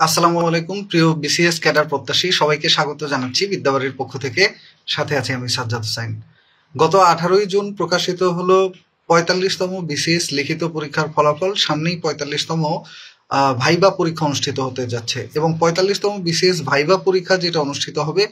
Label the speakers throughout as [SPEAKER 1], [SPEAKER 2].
[SPEAKER 1] আসসালামু আলাইকুম প্রিয় বিসিএস ক্যাডার প্রত্যাশী সবাইকে স্বাগত জানাচ্ছি বিদ্যাবাড়ির পক্ষ থেকে। সাথে আছি আমি সাজ্জাদ হোসাইন। গত 18ই জুন প্রকাশিত হলো 45তম বিসিএস লিখিত পরীক্ষার ফলাফল। সামনেই 45তম ভাইবা পরীক্ষা অনুষ্ঠিত হতে যাচ্ছে এবং 45তম বিসিএস ভাইবা পরীক্ষা যেটা অনুষ্ঠিত হবে,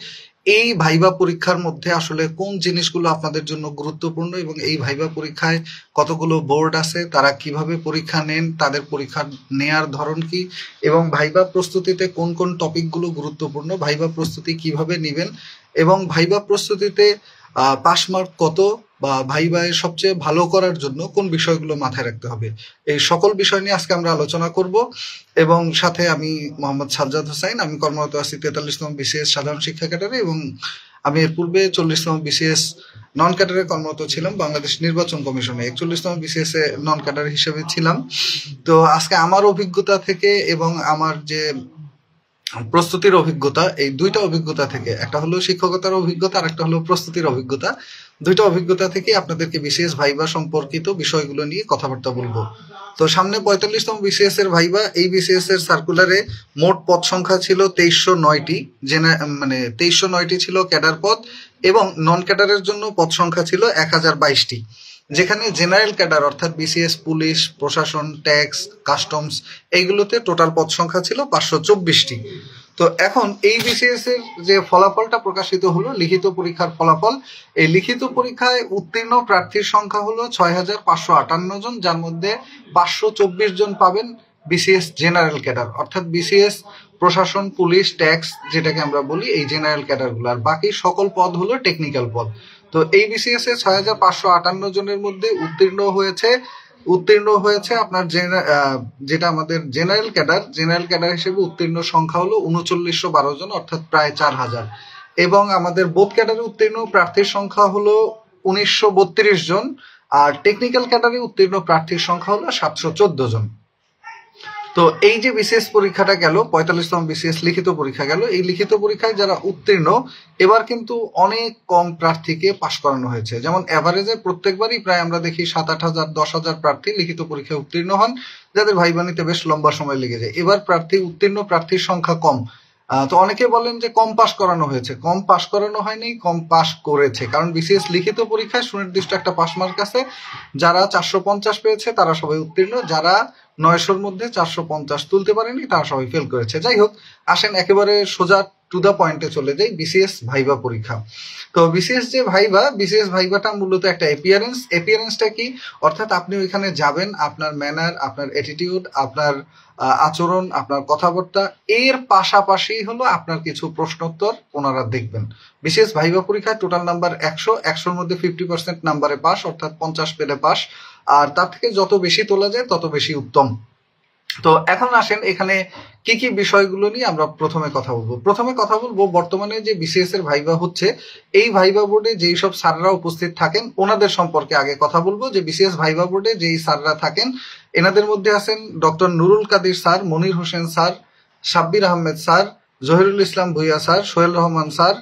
[SPEAKER 1] এই ভাইবা পরীক্ষার মধ্যে আসলে কোন জিনিসগুলো আপনাদের জন্য গুরুত্বপূর্ণ এবং এই ভাইবা পরীক্ষায় কতগুলো বোর্ড আছে, তারা কিভাবে পরীক্ষা নেন, তাদের পরীক্ষা নেয়ার ধরন কি এবং ভাইবা প্রস্তুতিতে কোন কোন টপিকগুলো গুরুত্বপূর্ণ, ভাইবা প্রস্তুতি কিভাবে নেবেন এবং ভাইবা প্রস্তুতিতে পাস মার্ক কত বা ভাইবায় সবচেয়ে ভালো করার জন্য কোন বিষয়গুলো মাথায় রাখতে হবে, এই সকল বিষয় নিয়ে আজকে আমরা আলোচনা করব। এবং সাথে আমি মোহাম্মদ সাজ্জাদ হোসাইন, আমি কর্মরত আছি 43তম বিসিএস সাধারণ শিক্ষা ক্যাডারে এবং আমি এর পূর্বে 40তম বিসিএস নন ক্যাডারে কর্মরত ছিলাম। বাংলাদেশ নির্বাচন কমিশনে 41তম বিসিএস এ নন ক্যাডার হিসেবে ছিলাম। তো আজকে আমার অভিজ্ঞতা থেকে এবং আমার যে প্রস্তুতির অভিজ্ঞতা, এই দুইটা অভিজ্ঞতা থেকে, একটা হলো শিক্ষকতার অভিজ্ঞতা আর একটা হলো প্রস্তুতির অভিজ্ঞতা, দুইটা অভিজ্ঞতা থেকে আপনাদেরকে বিসিএস ভাইবা সম্পর্কিত বিষয়গুলো নিয়ে কথাবার্তা বলবো। তো সামনে 45তম বিসিএস এর ভাইবা। এই বিসিএস এর সার্কুলারে মোট পদ সংখ্যা ছিল 2309টি, মানে 2309টি ছিল ক্যাডার পদ এবং নন ক্যাডারের জন্য পদ সংখ্যা ছিল 1022টি, যেখানে জেনারেল ক্যাডার অর্থাৎ বিসিএস, পুলিশ, প্রশাসন, ট্যাক্স, কাস্টমস এইগুলোতে টোটাল পদ সংখ্যা ছিল 524টি। তো এখন এই বিসিএস এর যে ফলাফলটা প্রকাশিত হলো, লিখিত পরীক্ষার ফলাফল, এই লিখিত পরীক্ষায় উত্তীর্ণ প্রার্থীর সংখ্যা হলো 6558 জন, যার মধ্যে 524 জন পাবেন বিসিএস জেনারেল ক্যাডার অর্থাৎ বিসিএস, প্রশাসন, পুলিশ, ট্যাক্স যেটাকে আমরা বলি, এই জেনারেল ক্যাডারগুলো। আর বাকি সকল পদ হলো টেকনিক্যাল পদ। তো এই বিসিএস এ 6558 জনের মধ্যে উত্তীর্ণ হয়েছে আপনার যেটা আমাদের জেনারেল ক্যাডার হিসেবে উত্তীর্ণ সংখ্যা হলো 3912 জন, অর্থাৎ প্রায় 4000। এবং আমাদের বোথ ক্যাডারে উত্তীর্ণ প্রার্থীর সংখ্যা হলো 1932 জন, আর টেকনিক্যাল ক্যাডারে উত্তীর্ণ প্রার্থীর সংখ্যা হলো 714 জন। তো এই যে বিসিএস পরীক্ষাটা গেল, 45তম বিসিএস লিখিত পরীক্ষা গেল, এই লিখিত পরীক্ষায় যারা উত্তীর্ণ, এবার কিন্তু অনেক কম প্রার্থীকে পাশ করানো হয়েছে। যেমন এভারেজে প্রত্যেকবারই প্রায় আমরা দেখি 7-8000, 10,000 প্রার্থী লিখিত পরীক্ষায় উত্তীর্ণ হন, যাদের ভাইবা নিতে বেশ লম্বা সময় লেগে যায়। এবার উত্তীর্ণ প্রার্থীর সংখ্যা কম। তো অনেকে বলেন যে কম পাশ করানো হয়েছে। কম পাশ করানো হয়নি, কম পাশ করেছে। কারণ বিসিএস লিখিত পরীক্ষায় সুনির্দিষ্ট একটা পাশ মার্ক আছে। যারা 450 পেয়েছে তারা সবাই উত্তীর্ণ, যারা 900-র মধ্যে 450 তুলতে পারেনি তারা সবাই ফেল করেছে। যাই হোক, আসেন একেবারে সোজা টু দা পয়েন্টে চলে যাই, বিসিএস ভাইবা পরীক্ষা। তো বিসিএস ভাইবাটা মূলত একটা এপিয়ারেন্সটা কি, অর্থাৎ আপনি ওইখানে যাবেন, আপনার ম্যানার, আপনার অ্যাটিটিউড, আপনার আচরণ, আপনার কথাবার্তা, এর পাশাপাশি হলো আপনার কিছু প্রশ্নোত্তর ওনারা দেখবেন। বিসিএস ভাইবা পরীক্ষায় টোটাল নাম্বার 100-100-র মধ্যে 50% নাম্বারে পাস, অর্থাৎ 50 পেলে পাস, আর তার থেকে যত বেশি তোলা যায় তত বেশি উত্তম। তো এখন আসেন এখানে কি কি বিষয়গুলো নিয়ে আমরা প্রথমে কথা বলবো বর্তমানে যে বিসিএস এর ভাইবা হচ্ছে, এই ভাইবা বোর্ডে যেই সব স্যাররা উপস্থিত থাকেন ওনাদের সম্পর্কে আগে কথা বলবো। যে বিসিএস ভাইবা বোর্ডে যেই স্যাররা থাকেন, এনাদের মধ্যে আছেন doctor Nurul Kadir sir, Monir Hossain sir, Sabbir Ahmed sir, Zahirul Islam Bhuiyan sir, Sohel Rahman sir.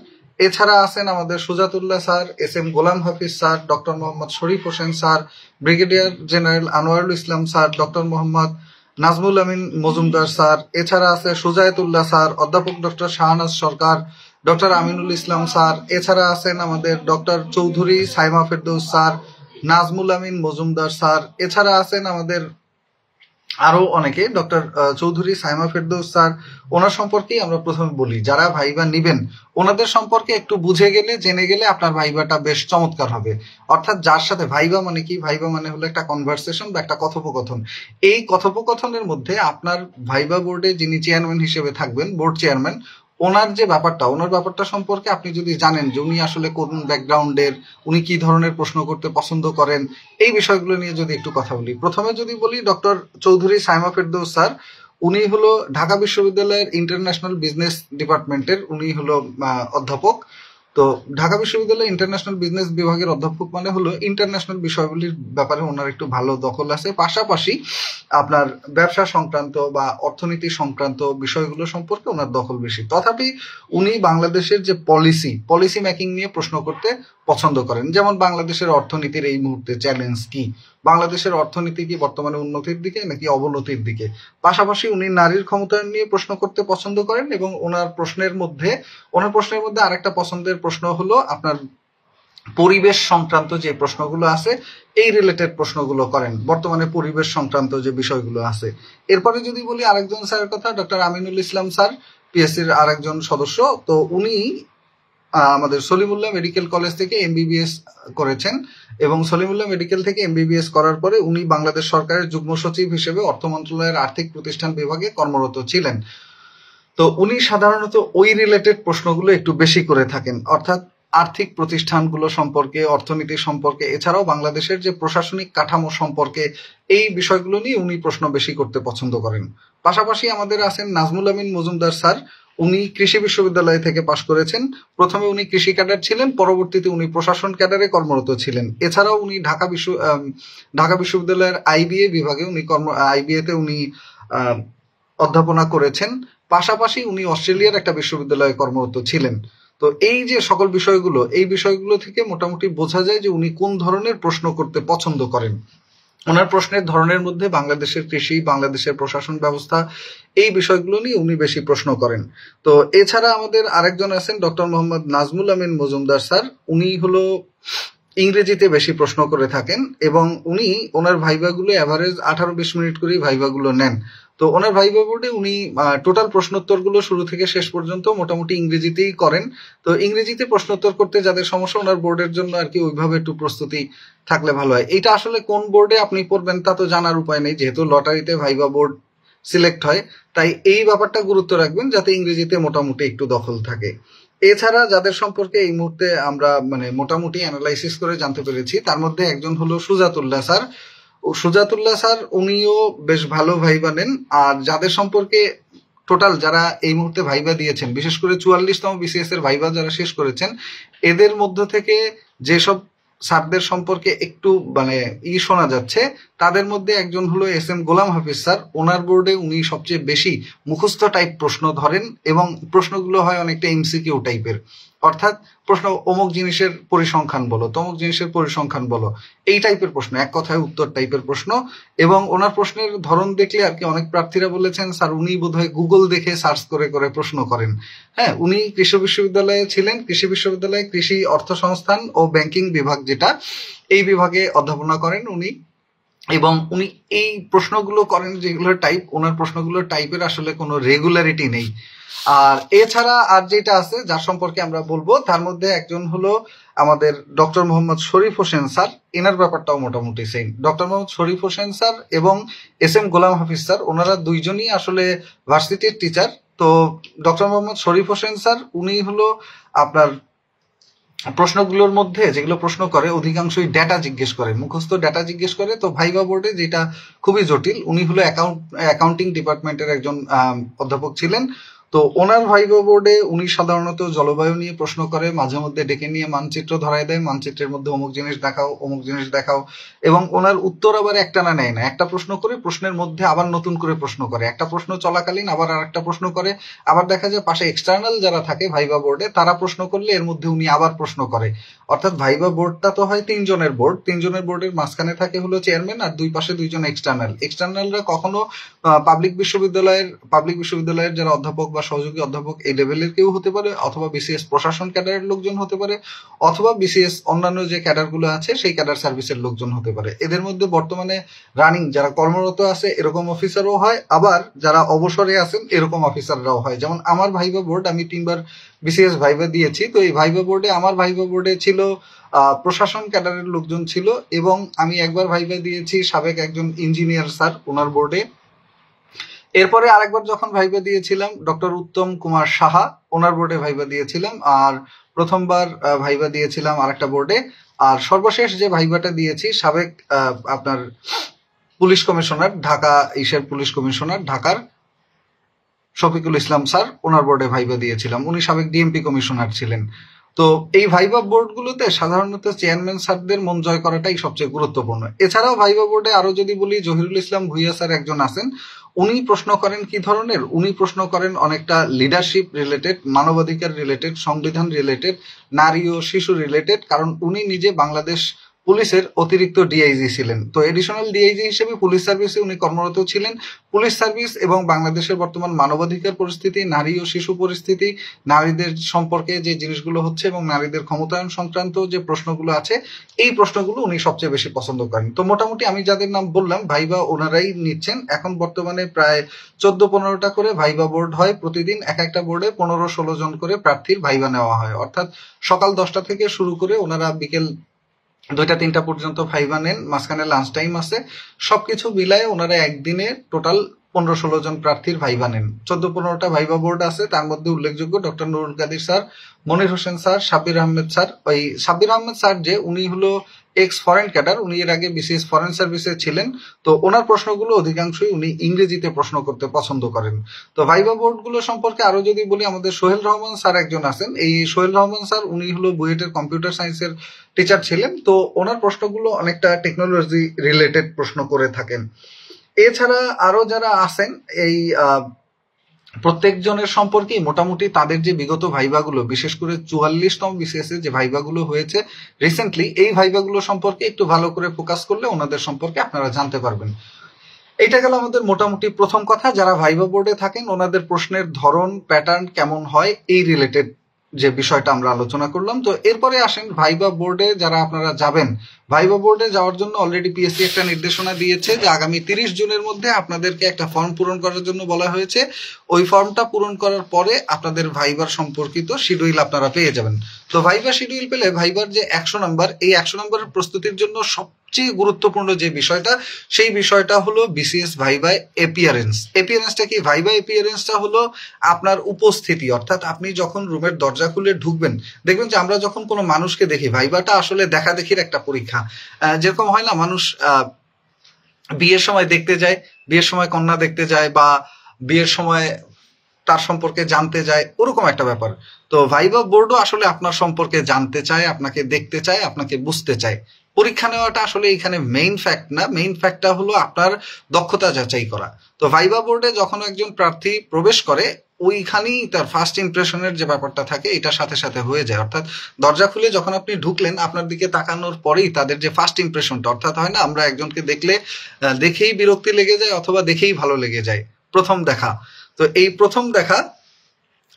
[SPEAKER 1] এছাড়া আছেন আমাদের Sujatullah sir, S M Golam Hafiz sir, doctor Mohammad Sharif Hossain sir, brigadier general Anowarul Islam sir, doctor Mohammad Nazmul Amin Majumder sir. এছাড়া আছে সুজায়তুল্লাহ স্যার, অধ্যাপক doctor Shahnaz Sarkar, doctor Aminul Islam sir. এছাড়া আছেন আমাদের doctor Chowdhury Saima Ferdous sir, Nazmul Amin Majumder sir. এছাড়া আছেন আমাদের আরো অনেকে, ডক্টর চৌধুরী সাইমা ফেরদৌস স্যার। ওনার সম্পর্কে আমরা প্রথমে বলি, যারা ভাইবা নিবেন ওনাদের সম্পর্কে একটু বুঝে গেলে, জেনে গেলে আপনার ভাইবাটা বেশ চমৎকার হবে। অর্থাৎ যার সাথে ভাইবা মানে কি, ভাইবা মানে হলো একটা কনভারসেশন বা একটা কথোপকথন। এই কথোপকথনের মধ্যে আপনার ভাইবা বোর্ডে যিনি চেয়ারম্যান হিসেবে থাকবেন, বোর্ড চেয়ারম্যান, ওনার ব্যাপারটা সম্পর্কে আপনি যদি জানেন যে উনি আসলে কোন ব্যাকগ্রাউন্ডের, উনি কি ধরনের প্রশ্ন করতে পছন্দ করেন, এই বিষয়গুলো নিয়ে যদি একটু কথা বলি। প্রথমে যদি বলি ডক্টর চৌধুরী সাইমা ফেরদৌস স্যার, উনি হলো ঢাকা বিশ্ববিদ্যালয়ের ইন্টারন্যাশনাল বিজনেস ডিপার্টমেন্টের উনি হলো অধ্যাপক। তো ঢাকা বিশ্ববিদ্যালয় ইন্টারন্যাশনাল বিজনেস বিভাগের অধ্যাপক মানে হলো ইন্টারন্যাশনাল বিষয়গুলির ব্যাপারে ওনার একটু ভালো দখল আছে। পাশাপাশি আপনার ব্যবসা সংক্রান্ত বা অর্থনীতি সংক্রান্ত বিষয়গুলো সম্পর্কে ওনার দখল বেশি। তথাপি উনি বাংলাদেশের যে পলিসি মেকিং নিয়ে প্রশ্ন করতে পছন্দ করেন। যেমন বাংলাদেশের অর্থনীতির এই মুহূর্তে চ্যালেঞ্জ কি, বাংলাদেশের অর্থনীতি কি বর্তমানে উন্নতির দিকে নাকি অবনতির দিকে। পাশাপাশি উনি নারীর ক্ষমতায়ন নিয়ে প্রশ্ন করতে পছন্দ করেন এবং ওনার প্রশ্নের মধ্যে আরেকটা পছন্দের প্রশ্ন হলো আপনার পরিবেশ সংক্রান্ত যে প্রশ্নগুলো আছে এই রিলেটেড প্রশ্নগুলো করেন, বর্তমানে পরিবেশ সংক্রান্ত যে বিষয়গুলো আছে। এরপরে যদি বলি আরেকজন স্যারের কথা, ডক্টর আমিনুল ইসলাম স্যার, পিএসসির আরেকজন সদস্য। তো উনি আমাদের সলিমুল্লাহ মেডিকেল কলেজ থেকে এমবিবিএস করেছেন এবং সলিমুল্লাহ মেডিকেল থেকে এমবিবিএস করার পরে উনি বাংলাদেশ সরকারের যুগ্ম সচিব হিসেবে অর্থ মন্ত্রণালয়ের আর্থিক প্রতিষ্ঠান বিভাগে কর্মরত ছিলেন। তো উনি সাধারণত ওই রিলেটেড প্রশ্নগুলো একটু বেশি করে থাকেন, অর্থাৎ আর্থিক প্রতিষ্ঠানগুলো সম্পর্কে, অর্থনীতি সম্পর্কে, এছাড়াও বাংলাদেশের যে প্রশাসনিক কাঠামো সম্পর্কে এই বিষয়গুলো নিয়ে উনি প্রশ্ন বেশি করতে পছন্দ করেন। পাশাপাশি আমাদের আছেন নাজমুল আমিন মজুমদার স্যার। উনি কৃষি বিশ্ববিদ্যালয় থেকে পাশ করেছেন। প্রথমে উনি কৃষি ক্যাডার ছিলেন, পরবর্তীতে উনি প্রশাসন ক্যাডারে কর্মরত ছিলেন। এছাড়াও উনি ঢাকা বিশ্ববিদ্যালয়ের আইবিএ বিভাগে আইবিএতে উনি অধ্যাপনা করেছেন। পাশাপাশি উনি অস্ট্রেলিয়ার একটা বিশ্ববিদ্যালয়ে কর্মরত ছিলেন। তো এই যে সকল বিষয়গুলো, এই বিষয়গুলো থেকে মোটামুটি বোঝা যায় যে উনি কোন ধরনের প্রশ্ন করতে পছন্দ করেন। ওনার প্রশ্নের ধরনের মধ্যে বাংলাদেশের কৃষি, বাংলাদেশের প্রশাসন ব্যবস্থা, এই বিষয়গুলো নিয়ে উনি বেশি প্রশ্ন করেন। তো এছাড়া আমাদের আরেকজন আছেন ডক্টর মোহাম্মদ নাজমুল আমিন মজুমদার স্যার। উনি হলো ইংরেজিতে বেশি প্রশ্ন করে থাকেন এবং উনি ওনার ভাইভাগুলো এভারেজ 18-20 মিনিট করেই ভাইভাগুলো নেন। তো ওনার ভাইভা বোর্ডে উনি টোটাল প্রশ্নোত্তরগুলো শুরু থেকে শেষ পর্যন্ত মোটামুটি ইংরেজিতেই করেন। তো ইংরেজিতে প্রশ্নোত্তর করতে যাদের সমস্যা, ওনার বোর্ডের জন্য আর কি ওইভাবে একটু প্রস্তুতি থাকলে ভালো হয়। এটা আসলে কোন বোর্ডে আপনি পড়বেন তা তো জানার উপায় নেই, যেহেতু লটারিতে ভাইভা বোর্ড সিলেক্ট হয়, তাই এই ব্যাপারটা গুরুত্ব রাখবেন যাতে ইংরেজিতে মোটামুটি একটু দখল থাকে। এছাড়া যাদের সম্পর্কে এই মুহূর্তে আমরা মোটামুটি অ্যানালাইসিস করে জানতে পেরেছি, তার মধ্যে একজন হলো সুজাতুল্লাহ স্যার। সুজাতুল্লাহ স্যার উনিও বেশ ভালো ভাইবা নেন। আর যাদের সম্পর্কে টোটাল যারা এই মুহূর্তে ভাইবা দিয়েছেন, বিশেষ করে 44তম বিসিএস এর ভাইবা যারা শেষ করেছেন, এদের মধ্য থেকে যেসব স্যারদের সম্পর্কে একটু শোনা যাচ্ছে, তাদের মধ্যে একজন হলো S M Golam Hafiz sir. ওনার বোর্ডে উনি সবচেয়ে বেশি মুখস্থ টাইপ প্রশ্ন ধরেন এবং প্রশ্নগুলো হয় অনেকটা এমসিকিউ টাইপের, অর্থাৎ প্রশ্ন অমুক জিনিসের পরিসংখ্যান বলো, তমুক জিনিসের পরিসংখ্যান বলো, এই টাইপের প্রশ্ন, এক কথায় উত্তর টাইপের প্রশ্ন। এবং ওনার প্রশ্নের ধরন দেখলে আর কি অনেক প্রার্থীরা বলেছেন স্যার উনি বোধহয় গুগল দেখে সার্চ করে করে প্রশ্ন করেন। হ্যাঁ, উনি কৃষি বিশ্ববিদ্যালয়ে ছিলেন, কৃষি বিশ্ববিদ্যালয়ে কৃষি অর্থ সংস্থান ও ব্যাংকিং বিভাগ, যেটা এই বিভাগে অধ্যাপনা করেন উনি। এবং উনি এই প্রশ্নগুলো করেন যেগুলোর টাইপ, ওনার প্রশ্নগুলোর টাইপের আসলে কোনো রেগুলারিটি নেই। আর এছাড়া আর যেটা আছে যার সম্পর্কে আমরা বলবো, তার মধ্যে একজন হলো আমাদের ডক্টর মোহাম্মদ শরীফ হোসেন স্যার। এনার ব্যাপারটাও মোটামুটি same. Doctor Mohammad Sharif Hossain sir এবং S M Golam Hafiz sir, ওনারা দুইজনই আসলে ভার্সিটির টিচার। তো ডক্টর মোহাম্মদ শরীফ হোসেন স্যার উনি হলো আপনার প্রশ্নগুলোর মধ্যে যেগুলো প্রশ্ন করে অধিকাংশই ডেটা জিজ্ঞেস করে, মুখস্থ ডেটা জিজ্ঞেস করে। তো ভাইভা বোর্ডে যেটা খুবই জটিল, উনি হলো অ্যাকাউন্টিং ডিপার্টমেন্টের একজন অধ্যাপক ছিলেন। তো ওনার ভাইভা বোর্ডে উনি সাধারণত জলবায়ু নিয়ে প্রশ্ন করে, মাঝে মধ্যে ডেকে নিয়ে মানচিত্র ধরায় দেয়, মানচিত্রের মধ্যে অমুক জিনিস দেখাও, অমুক জিনিস দেখাও। এবং ওনার উত্তর আবার একটানা নেয় না, একটা প্রশ্ন করে প্রশ্নের মধ্যে আবার নতুন করে প্রশ্ন করে, একটা প্রশ্ন চলাকালীন আবার আর একটা প্রশ্ন করে। আবার দেখা যায় পাশে এক্সটার্নাল যারা থাকে ভাইভা বোর্ডে, তারা প্রশ্ন করলে এর মধ্যে উনি আবার প্রশ্ন করে। অর্থাৎ ভাইভা বোর্ডটা তো হয় তিনজনের বোর্ড, তিনজনের বোর্ডের মাঝখানে থাকে হলো চেয়ারম্যান আর দুই পাশে দুইজন এক্সটার্নালরা কখনো পাবলিক বিশ্ববিদ্যালয়ের যারা অধ্যাপক বা সহযোগী অধ্যাপক এই লেভেলের কেউ হতে পারে, অথবা বিসিএস প্রশাসন ক্যাডারের লোকজন হতে পারে, অথবা বিসিএস অন্যান্য যে ক্যাডারগুলো আছে সেই ক্যাডার সার্ভিসের লোকজন হতে পারে। এদের মধ্যে বর্তমানে রানিং যারা কর্মরত আছে এরকম অফিসারও হয়, আবার যারা অবসরে আছেন এরকম অফিসাররাও হয়। যেমন আমার ভাইভা বোর্ড, আমি 3বার বিসিএস ভাইভা দিয়েছি। তো এই ভাইভা বোর্ডে আমার ভাইভা বোর্ডে ছিল প্রশাসন ক্যাডারের লোকজন ছিল, এবং আমি একবার ভাইভা দিয়েছি সাবেক একজন ইঞ্জিনিয়ার স্যার ওনার বোর্ডে। এরপরে আরেকবার যখন ভাইভা দিয়েছিলাম ডক্টর উত্তম কুমার সাহা, ওনার বোর্ডে ভাইভা দিয়েছিলাম। আর প্রথমবার ভাইভা দিয়েছিলাম আরেকটা বোর্ডে। আর সর্বশেষ যে ভাইভাটা দিয়েছি সাবেক আপনার police commissioner, Dhaka police commissioner ঢাকার শফিকুল ইসলাম স্যার, ওনার বোর্ডে ভাইভা দিয়েছিলাম। উনি সাবেক ডিএমপি কমিশনার ছিলেন। তো এই ভাইভা বোর্ডগুলোতে সাধারণত চেয়ারম্যান স্যারদের মন জয় করাটাই সবচেয়ে গুরুত্বপূর্ণ। এছাড়াও ভাইভা বোর্ডে আরো যদি বলি, জহিরুল ইসলাম ভুইয়া স্যার একজন আছেন, উনি প্রশ্ন করেন কি ধরনের, উনি প্রশ্ন করেন অনেকটা লিডারশিপ রিলেটেড, মানবাধিকার রিলেটেড, সংবিধান রিলেটেড, নারী ও শিশু রিলেটেড, কারণ উনি নিজে বাংলাদেশ পুলিশের অতিরিক্ত ডিআইজি ছিলেন। তো এডিশনাল ডিআইজি হিসেবে পুলিশ সার্ভিসে উনি কর্মরত ছিলেন। পুলিশ সার্ভিস এবং বাংলাদেশের বর্তমান মানবাধিকার পরিস্থিতি, নারী ও শিশু পরিস্থিতি, নারীদের সম্পর্কে যে জিনিসগুলো হচ্ছে এবং নারীদের ক্ষমতায়ন সংক্রান্ত যে প্রশ্নগুলো আছে, এই প্রশ্নগুলো উনি সবচেয়ে বেশি পছন্দ করেন। তো মোটামুটি আমি যাদের নাম বললাম ভাইবা ওনারাই নিচ্ছেন। এখন বর্তমানে প্রায় 14-15টা করে ভাইবা বোর্ড হয় প্রতিদিন। এক একটা বোর্ডে 15-16 জন করে প্রার্থীর ভাইবা নেওয়া হয়, অর্থাৎ সকাল 10টা থেকে শুরু করে ওনারা বিকেল 2টা-3টা পর্যন্ত ভাইবা নেন, মাঝখানে লাঞ্চ টাইম আছে। সবকিছু মিলায় ওনারা একদিনে টোটাল 15-16 জন প্রার্থীর ভাইবা নেন। 14-15টা ভাইবা বোর্ড আছে, তার মধ্যে উল্লেখযোগ্য doctor Nurul Kadir sir, Monir Hossain sir, Sabbir Ahmed sir. ওই সাব্বির আহমেদ স্যার যে উনি হলো এক্স ফরেন ক্যাডার, উনি এর আগে বিসিএস ফরেন সার্ভিসে ছিলেন। তো ওনার প্রশ্নগুলো অধিকাংশই উনি ইংরেজিতে প্রশ্ন করতে পছন্দ করেন। তো ভাইবা বোর্ডগুলো সম্পর্কে আরো যদি বলি, আমাদের সোহেল রহমান স্যার একজন আছেন। এই সোহেল রহমান স্যার উনি হলো বুয়েটের কম্পিউটার সায়েন্সের টিচার ছিলেন। তো ওনার প্রশ্নগুলো অনেকটা টেকনোলজি রিলেটেড প্রশ্ন করে থাকেন। এছাড়া আরো যারা আছেন, এই প্রত্যেকজনের সম্পর্কে মোটামুটি তাদের যে বিগত ভাইভাগুলো, বিশেষ করে 44তম বিসিএস এর যে ভাইভাগুলো হয়েছে রিসেন্টলি, এই ভাইভাগুলো সম্পর্কে একটু ভালো করে ফোকাস করলে ওনাদের সম্পর্কে আপনারা জানতে পারবেন। এটা গেল আমাদের মোটামুটি প্রথম কথা। যারা ভাইভা বোর্ডে থাকেন ওনাদের প্রশ্নের ধরন, প্যাটার্ন কেমন হয়, এই রিলেটেড যে বিষয়টা আমরা আলোচনা করলাম। তো এরপরে আসেন ভাইভা বোর্ডে যারা আপনারা যাবেন। ভাইভা বোর্ডে যাওয়ার জন্য অলরেডি পিএসসি একটা নির্দেশনা দিয়েছে যে আগামী 30 জুনের মধ্যে আপনাদেরকে একটা ফর্ম পূরণ করার জন্য বলা হয়েছে। ওই ফর্মটা পূরণ করার পরে আপনাদের ভাইবার সম্পর্কিত শিডিউল আপনারা পেয়ে যাবেন। তো ভাইবা শিডিউল পেলে ভাইবার যে 100 নাম্বার, এই 100 নাম্বারের প্রস্তুতির জন্য সবচেয়ে গুরুত্বপূর্ণ যে বিষয়টা, সেই বিষয়টা হলো বিসিএস ভাইবা এপিয়ারেন্স। এপিয়ারেন্সটা কি? ভাইবা এপিয়ারেন্সটা হলো আপনার উপস্থিতি, অর্থাৎ আপনি যখন রুমের দরজা খুলে ঢুকবেন, দেখবেন যে আমরা যখন কোনো মানুষকে দেখি, ভাইবাটা আসলে দেখা দেখির একটা পরীক্ষা। যেরকম হয় না, মানুষ বিয়ের সময় দেখতে যায়, বিয়ের সময় কন্যা দেখতে যায়, বা বিয়ের সময় তার সম্পর্কে জানতে যায়, ওরকম একটা ব্যাপার। তো ভাইবা বোর্ডও আসলে আপনার সম্পর্কে জানতে চায়, আপনাকে দেখতে চায়, আপনাকে বুঝতে চায়। পরীক্ষা নেওয়াটা আসলে এখানে মেইন ফ্যাক্ট না, মেইন ফ্যাক্টটা হলো আপনার দক্ষতা যাচাই করা। তো ভাইবা বোর্ডে যখন একজন প্রার্থী প্রবেশ করে, ওইখানেই তার ফার্স্ট ইমপ্রেশনের যে ব্যাপারটা থাকে এটা সাথে সাথে হয়ে যায়। অর্থাৎ দরজা খুলে যখন আপনি ঢুকলেন, আপনার দিকে তাকানোর পরেই তাদের যে ফার্স্ট ইমপ্রেশনটা, অর্থাৎ হয় না আমরা একজনকে দেখলে দেখেই বিরক্তি লেগে যায় অথবা দেখেই ভালো লেগে যায়, প্রথম দেখা। তো এই প্রথম দেখা,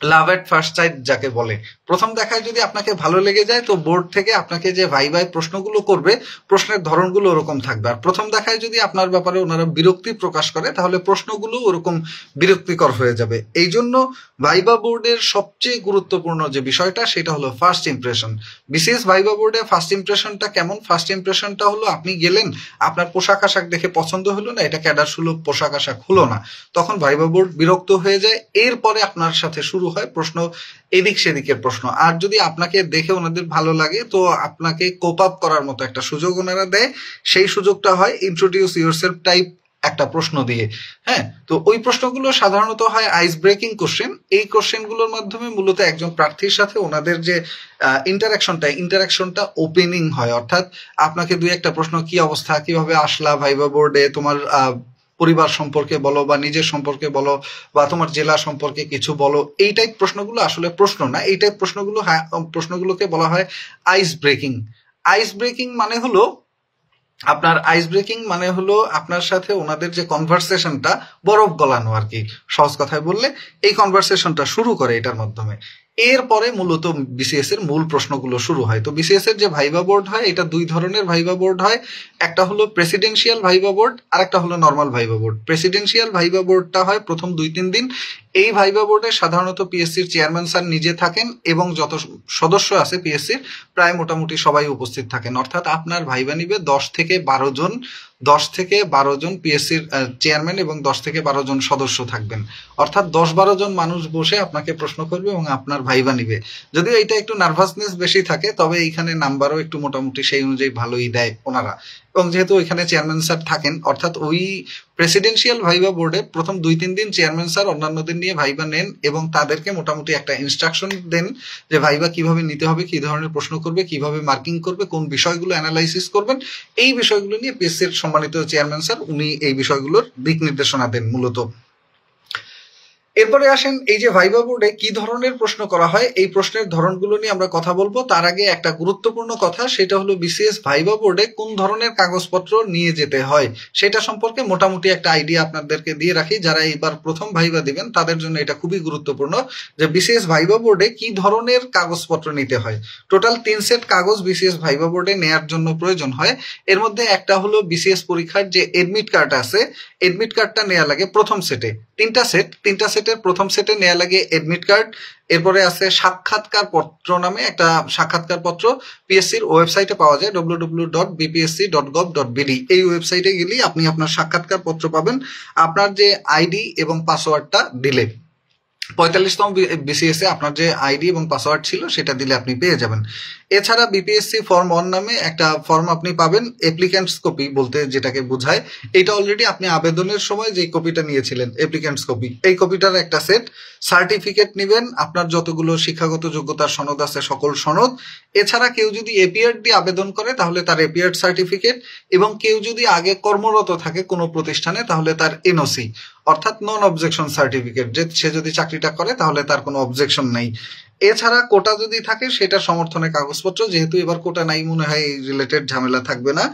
[SPEAKER 1] লাভ এট ফার্স্ট সাইট যাকে বলে, প্রথম দেখায় যদি আপনাকে ভালো লেগে যায়, তো বোর্ড থেকে আপনাকে যে ভাইভায় প্রশ্নগুলো করবে, প্রশ্নের ধরনগুলো ওরকম থাকবে। আর প্রথম দেখায় যদি আপনার ব্যাপারে ওনারা বিরক্তি প্রকাশ করে, তাহলে প্রশ্নগুলো ওরকম বিরক্তিকর হয়ে যাবে। এই জন্য ভাইবা বোর্ডের সবচেয়ে গুরুত্বপূর্ণ যে বিষয়টা, সেটা হলো ফার্স্ট ইমপ্রেশন। বিশেষ ভাইবা বোর্ডে ফার্স্ট ইমপ্রেশনটা কেমন? ফার্স্ট ইমপ্রেশনটা হলো আপনি গেলেন, আপনার পোশাক আশাক দেখে পছন্দ হলো না, এটা ক্যাডার সুলভ পোশাক আশাক হলো না, তখন ভাইবা বোর্ড বিরক্ত হয়ে যায়। এরপরে আপনার সাথে শুরু হয় প্রশ্ন, এদিক সেদিকের প্রশ্ন। আর যদি আপনাকে দেখে ওনাদের ভালো লাগে, তো আপনাকে কোপ আপ করার মতো একটা সুযোগ ওনারা দেয়। সেই সুযোগটা হয় ইন্ট্রোডিউস ইউরসেলফ টাইপ একটা প্রশ্ন দিয়ে। হ্যাঁ, তো ওই প্রশ্নগুলো সাধারণত হয় আইস ব্রেকিং কোশ্চেন। এই কোশ্চেনগুলোর মাধ্যমে মূলত একজন প্রার্থীর সাথে ওনাদের যে ইন্টারাকশনটা ওপেনিং হয়। অর্থাৎ আপনাকে দুই একটা প্রশ্ন, কি অবস্থা, কিভাবে আসলা ভাইবা বোর্ডে, তোমার পরিবার সম্পর্কে বলো, বা নিজের সম্পর্কে বলো, বা তোমার জেলা সম্পর্কে কিছু বলো। এই টাইপ প্রশ্নগুলো আসলে প্রশ্ন না, এই টাইপ প্রশ্নগুলোকে বলা হয় আইস ব্রেকিং। আইস ব্রেকিং মানে হলো আপনার সাথে ওনাদের যে কনভারসেশনটা, বরফ গলানো আর কি, সহজ কথায় বললে এই কনভারসেশনটা শুরু করে এটার মাধ্যমে। এরপরে মূলত বিসিএস এর মূল প্রশ্নগুলো শুরু হয়। তো বিসিএস এর যে ভাইবা বোর্ড হয়, এটা দুই ধরনের ভাইবা বোর্ড হয়। একটা হলো প্রেসিডেন্সিয়াল ভাইবা বোর্ড, আর একটা হলো normal viva board. Presidential viva বোর্ডটা হয় প্রথম 2-3 দিন। এই ভাইবা বোর্ডে সাধারণত পিএসসির চেয়ারম্যান স্যার নিজে থাকেন, এবং যত সদস্য আছে পিএসসির প্রায় মোটামুটি সবাই উপস্থিত থাকেন। অর্থাৎ আপনার ভাইবা নিবে 10 থেকে 12 জন পিএসসির চেয়ারম্যান, এবং 10 থেকে 12 জন সদস্য থাকবেন। অর্থাৎ 10-12 জন মানুষ বসে আপনাকে প্রশ্ন করবে এবং আপনার ভাইবা নিবে। যদিও এটা একটু নার্ভাসনেস বেশি থাকে, তবে এইখানে নাম্বারও একটু মোটামুটি সেই অনুযায়ী ভালোই দেয় ওনারা। এবং যেহেতু ওইখানে চেয়ারম্যান স্যার থাকেন, অর্থাৎ ওই প্রেসিডেন্সিয়াল ভাইবা বোর্ডে প্রথম 2-3 দিন চেয়ারম্যান স্যার অন্যান্যদের নিয়ে ভাইবা নেন এবং তাদেরকে মোটামুটি একটা ইনস্ট্রাকশন দেন যে ভাইবা কিভাবে নিতে হবে, কি ধরনের প্রশ্ন করবে, কিভাবে মার্কিং করবে, কোন বিষয়গুলো অ্যানালাইসিস করবেন, এই বিষয়গুলো নিয়ে পিএসসির সম্মানিত চেয়ারম্যান স্যার উনি এই বিষয়গুলোর দিক নির্দেশনা দেন মূলত। এরপরে আসেন এই যে ভাইবা বোর্ডে কি ধরনের প্রশ্ন করা হয়, এই প্রশ্নের ধরনগুলো নিয়ে আমরা কথা বলবো। তার আগে একটা গুরুত্বপূর্ণ কথা, সেটা হলো বিসিএস ভাইবা বোর্ডে কোন ধরনের কাগজপত্র নিয়ে যেতে হয় সেটা সম্পর্কে মোটামুটি একটা আইডিয়া আপনাদেরকে দিয়ে রাখি। যারা এবার প্রথম ভাইবা দিবেন তাদের জন্য এটা খুবই গুরুত্বপূর্ণ যে বিসিএস ভাইবা বোর্ডে কি ধরনের কাগজপত্র নিতে হয়। টোটাল 3 সেট কাগজ বিসিএস ভাইবা বোর্ডে নেয়ার জন্য প্রয়োজন হয়। এর মধ্যে একটা হলো বিসিএস পরীক্ষার যে এডমিট কার্ড আছে, এডমিট কার্ডটা নেওয়া লাগে প্রথম সেটে। তিনটা সেটের প্রথম সেটে নেওয়া লাগে এডমিট কার্ড। এরপরে আছে সাক্ষাৎকার পত্র নামে একটা সাক্ষাৎকার পত্র, পিএসসির ওয়েবসাইটে পাওয়া যায় www.bpsc.gov.bd। এই ওয়েবসাইটে গেলেই আপনি আপনার সাক্ষাৎকার পত্র পাবেন আপনার যে আইডি এবং পাসওয়ার্ডটা দিলে। 45তম বিসিএস এ আপনার যে আইডি এবং পাসওয়ার্ড ছিল সেটা দিলে আপনি পেয়ে যাবেন। এছাড়া বিপিএসসি ফর্ম 1 নামে একটা ফর্ম আপনি পাবেন, অ্যাপ্লিক্যান্টস কপি বলতে যেটাকে বোঝায়। এটা অলরেডি আপনি আবেদনের সময় যে কপিটা নিয়েছিলেন অ্যাপ্লিক্যান্টস কপি, এই কপিটার একটা সেট। সার্টিফিকেট নেবেন, আপনার যতগুলো শিক্ষাগত যোগ্যতার সনদ আছে সকল সনদ। এছাড়া কেউ যদি এপিআর দিয়ে আবেদন করে তাহলে তার এপিআর সার্টিফিকেট, এবং কেউ যদি আগে কর্মরত থাকে কোনো প্রতিষ্ঠানে তাহলে তার এনওসি অর্থাৎ নন অবজেকশন সার্টিফিকেট, যে সে যদি চাকরিটা করে তাহলে তার কোনো অবজেকশন নেই। এছাড়া কোটা যদি থাকে সেটা সমর্থনের কাগজপত্র, যেহেতু এবার কোটা নাই মনে হয় এই রিলেটেড ঝামেলা থাকবে না।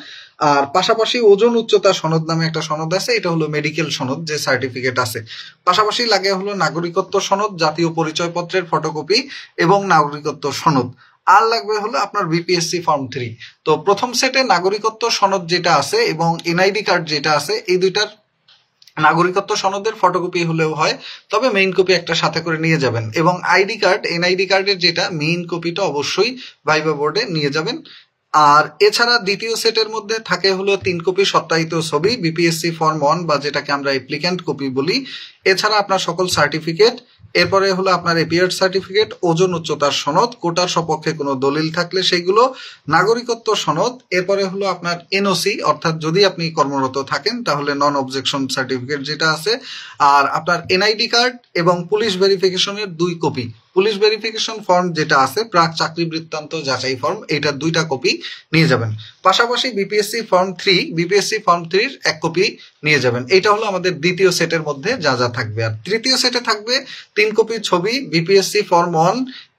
[SPEAKER 1] আর পাশাপাশি ওজন উচ্চতা সনদ নামে একটা সনদ আছে, এটা হলো মেডিকেল সনদ যে সার্টিফিকেট আছে। পাশাপাশি লাগে হলো নাগরিকত্ব সনদ, জাতীয় পরিচয়পত্রের ফটোকপি এবং নাগরিকত্ব সনদ। আর লাগবে হলো আপনার বিপিএসসি ফর্ম 3। তো প্রথম সেটে নাগরিকত্ব সনদ যেটা আছে এবং এনআইডি কার্ড যেটা আছে, এই দুইটার নাগরিকত্ব সনদের ফটোকপি হলেও হয়, তবে মেইন কপি একটা সাথে করে নিয়ে যাবেন। এবং আইডি কার্ড, এনআইডি কার্ডের যেটা মেইন কপিটা অবশ্যই ভাইবা বোর্ডে নিয়ে যাবেন। আর এছাড়া দ্বিতীয় সেটের মধ্যে থাকে হলো 3 কপি সত্যায়িত ছবি, বিপিএসসি ফর্ম 1 বা যেটাকে আমরা অ্যাপ্লিক্যান্ট কপি বলি। এছাড়া আপনার সকল সার্টিফিকেট, এরপরে হলো আপনার এপিআর সার্টিফিকেট, ওজন উচ্চতার সনদ, কোটার সপক্ষে কোনো দলিল থাকলে সেইগুলো, নাগরিকত্ব সনদ, এরপরে হলো আপনার এনওসি অর্থাৎ যদি আপনি কর্মরত থাকেন তাহলে নন অবজেকশন সার্টিফিকেট যেটা আছে, আর আপনার এনআইডি কার্ড এবং পুলিশ ভেরিফিকেশনের 2 কপি। পুলিশ ভেরিফিকেশন ফর্ম যেটা আছে প্রাক চাকরি বৃত্তান্ত যাচাই ফর্ম, এইটার 2টা কপি নিয়ে যাবেন। পাশাপাশি বিপিএসসি ফর্ম 3 1 কপি নিয়ে যাবেন। এটা হলো আমাদের দ্বিতীয় সেটের মধ্যে যা যা থাকবে। আর তৃতীয় সেটে থাকবে 3 কপি ছবি, বিপিএসসি ফর্ম 1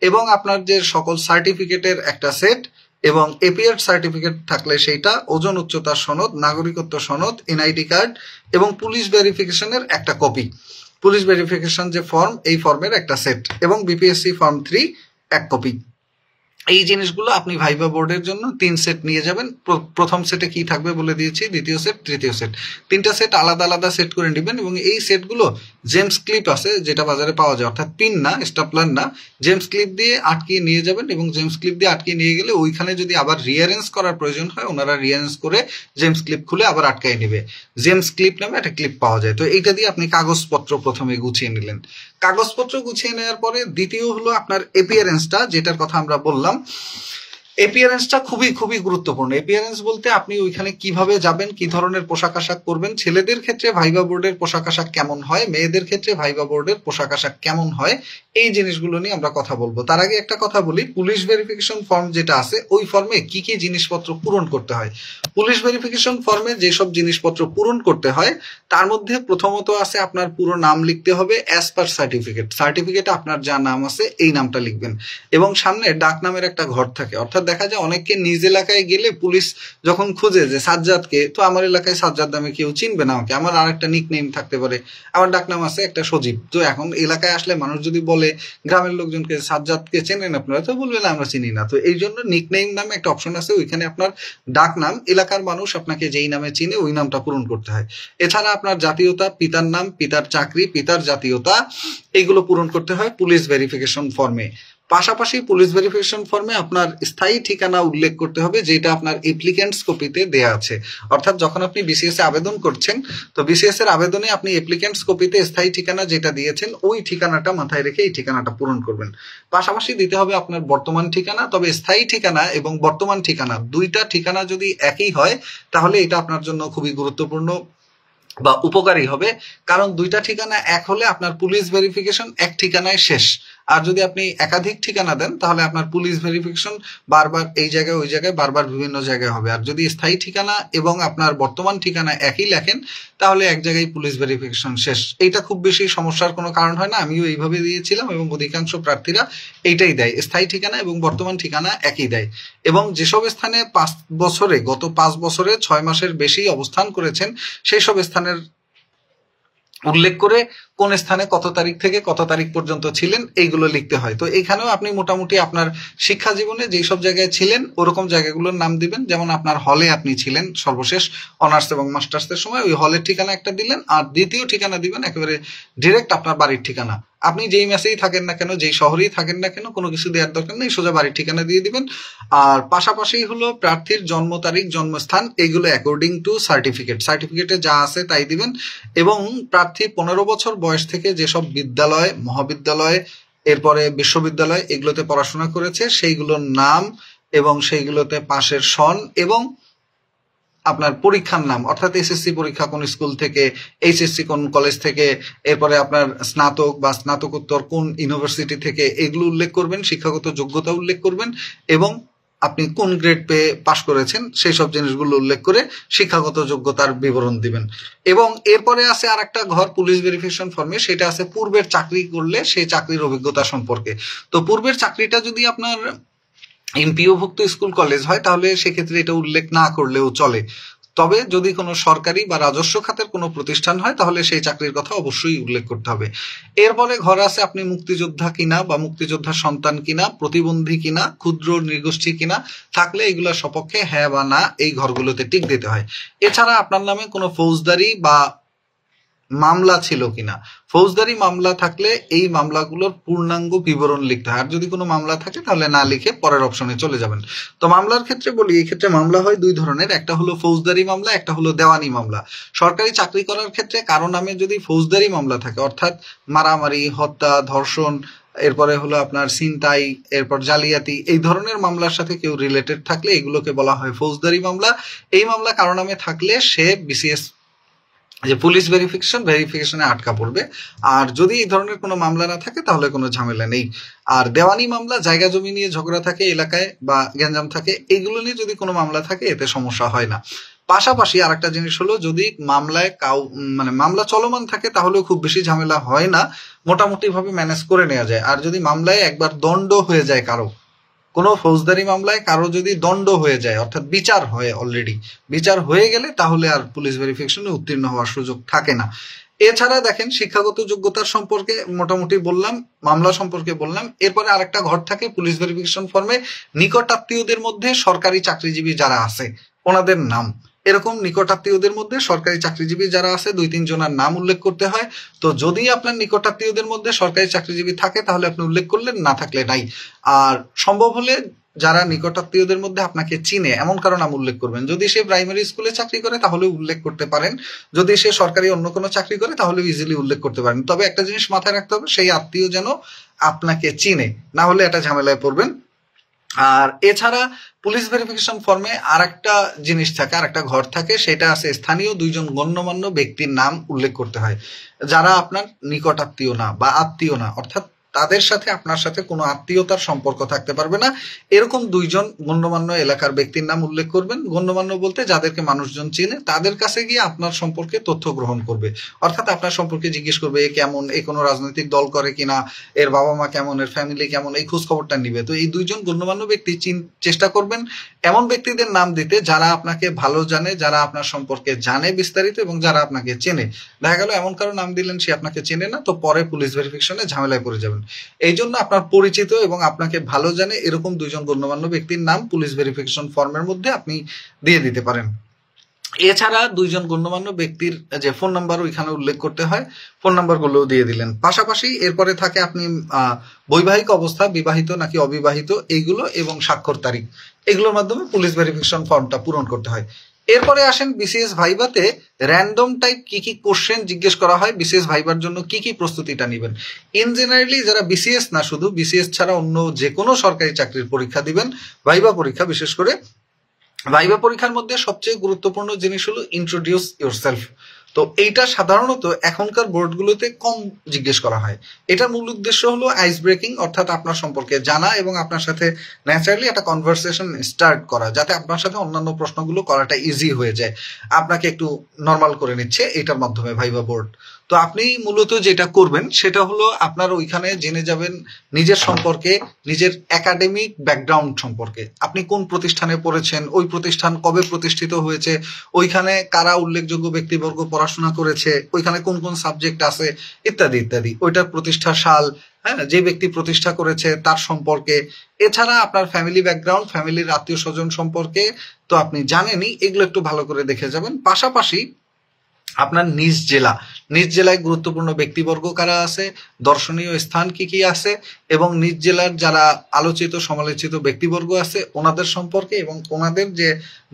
[SPEAKER 1] এবং আপনার যে সকল সার্টিফিকেটের একটা সেট, এবং এপিআর সার্টিফিকেট থাকলে সেইটা, ওজন উচ্চতার সনদ, নাগরিকত্ব সনদ, এনআইডি কার্ড এবং পুলিশ ভেরিফিকেশনের একটা কপি। পুলিশ ভেরিফিকেশন যে ফর্ম, এই ফর্মের একটা সেট, এবং বিপিএসসি ফর্ম 3 1 কপি। এই জিনিসগুলো আপনি ভাইবা বোর্ডের জন্য 3 সেট নিয়ে যাবেন। প্রথম সেটে কি থাকবে বলে দিয়েছি, দ্বিতীয় সেট, তৃতীয় সেট, 3টা সেট আলাদা আলাদা সেট করে নেবেন। এবং এই সেটগুলো জেমস ক্লিপ আছে যেটা বাজারে পাওয়া যায়, অর্থাৎ পিন না, স্টাপলার না, জেমস ক্লিপ দিয়ে আটকিয়ে নিয়ে যাবেন। এবং জেমস ক্লিপ দিয়ে আটকিয়ে নিয়ে গেলে ওইখানে যদি আবার রিঅ্যারেঞ্জ করার প্রয়োজন হয় ওনারা রিঅ্যারেঞ্জ করে জেমস ক্লিপ খুলে আবার আটকায় নেবে। জেমস ক্লিপ নামে একটা ক্লিপ পাওয়া যায়। তো এইটা দিয়ে আপনি কাগজপত্র প্রথমে গুছিয়ে নিলেন। কাগজপত্র গুছিয়ে নেওয়ার পরে দ্বিতীয় হলো আপনার এপিয়ারেন্সটা, যেটার কথা আমরা বললাম। এপিয়ারেন্সটা খুবই খুবই গুরুত্বপূর্ণ। এপিয়ারেন্স বলতে আপনি ওইখানে কিভাবে যাবেন, কি ধরনের পোশাক আশাক করবেন, ছেলেদের ক্ষেত্রে ভাইবা বোর্ডের পোশাক আশাক কেমন হয়, মেয়েদের ক্ষেত্রে ভাইবা বোর্ডের পোশাক আশাক কেমন হয়, এই জিনিসগুলো নিয়ে আমরা কথা বলবো। তার আগে একটা কথা বলি, পুলিশ ভেরিফিকেশন ফর্ম যেটা আছে ওই ফর্মে কি কি জিনিসপত্র পূরণ করতে হয়। পুলিশ ভেরিফিকেশন ফর্মে যেসব জিনিসপত্র পূরণ করতে হয় তার মধ্যে প্রথমত আছে আপনার পুরো নাম লিখতে হবে অ্যাজ পার সার্টিফিকেট। সার্টিফিকেটে আপনার যা নাম আছে এই নামটা লিখবেন, এবং সামনে ডাক নামের একটা ঘর থাকে। অর্থাৎ দেখা যায় অনেককে নিজ এলাকায় গেলে পুলিশ যখন খুঁজে যে সাজ্জাদকে, তো আমার এলাকায় সাজ্জাদ নামে কেউ চিনবে না আমাকে, আমার আর একটা নিক নেম থাকতে পারে, আমার ডাক নাম আছে একটা সজীব। তো এখন এলাকায় আসলে মানুষ যদি বলে গ্রামের লোকজনকে সাজ্জাদকে চেনেন আপনারা, তো বলবে না আমরা চিনি না। তো এই জন্য নিক নেম নামে একটা অপশন আছে, ওইখানে আপনার ডাক নাম, এলাকার মানুষ আপনাকে যেই নামে চিনে ওই নামটা পূরণ করতে হয়। এছাড়া আপনার জাতীয়তা, পিতার নাম, পিতার চাকরি, পিতার জাতীয়তা, এইগুলো পূরণ করতে হয় পুলিশ ভেরিফিকেশন ফর্মে। পাশাপাশি পুলিশ ভেরিফিকেশন ফর্মে আপনার স্থায়ী ঠিকানা উল্লেখ করতে হবে, যেটা আপনার অ্যাপ্লিক্যান্টস কপিতে দেয়া আছে। অর্থাৎ যখন আপনি বিসিএস এ আবেদন করছেন, তো বিসিএস এর আবেদনে আপনি অ্যাপ্লিক্যান্টস কপিতে স্থায়ী ঠিকানা যেটা দিয়েছেন ওই ঠিকানাটা মাথায় রেখে এই ঠিকানাটা পূরণ করবেন। পাশাপাশি দিতে হবে আপনার বর্তমান ঠিকানা। তবে স্থায়ী ঠিকানা এবং বর্তমান ঠিকানা, 2টা ঠিকানা যদি একই হয় তাহলে এটা আপনার জন্য খুবই গুরুত্বপূর্ণ বা উপকারী হবে, কারণ দুইটা ঠিকানা এক হলে আপনার পুলিশ ভেরিফিকেশন এক ঠিকানায় শেষ। আর যদি আপনি একাধিক ঠিকানা দেন তাহলে আপনার পুলিশ ভেরিফিকেশন বারবার এই জায়গায় ওই জায়গায় বারবার বিভিন্ন জায়গায় হবে। আর যদি স্থায়ী ঠিকানা এবং আপনার বর্তমান ঠিকানা একই লেখেন তাহলে এক জায়গায় পুলিশ ভেরিফিকেশন শেষ। এইটা খুব বেশি সমস্যার কোনো কারণ হয় না, আমিও এইভাবে দিয়েছিলাম এবং অধিকাংশ প্রার্থীরা এইটাই দেয়, স্থায়ী ঠিকানা এবং বর্তমান ঠিকানা একই দেয়। এবং যেসব স্থানে গত 5 বছরে 6 মাসের বেশি অবস্থান করেছেন সেই সব স্থানের উল্লেখ করে কোন স্থানে কত তারিখ থেকে কত তারিখ পর্যন্ত ছিলেন এইগুলো লিখতে হয়। তো এখানেও আপনি মোটামুটি আপনার শিক্ষা জীবনে যেই সব জায়গায় ছিলেন ওরকম জায়গাগুলোর নাম দিবেন। যেমন আপনার হলে আপনি ছিলেন সর্বশেষ অনার্স এবং মাস্টার্সের সময়, ওই হলের ঠিকানা একটা দিলেন, আর দ্বিতীয় ঠিকানা দিবেন একেবারে ডিরেক্ট আপনার বাড়ির ঠিকানা। আপনি যেই মেসেই থাকেন না কেন, যেই শহরেই থাকেন না কেন, কোনো কিছু দেওয়ার দরকার নেই, সোজা বাড়ির ঠিকানা দিয়ে দিবেন। আর পাশাপাশি হলো প্রার্থীর জন্ম তারিখ, জন্মস্থান, এইগুলো অ্যাকর্ডিং টু সার্টিফিকেটে যা আছে তাই দিবেন। এবং প্রার্থী 15 বছর বয়স থেকে যেসব বিদ্যালয়, মহাবিদ্যালয়, এরপরে বিশ্ববিদ্যালয় এগুলোতে পড়াশোনা করেছে সেইগুলোর নাম এবং সেইগুলোতে পাশের সন এবং আপনার পরীক্ষার নাম, অর্থাৎ এসএসসি পরীক্ষা কোন স্কুল থেকে, এইচএসসি কোন কলেজ থেকে, এরপরে আপনার স্নাতক বা স্নাতকোত্তর কোন ইউনিভার্সিটি থেকে, এগুলো উল্লেখ করবেন। শিক্ষাগত যোগ্যতা উল্লেখ করবেন এবং আপনি কোন গ্রেড পেয়ে পাশ করেছেন সেই সব জিনিসগুলো উল্লেখ করে শিক্ষাগত যোগ্যতার বিবরণ দিবেন। এবং এরপরে আছে আর একটা ঘর পুলিশ ভেরিফিকেশন ফর্মে, সেটা আছে পূর্বের চাকরি করলে সেই চাকরির অভিজ্ঞতা সম্পর্কে। তো পূর্বের চাকরিটা যদি আপনার এমপিওভুক্ত স্কুল কলেজ হয় তাহলে সেক্ষেত্রে এটা উল্লেখ না করলেও চলে। তবে যদি কোনো সরকারি বা রাজস্ব খাতের কোনো প্রতিষ্ঠান হয় তাহলে সেই চাকরির কথা অবশ্যই উল্লেখ করতে হবে। এরপরে ঘর আছে আপনি মুক্তিযোদ্ধা কিনা বা মুক্তিযোদ্ধার সন্তান কিনা, প্রতিবন্ধী কিনা, ক্ষুদ্র নৃগোষ্ঠী কিনা, থাকলে এগুলোর সপক্ষে হ্যাঁ বা না এই ঘরগুলোতে টিক দিতে হয়। এছাড়া আপনার নামে কোনো ফৌজদারি বা মামলা ছিল কিনা, ফৌজদারি মামলা থাকলে এই মামলাগুলোর পূর্ণাঙ্গ বিবরণ লিখতে হয়। আর যদি কোনো মামলা থাকে তাহলে না লিখে পরের অপশনে চলে যাবেন। তো মামলার ক্ষেত্রে বলি, এই ক্ষেত্রে মামলা হয় দুই ধরনের, একটা হলো ফৌজদারি মামলা, একটা হলো দেওয়ানি মামলা। সরকারি চাকরি করার ক্ষেত্রে কারো নামে যদি ফৌজদারি মামলা থাকে, অর্থাৎ মারামারি, হত্যা, ধর্ষণ, এরপরে হলো আপনার ছিনতাই, এরপর জালিয়াতি, এই ধরনের মামলার সাথে কেউ রিলেটেড থাকলে এগুলোকে বলা হয় ফৌজদারি মামলা। এই মামলা কারো নামে থাকলে সে বিসিএস যে পুলিশ ভেরিফিকেশনে আটকা পড়বে। আর যদি এই ধরনের কোনো মামলা না থাকে তাহলে কোনো ঝামেলা নেই। আর দেওয়ানি মামলা, জায়গা জমি নিয়ে ঝগড়া থাকে এলাকায় বা গ্যাঞ্জাম থাকে, এইগুলো নিয়ে যদি কোনো মামলা থাকে এতে সমস্যা হয় না। পাশাপাশি আর একটা জিনিস হলো, যদি মামলায় মামলা চলমান থাকে তাহলেও খুব বেশি ঝামেলা হয় না, মোটামুটি ভাবে ম্যানেজ করে নেওয়া যায়। আর যদি মামলায় একবার দণ্ড হয়ে যায় কারো, কোনো ফৌজদারি মামলায় কারো যদি দণ্ড হয়ে যায়, অর্থাৎ বিচার হয়, অলরেডি বিচার হয়ে গেলে তাহলে আর পুলিশ ভেরিফিকেশনে উত্তীর্ণ হওয়ার সুযোগ থাকে না। এছাড়া দেখেন শিক্ষাগত যোগ্যতার সম্পর্কে মোটামুটি বললাম, মামলা সম্পর্কে বললাম। এরপরে আরেকটা ঘর থাকে পুলিশ ভেরিফিকেশন ফর্মে নিকট আত্মীয়দের মধ্যে সরকারি চাকরিজীবী যারা আছে ওনাদের নাম। এরকম নিকট আত্মীয়দের মধ্যে সরকারি চাকরিজীবী যারা আছে 2-3 জনের নাম উল্লেখ করতে হয়। তো যদি আপনার নিকট আত্মীয়দের মধ্যে সরকারি চাকরিজীবী থাকে তাহলে আপনি উল্লেখ করলেন, না থাকলে নাই। আর সম্ভব হলে যারা নিকট আত্মীয়দের মধ্যে আপনাকে চিনে এমন কারো নাম উল্লেখ করবেন। যদি সে প্রাইমারি স্কুলে চাকরি করে তাহলে উল্লেখ করতে পারেন, যদি সে সরকারি অন্য কোনো চাকরি করে তাহলে ইজিলি উল্লেখ করতে পারেন। তবে একটা জিনিস মাথায় রাখতে হবে, সেই আত্মীয় যেন আপনাকে চিনে, না হলে একটা ঝামেলায় পড়বেন। আর এছাড়া পুলিশ ভেরিফিকেশন ফর্মে আর একটা জিনিস থাকে, আর একটা ঘর থাকে, সেটা আছে স্থানীয় 2জন গণ্যমান্য ব্যক্তির নাম উল্লেখ করতে হয়, যারা আপনার নিকট আত্মীয় না বা আত্মীয় না, অর্থাৎ তাদের সাথে আপনার সাথে কোনো আত্মীয়তার সম্পর্ক থাকতে পারবে না, এরকম 2জন গণ্যমান্য এলাকার ব্যক্তির নাম উল্লেখ করবেন। গণ্যমান্য বলতে যাদেরকে মানুষজন চিনে, তাদের কাছে গিয়ে আপনার সম্পর্কে তথ্য গ্রহণ করবে, অর্থাৎ আপনার সম্পর্কে জিজ্ঞেস করবে এ কেমন, এ কোনো রাজনৈতিক দল করে কিনা, এর বাবা মা কেমন, এর ফ্যামিলি কেমন, এই খোঁজ খবরটা নিবে। তো এই 2জন গণ্যমান্য ব্যক্তি চেষ্টা করবেন এমন ব্যক্তিদের নাম দিতে যারা আপনাকে ভালো জানে, যারা আপনার সম্পর্কে জানে বিস্তারিত এবং যারা আপনাকে চেনে। দেখা গেল এমন কারো নাম দিলেন সে আপনাকে চেনে না, তো পরে পুলিশ ভেরিফিকেশনে ঝামেলায় পড়ে যাবেন। এই জন্য আপনার পরিচিত এবং আপনাকে ভালো জানে এরকম 2জন গণ্যমান্য ব্যক্তির নাম পুলিশ ভেরিফিকেশন ফর্মের মধ্যে আপনি দিয়ে দিতে পারেন। এছাড়া 2জন গণ্যমান্য ব্যক্তির যে ফোন নাম্বার ওইখানে উল্লেখ করতে হয়, ফোন নাম্বার গুলোও দিয়ে দিলেন। পাশাপাশি এরপরে থাকে আপনি বৈবাহিক অবস্থা, বিবাহিত নাকি অবিবাহিত, এইগুলো এবং স্বাক্ষর তারিখ, এগুলোর মাধ্যমে পুলিশ ভেরিফিকেশন ফর্মটা পূরণ করতে হয়। এরপরে আসেন বিসিএস ভাইভাতে র্যান্ডম টাইপ কি কি কোশ্চেন জিজ্ঞেস করা হয়, বিসিএস ভাইবার জন্য কি কি প্রস্তুতিটা নেবেন। ইন জেনারেলি যারা বিসিএস না, শুধু বিসিএস ছাড়া অন্য যে কোনো সরকারি চাকরির পরীক্ষা দিবেন, ভাইবা পরীক্ষা বিশেষ করে, ভাইবা পরীক্ষার মধ্যে সবচেয়ে গুরুত্বপূর্ণ জিনিস হলো ইন্ট্রোডিউস ইউরসেলফ। তো এইটা সাধারণত এখনকার বোর্ডগুলোতে কম জিজ্ঞেস করা হয়। এটার মূল উদ্দেশ্য হলো আইস ব্রেকিং, অর্থাৎ আপনার সম্পর্কে জানা এবং আপনার সাথে ন্যাচারালি একটা কনভারসেশন স্টার্ট করা, যাতে আপনার সাথে অন্যান্য প্রশ্নগুলো করাটা ইজি হয়ে যায়। আপনাকে একটু নর্মাল করে নিচ্ছে এটার মাধ্যমে ভাইভা বোর্ড। তো আপনি মূলত যেটা করবেন সেটা হলো আপনার ওইখানে জেনে যাবেন নিজের সম্পর্কে, নিজের একাডেমিক ব্যাকগ্রাউন্ড সম্পর্কে। আপনি কোন প্রতিষ্ঠানে পড়েছেন, ওই প্রতিষ্ঠান কবে প্রতিষ্ঠিত হয়েছে, ওইখানে কারা উল্লেখযোগ্য ব্যক্তিবর্গ পড়াশোনা করেছে, ওইখানে কোন কোন সাবজেক্ট আছে, ইত্যাদি ইত্যাদি। ওইটার প্রতিষ্ঠা সাল, হ্যাঁ, যে ব্যক্তি প্রতিষ্ঠা করেছে তার সম্পর্কে। এছাড়া আপনার ফ্যামিলি ব্যাকগ্রাউন্ড, ফ্যামিলির আত্মীয় স্বজন সম্পর্কে তো আপনি জানেনই, এগুলো একটু ভালো করে দেখে যাবেন। পাশাপাশি আপনার নিজ জেলায় গুরুত্বপূর্ণ ব্যক্তিবর্গ কারা আছে, দর্শনীয় স্থান কি কি আছে, এবং নিজ জেলার যারা আলোচিত সমালোচিত ব্যক্তিবর্গ আছে ওনাদের সম্পর্কে এবং ওনাদের যে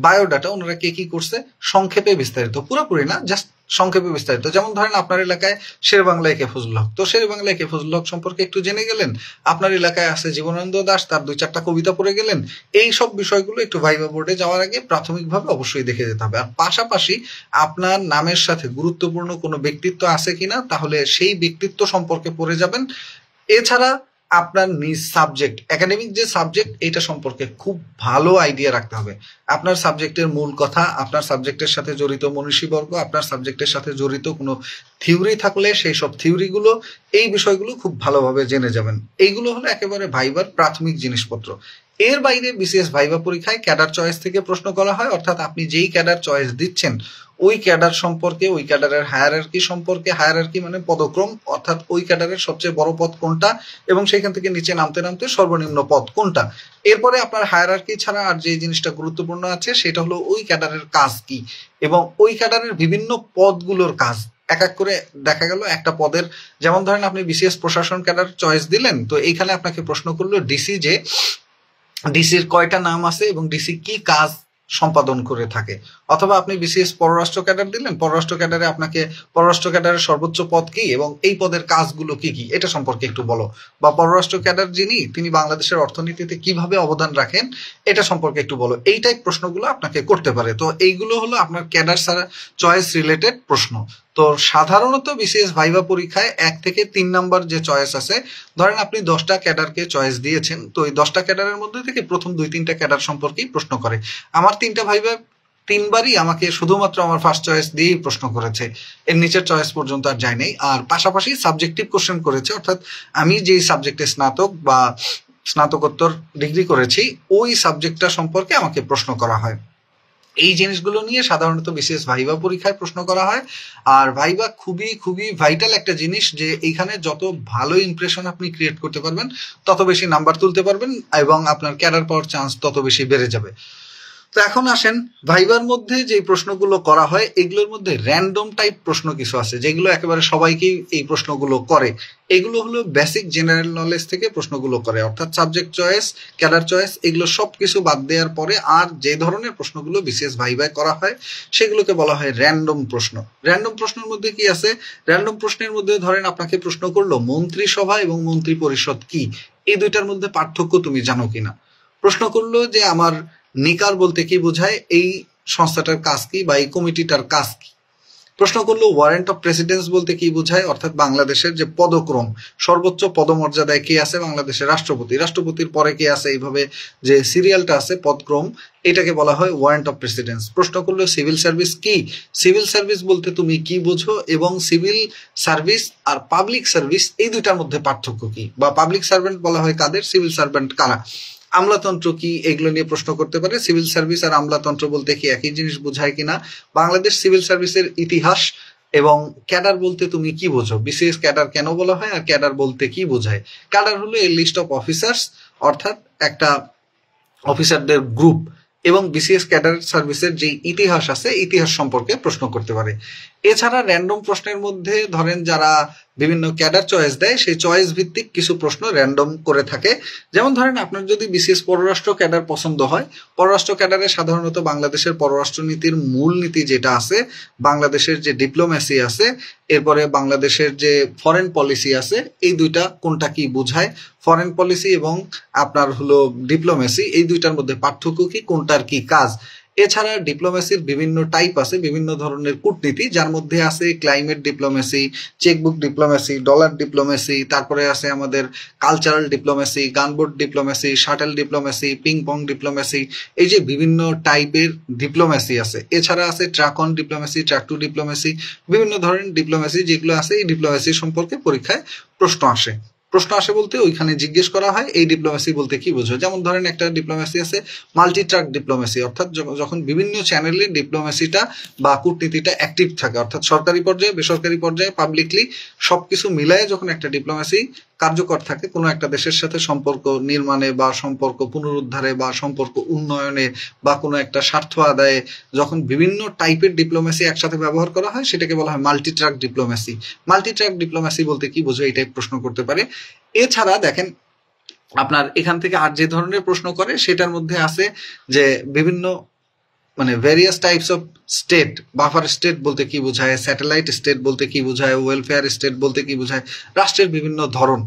[SPEAKER 1] বায়োডাটা, ওনারা কে কি করছে সংক্ষেপে বিস্তারিত, পুরোপুরি না, জাস্ট সংক্ষেপে বিস্তারিত। যেমন ধরেন আপনার এলাকায় শেরেবাংলায় কে ফজলুল হক, তো শেরেবাংলায় কে ফজলুল হক সম্পর্কে একটু জেনে গেলেন। আপনার এলাকায় আছে জীবনানন্দ দাশ, তার 2-4টা কবিতা পড়ে গেলেন। এই সব বিষয়গুলো একটু ভাইভা বোর্ডে যাওয়ার আগে প্রাথমিকভাবে অবশ্যই দেখে যেতে হবে। আর পাশাপাশি আপনার নামের সাথে গুরুত্বপূর্ণ কোনো ব্যক্তিত্ব আছে কিনা, তাহলে সেই ব্যক্তিত্ব সম্পর্কে পড়ে যাবেন। এছাড়া আপনার নিজ সাবজেক্ট, একাডেমিক যে সাবজেক্ট, এটা সম্পর্কে খুব ভালো আইডিয়া রাখতে হবে। আপনার সাবজেক্টের মূল কথা, আপনার সাবজেক্টের সাথে জড়িত মনীষীবর্গ, আপনার সাবজেক্টের সাথে জড়িত কোনো থিওরি থাকলে সেই সব থিওরিগুলো, এই বিষয়গুলো খুব ভালোভাবে জেনে যাবেন। এইগুলো হলো একেবারে ভাইবার প্রাথমিক জিনিসপত্র। এর বাইরে বিসিএস ভাইভা পরীক্ষায় ক্যাডার চয়েস থেকে প্রশ্ন করা হয়, অর্থাৎ আপনি যেই ক্যাডার চয়েস দিচ্ছেন ওই ক্যাডার সম্পর্কে, ওই ক্যাডারের হায়ারার্কি সম্পর্কে, হায়ারার্কি মানে পদক্রম, অর্থাৎ ওই ক্যাডারের সবচেয়ে বড় পদ কোনটা এবং সেখান থেকে নিচে নামতে নামতে সর্বনিম্ন পদ কোনটা। এরপরে আপনার হায়ারার্কি ছাড়া আর যে জিনিসটা গুরুত্বপূর্ণ আছে সেটা হলো ওই ক্যাডারের কাজ কি এবং ওই ক্যাডারের বিভিন্ন পদগুলোর কাজ। এক এক করে দেখা গেল একটা পদের, যেমন ধরেন আপনি বিসিএস প্রশাসন ক্যাডার চয়েস দিলেন, তো এইখানে আপনাকে প্রশ্ন করলো ডিসি, যে ডিসির কয়টা নাম আছে এবং ডিসি কি কাজ সম্পাদন করে থাকে। অথবা আপনি বিসিএস পররাষ্ট্র ক্যাডার দিলেন, পররাষ্ট্র ক্যাডারে আপনাকে পররাষ্ট্র ক্যাডারের সর্বোচ্চ পদ কি এবং এই পদের কাজগুলো কি কি, এটা সম্পর্কে একটু বলো। বা পররাষ্ট্র ক্যাডার যিনি, তিনি বাংলাদেশের অর্থনীতিতে কিভাবে অবদান রাখেন, এটা সম্পর্কে একটু বলো। এই টাইপ প্রশ্নগুলো আপনাকে করতে পারে। তো এইগুলো হলো আপনার ক্যাডার চয়েস রিলেটেড প্রশ্ন। তো সাধারণত বিসিএস ভাইভা পরীক্ষায় 1 থেকে 3 নাম্বার যে চয়েস আছে, ধরেন আপনি 10টা ক্যাডারকে চয়েস দিয়েছেন, তো এই 10টা ক্যাডারের মধ্যে থেকে প্রথম 2-3টা ক্যাডার সম্পর্কেই প্রশ্ন করে। আমার 3টা ভাইভা 3বারই আমাকে শুধুমাত্র আমার ফার্স্ট চয়েস দিয়েই প্রশ্ন করেছে, এর নিচের চয়েস পর্যন্ত আর যায় নাই। আর পাশাপাশি সাবজেক্টিভ কোশ্চেন করেছে, অর্থাৎ আমি যেই সাবজেক্টে স্নাতক বা স্নাতকোত্তর ডিগ্রি করেছি ওই সাবজেক্টটা সম্পর্কে আমাকে প্রশ্ন করা হয়। এই জিনিসগুলো নিয়ে সাধারণত বিসিএস ভাইভা পরীক্ষায় প্রশ্ন করা হয়। আর ভাইভা খুবই খুবই ভাইটাল একটা জিনিস, যে এইখানে যত ভালো ইমপ্রেশন আপনি ক্রিয়েট করতে পারবেন তত বেশি নাম্বার তুলতে পারবেন এবং আপনার ক্যাডার পাওয়ার চান্স তত বেশি বেড়ে যাবে। তো এখন আসেন, ভাইবার মধ্যে যে প্রশ্নগুলো করা হয় এগুলোর মধ্যে র্যান্ডম টাইপ প্রশ্ন কিছু আছে যেগুলো একেবারে সবাইকেই এই প্রশ্নগুলো করে। এগুলো হলো বেসিক জেনারেল নলেজ থেকে প্রশ্নগুলো করে, অর্থাৎ সাবজেক্ট চয়েস, ক্যাডার চয়েস, এগুলো সবকিছু বাদ দেওয়ার পরে আর যে ধরনের প্রশ্নগুলো বিসিএস ভাইভায় করা হয় সেগুলোকে বলা হয় র্যান্ডম প্রশ্ন। র্যান্ডম প্রশ্নের মধ্যে কি আছে? র্যান্ডম প্রশ্নের মধ্যে ধরেন আপনাকে প্রশ্ন করলো মন্ত্রিসভা এবং মন্ত্রী পরিষদ কি, এই দুইটার মধ্যে পার্থক্য তুমি জানো কিনা। প্রশ্ন করলো যে আমার নিকার বলতে কি বোঝায়, এই সংস্থাটার কাজ কি বা এই কমিটিটার কাজ কি। প্রশ্ন করলো ওয়ারেন্ট অফ প্রেসিডেন্স বলতে কি বোঝায়, অর্থাৎ বাংলাদেশের যে পদক্রম, সর্বোচ্চ পদমর্যাদায় কে আছে বাংলাদেশের রাষ্ট্রপতি, রাষ্ট্রপতির পরে কে আছে, এইভাবে যে সিরিয়ালটা আছে পদক্রম, এটাকে বলা হয় ওয়ারেন্ট অফ প্রেসিডেন্স। প্রশ্ন করলো সিভিল সার্ভিস কি, সিভিল সার্ভিস বলতে তুমি কি বোঝো এবং সিভিল সার্ভিস আর পাবলিক সার্ভিস এই দুইটার মধ্যে পার্থক্য কি, বা পাবলিক সার্ভেন্ট বলা হয় কাদের, সিভিল সার্ভেন্ট কারা, আমলাতন্ত্র কি, এগুলো নিয়ে প্রশ্ন করতে পারে। সিভিল সার্ভিস আর আমলাতন্ত্র বলতে কি একই জিনিস বোঝায় কিনা, বাংলাদেশ সিভিল সার্ভিসের ইতিহাস এবং ক্যাডার বলতে তুমি কি বোঝো, বিসিএস ক্যাডার কেন বলা হয় আর ক্যাডার বলতে কি বোঝায়। ক্যাডার হলো এ লিস্ট অফ অফিসার্স, অর্থাৎ একটা অফিসারদের গ্রুপ, এবং বিসিএস ক্যাডার সার্ভিসের যে ইতিহাস আছে ইতিহাস সম্পর্কে প্রশ্ন করতে পারে। এছাড়া র্যান্ডম প্রশ্নের মধ্যে ধরেন যারা বিভিন্ন ক্যাডার চয়েস দেয় সেই চয়েস ভিত্তিক কিছু প্রশ্ন র্যান্ডম করে থাকে। যেমন ধরেন আপনার যদি বিসিএস পররাষ্ট্র ক্যাডার পছন্দ হয়, পররাষ্ট্র ক্যাডারে সাধারণত বাংলাদেশের পররাষ্ট্র নীতির মূল নীতি যেটা আছে, বাংলাদেশের যে ডিপ্লোমেসি আছে, এরপরে বাংলাদেশের যে ফরেন পলিসি আছে, এই দুইটা কোনটা কি বোঝায়, ফরেন পলিসি এবং আপনার হলো ডিপ্লোমেসি, এই দুইটার মধ্যে পার্থক্য কি, কোনটার কি কাজ, এছাড়া ডিপ্লোমেসির বিভিন্ন টাইপ আছে, বিভিন্ন ধরনের কূটনীতি, যার মধ্যে আছে climate diplomacy, chequebook diplomacy, dollar diplomacy, তারপরে আছে আমাদের cultural diplomacy, gunboat diplomacy, shuttle diplomacy, ping pong diplomacy, এই যে বিভিন্ন টাইপের ডিপ্লোমেসি আছে। এছাড়া আছে track one diplomacy, track two diplomacy, বিভিন্ন ধরনের ডিপ্লোমেসি যেগুলো আছে, এই ডিপ্লোমেসি সম্পর্কে পরীক্ষায় প্রশ্ন আসে। প্রশ্ন আসে বলতে ওইখানে জিজ্ঞেস করা হয় এই ডিপ্লোমেসি বলতে কি বোঝো। যেমন ধরেন একটা ডিপ্লোমেসি আছে মাল্টি ট্র্যাক ডিপ্লোমেসি, অর্থাৎ যখন বিভিন্ন চ্যানেলে ডিপ্লোমেসিটা বা কূটনীতিটা অ্যাক্টিভ থাকে, অর্থাৎ সরকারি পর্যায়ে, বেসরকারি পর্যায়ে, পাবলিকলি সবকিছু মিলায়ে যখন একটা ডিপ্লোমেসি কার্যকর থাকে কোনো একটা দেশের সাথে সম্পর্ক নির্মাণে বা সম্পর্ক পুনরুদ্ধারে বা সম্পর্ক উন্নয়নে বা কোনো একটা স্বার্থ আদায়ে, যখন বিভিন্ন টাইপের ডিপ্লোমেসি একসাথে ব্যবহার করা হয় সেটাকে বলা হয় multi track diplomacy. Multi track diplomacy বলতে কি বোঝো, এই টাইপ প্রশ্ন করতে পারে। এছাড়া দেখেন আপনার এখান থেকে আর যে ধরনের প্রশ্ন করে সেটার মধ্যে আছে যে বিভিন্ন মানে various types of state, buffer state বলতে কি বোঝায়, স্যাটেলাইট স্টেট বলতে কি বোঝায়, ওয়েলফেয়ার স্টেট বলতে কি বোঝায়, রাষ্ট্রের বিভিন্ন ধরন।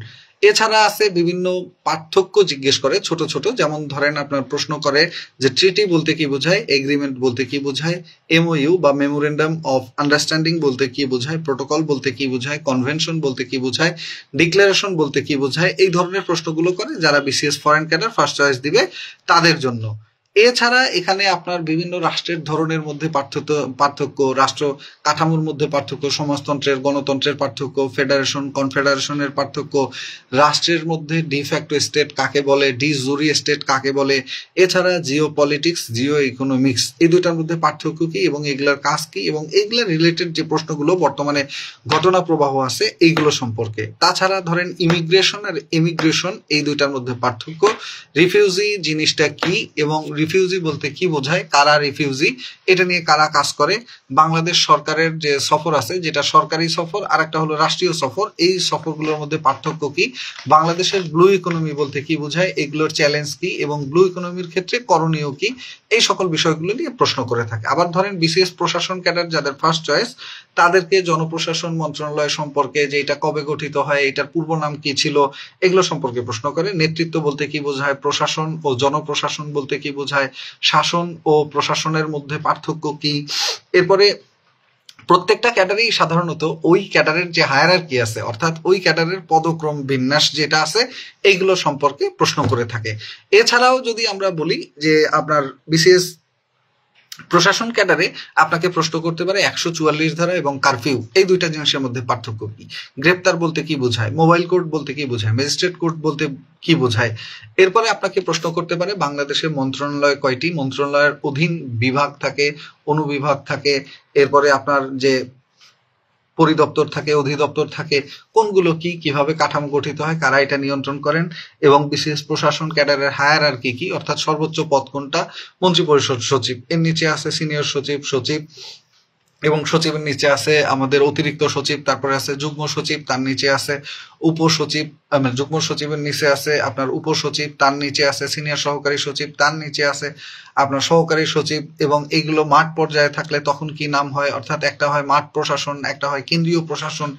[SPEAKER 1] এছাড়া আছে বিভিন্ন পার্থক্য জিজ্ঞেস করে ছোট ছোট, যেমন ধরেন আপনার প্রশ্ন করে যে ট্রিটি বলতে কি বোঝায়, এগ্রিমেন্ট বলতে কি বোঝায়, এমওইউ বা মেমোরেন্ডাম অফ আন্ডারস্ট্যান্ডিং বলতে কি বোঝায়, প্রোটোকল বলতে কি বোঝায়, কনভেনশন বলতে কি বোঝায়, ডিক্লারেশন বলতে কি বোঝায়। এই ধরনের প্রশ্নগুলো করে যারা BCS foreign cadre first choice দিবে তাদের জন্য। এছাড়া এখানে আপনার বিভিন্ন রাষ্ট্রের ধরনের মধ্যে পার্থক্য, রাষ্ট্র কাঠামোর মধ্যে পার্থক্য, সমাজতন্ত্রের গণতন্ত্রের পার্থক্য, ফেডারেশন কনফেডারেশনের পার্থক্য, রাষ্ট্রের মধ্যে ডিফ্যাক্টো স্টেট কাকে বলে, ডি জুরি স্টেট কাকে বলে, এছাড়া জিও পলিটিক্স, জিও ইকোনমিক্স, এই দুইটার মধ্যে পার্থক্য কি এবং এগুলার কাজ কি এবং এইগুলা রিলেটেড যে প্রশ্নগুলো বর্তমানে ঘটনা প্রবাহ আছে এইগুলো সম্পর্কে। তাছাড়া ধরেন ইমিগ্রেশন আর ইমিগ্রেশন, এই দুইটার মধ্যে পার্থক্য, রিফিউজি জিনিসটা কি এবং রিফিউজি বলতে কি বোঝায়, কারা রিফিউজি, এটা নিয়ে কারা কাজ করে, বাংলাদেশ সরকারের যে সফর আছে যেটা সরকারি সফর আর একটা হলো রাষ্ট্রীয় সফর, এই সফরগুলোর মধ্যে পার্থক্য কি, বাংলাদেশের ব্লু ইকোনমি বলতে কি বোঝায়, এগুলোর চ্যালেঞ্জ কি এবং ব্লু ইকোনমির ক্ষেত্রে করণীয় কি, এই সকল বিষয়গুলো নিয়ে প্রশ্ন করে থাকে। আবার ধরেন বিসিএস প্রশাসন ক্যাডার যাদের ফার্স্ট চয়েস তাদেরকে জনপ্রশাসন মন্ত্রণালয় সম্পর্কে, যে এটা কবে গঠিত হয়, এটার পূর্ব নাম কি ছিল, এগুলো সম্পর্কে প্রশ্ন করে। নেতৃত্ব বলতে কি বোঝায়, প্রশাসন ও জনপ্রশাসন বলতে কি বোঝায়, শাসন ও প্রশাসনের মধ্যে পার্থক্য কি। এরপরে প্রত্যেকটা ক্যাডারেই সাধারণত ওই ক্যাডারের যে হায়ারার্কি আছে, অর্থাৎ ওই ক্যাডারের পদক্রম বিন্যাস যেটা আছে, এইগুলো সম্পর্কে প্রশ্ন করে থাকে। এছাড়াও যদি আমরা বলি যে আপনার বিসিএস প্রশাসন ক্যাডারে আপনাকে প্রশ্ন করতে পারে 144 ধারা এবং কারফিউ, এই দুইটা জিনিসের মধ্যে পার্থক্য কি, গ্রেপ্তার বলতে কি বোঝায়, মোবাইল কোর্ট বলতে কি বোঝায়, ম্যাজিস্ট্রেট কোর্ট বলতে কি বোঝায়। এরপরে আপনাকে প্রশ্ন করতে পারে বাংলাদেশের মন্ত্রণালয় কয়টি, মন্ত্রণালয়ের অধীন বিভাগ থাকে, অনুবিভাগ থাকে, এরপরে আপনার যে পরিদপ্তর থাকে, অধিদপ্তর থাকে, কোনগুলো কি, কিভাবে কাঠামো গঠিত হয়, কারা এটা নিয়ন্ত্রণ করেন এবং বিশেষ প্রশাসন ক্যাডারের হায়ারার্কি কি, অর্থাৎ সর্বোচ্চ পদ কোনটা, মন্ত্রিপরিষদ সচিব, এর নিচে আছে সিনিয়র সচিব, সচিব এবং সচিবের নিচে আছে আমাদের অতিরিক্ত সচিব, তারপরে আছে যুগ্ম সচিব, তার নিচে আছে উপসচিব, যুগ্ম সচিবের নিচে আছে আপনার উপসচিব, তার নিচে আছে সিনিয়র সহকারী সচিব, তার নিচে আছে আপনার সহকারী সচিব। এবং এইগুলো মাঠ পর্যায়ে থাকলে তখন কি নাম হয়, অর্থাৎ একটা হয় মাঠ প্রশাসন, একটা হয় কেন্দ্রীয় প্রশাসন।